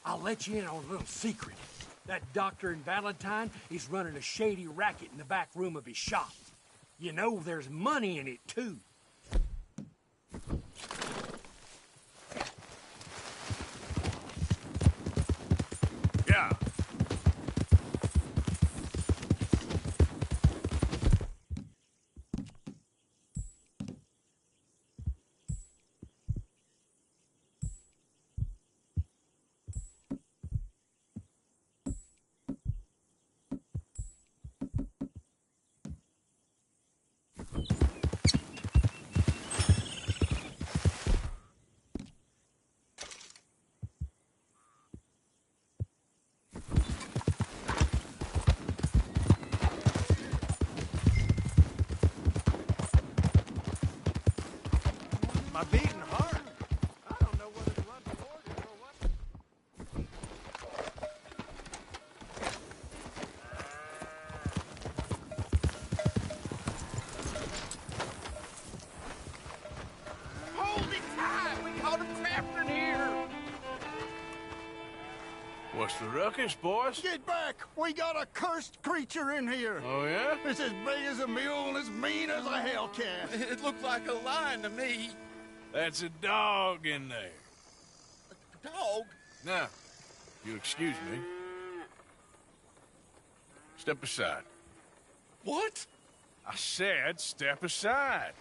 I'll let you in on a little secret. That doctor in Valentine is running a shady racket in the back room of his shop. You know there's money in it, too. Yeah. a beating heart. I don't know whether to run toward it or what. Hold it tight! We caught him trapped in here! What's the ruckus, boys? Get back! We got a cursed creature in here! Oh, yeah? It's as big as a mule and as mean as a hellcat. It looked like a lion to me. That's a dog in there. A dog? Now, you excuse me. Step aside. What? I said step aside.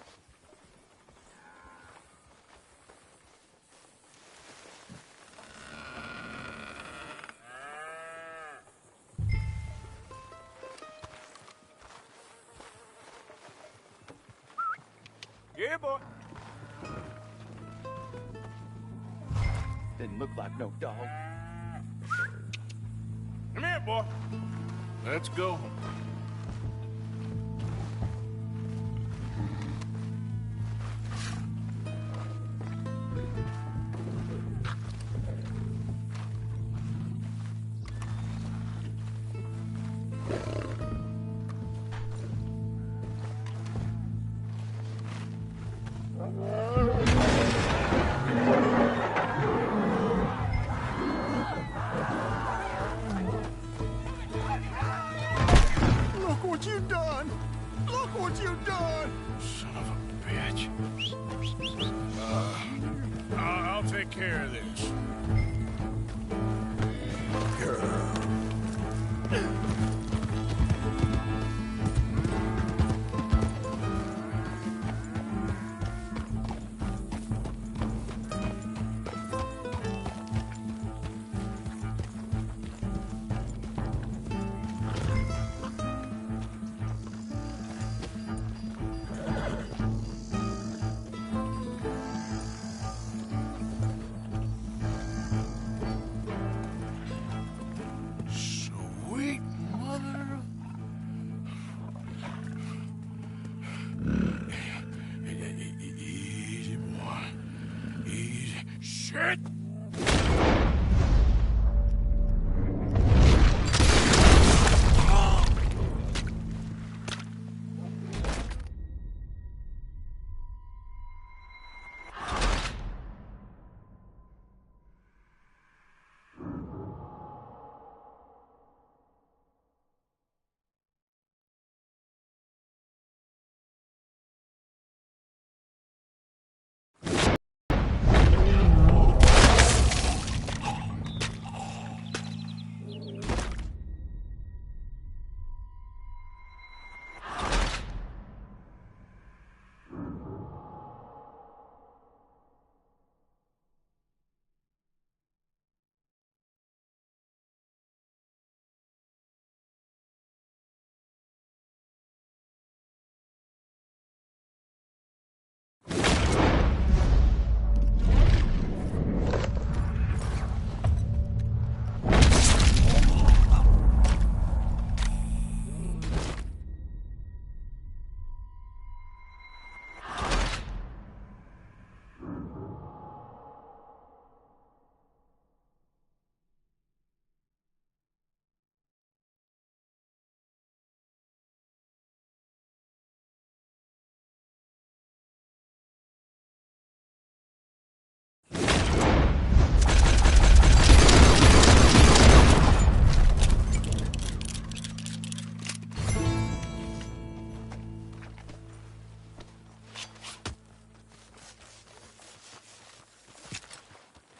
Yeah, boy. Didn't look like no dog. Come here, boy. Let's go. Look what you done! Look what you done! Son of a bitch. I'll take care of this. Sweet mother. Easy, boy. Easy. Shit!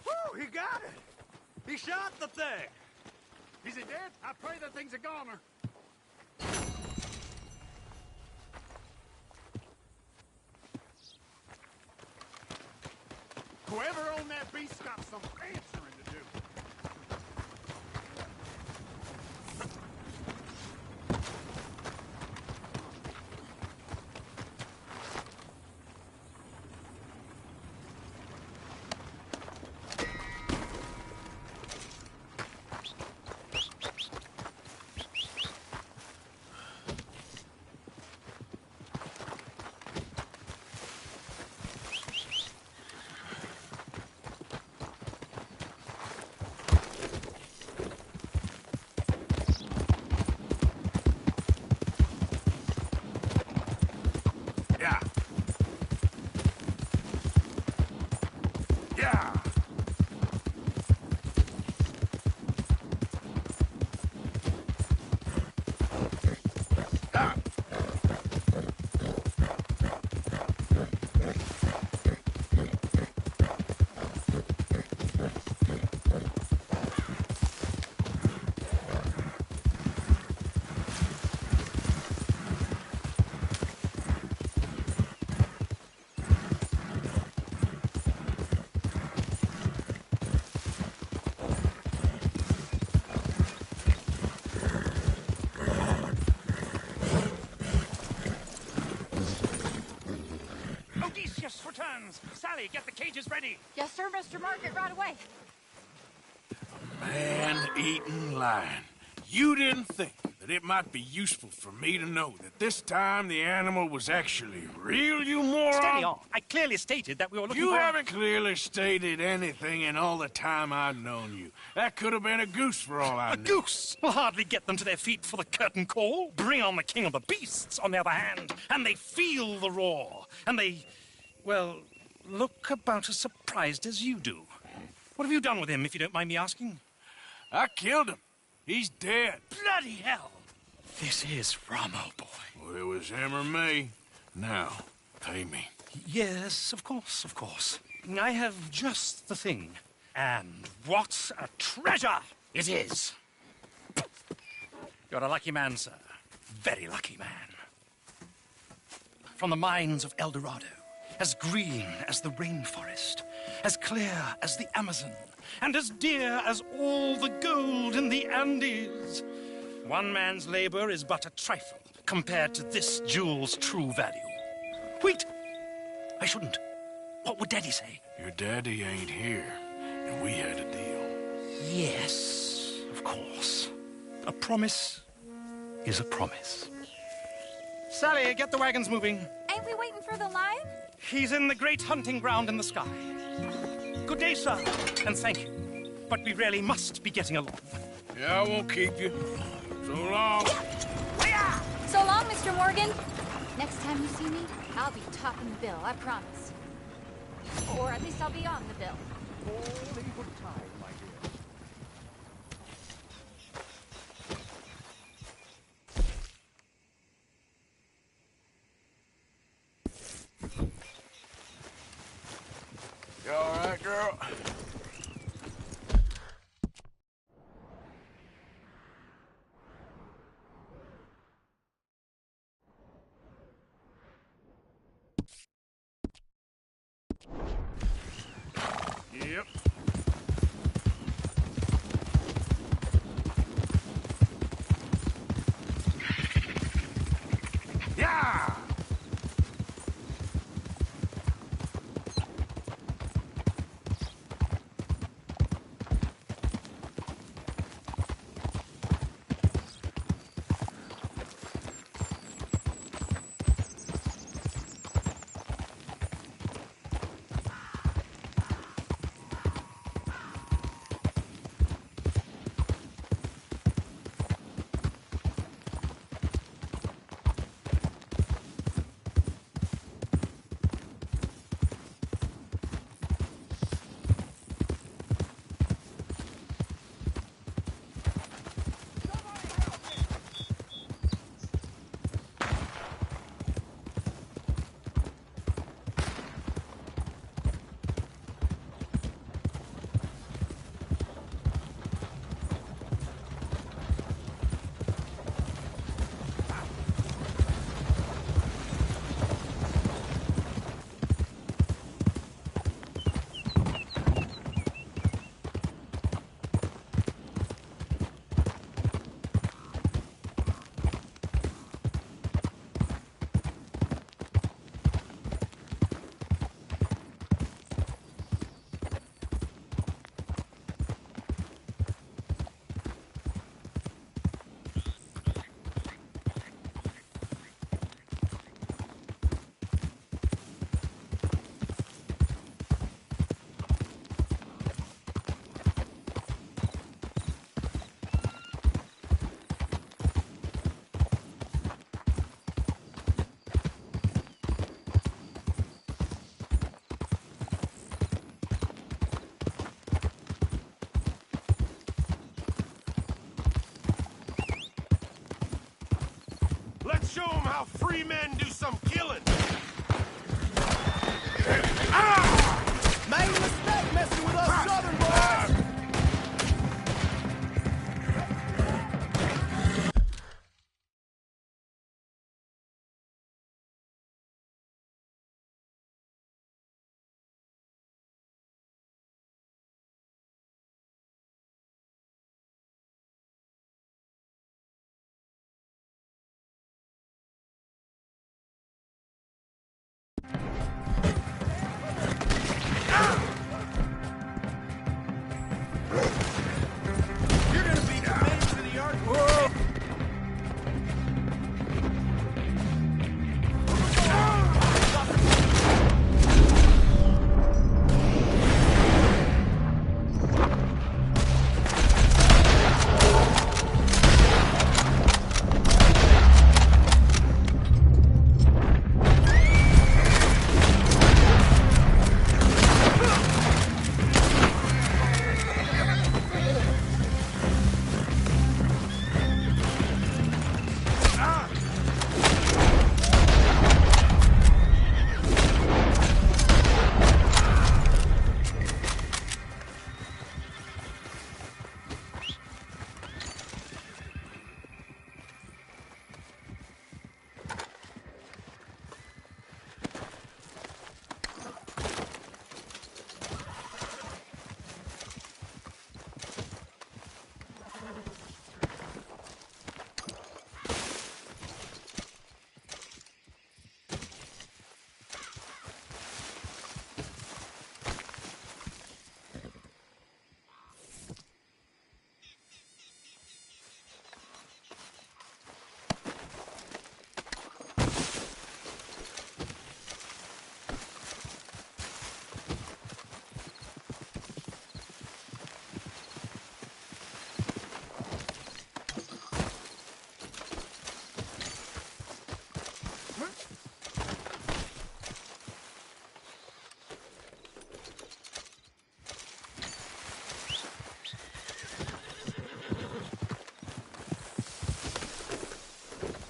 Woo, he got it! He shot the thing! Is he dead? I pray that thing's a goner. Whoever owned that beast's got some answering to do. Sally, get the cages ready. Yes, sir, Mr. Margaret, right away. Man-eating lion. You didn't think that it might be useful for me to know that this time the animal was actually real, you moron? Steady on. I clearly stated that we were looking for... You haven't clearly stated anything in all the time I've known you. That could have been a goose for all I A knew. goose will hardly get them to their feet for the curtain call. Bring on the king of the beasts, on the other hand, and they feel the roar. And they, well, look about as surprised as you do. What have you done with him, if you don't mind me asking? I killed him. He's dead. Bloody hell! This is Ramo, boy. Well, it was him or me. Now, pay me. Yes, of course, of course. I have just the thing. And what a treasure it is! You're a lucky man, sir. Very lucky man. From the mines of El Dorado, as green as the rainforest, as clear as the Amazon, and as dear as all the gold in the Andes. One man's labor is but a trifle compared to this jewel's true value. Wait! I shouldn't. What would Daddy say? Your daddy ain't here, and we had a deal. Yes, of course. A promise is a promise. Sally, get the wagons moving. Ain't we waiting for the lion? He's in the great hunting ground in the sky. Good day, sir, and thank you. But we really must be getting along. Yeah, I won't keep you. So long. So long, Mr. Morgan. Next time you see me, I'll be topping the bill, I promise. Or at least I'll be on the bill. All in good time, my dear. You all right, girl? Yep. Yeah! Let's show them how free men do some killing. Main mistake messing with us southern boys. You're gonna be committed to the art. Whoa!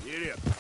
Get up.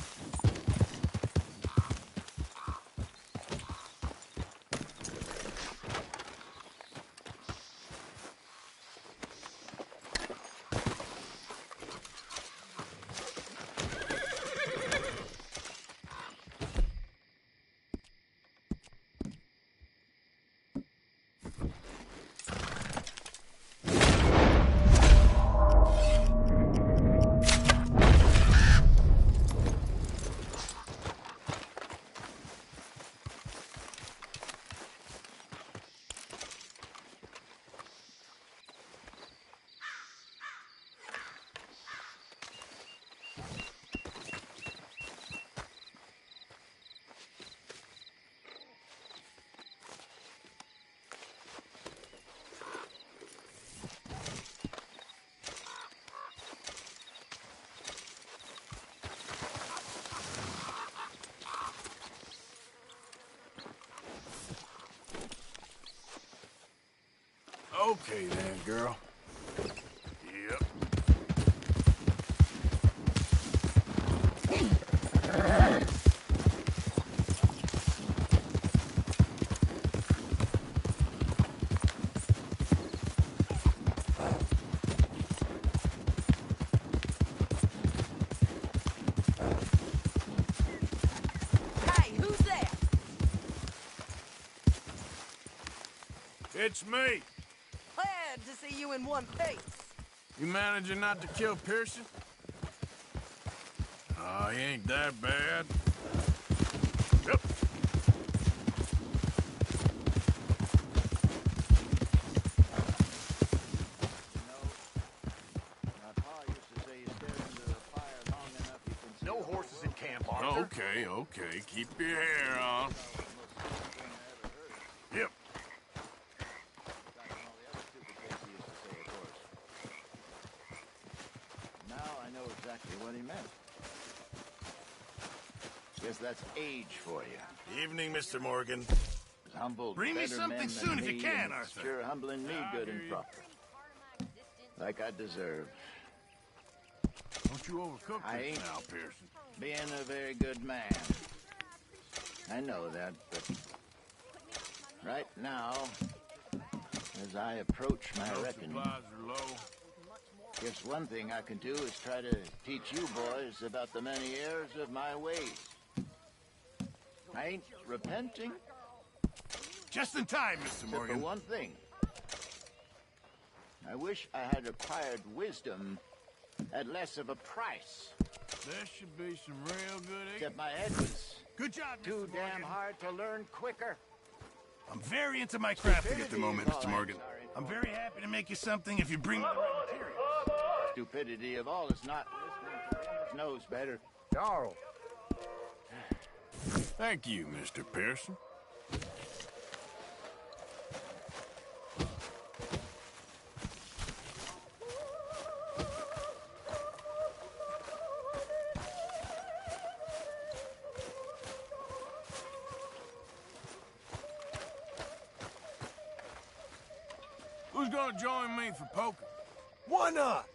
Okay then, girl. Yep. Hey, who's there? It's me. Glad to see you in one piece. You managing not to kill Pearson? Oh, he ain't that bad. Yep. No horses in camp, Arthur. Okay, okay. Keep your hair on. Yep. Now I know exactly what he meant. Guess that's age for you. Evening, Mr. Morgan. Humbled Bring me better something men soon than if you me, can, and it's Arthur. Sure humbling me good and proper. Like I deserve. Don't you overcook I this ain't now, Pearson. being a very good man. I know that, but right now, as I approach my reckoning, Supplies are low. guess one thing I can do is try to teach you boys about the many errors of my ways. I ain't repenting. Just in time, Mr. Except Morgan. for one thing. I wish I had acquired wisdom at less of a price. There should be some real good... Except my head was Good job, Mr. too damn hard to learn quicker. I'm very into my crafting at the moment, Mr. Morgan. Sorry. I'm very happy to make you something if you bring me the right material. Stupidity of all is not listening to him that knows better. Jarl. Thank you, Mr. Pearson. Who's gonna join me for poker? Why not?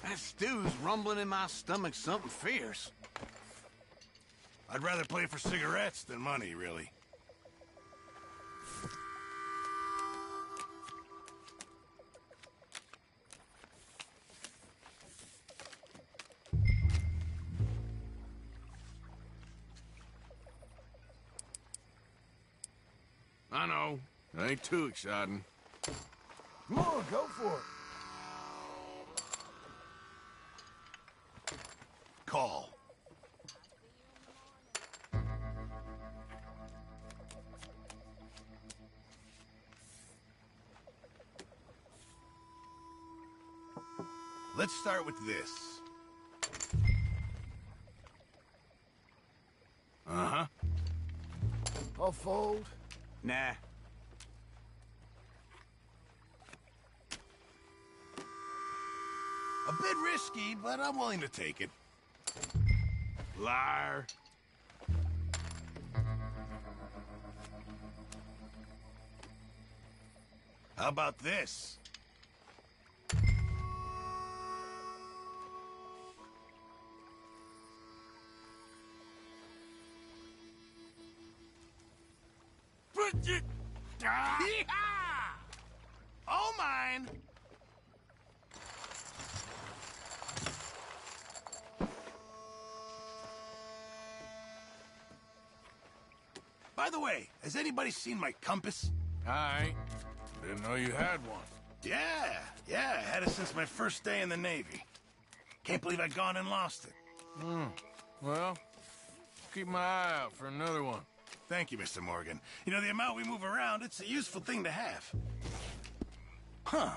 That stew's rumbling in my stomach something fierce. I'd rather play for cigarettes than money, really. I know. It ain't too exciting. Come on, go for it. Call. Let's start with this. Uh-huh. I'll fold. Nah. A bit risky, but I'm willing to take it. Liar. How about this? All mine! By the way, has anybody seen my compass? I ain't. Didn't know you had one. Yeah, I had it since my first day in the Navy. Can't believe I'd gone and lost it. Well, keep my eye out for another one. Thank you, Mr. Morgan. You know, the amount we move around, it's a useful thing to have. Huh.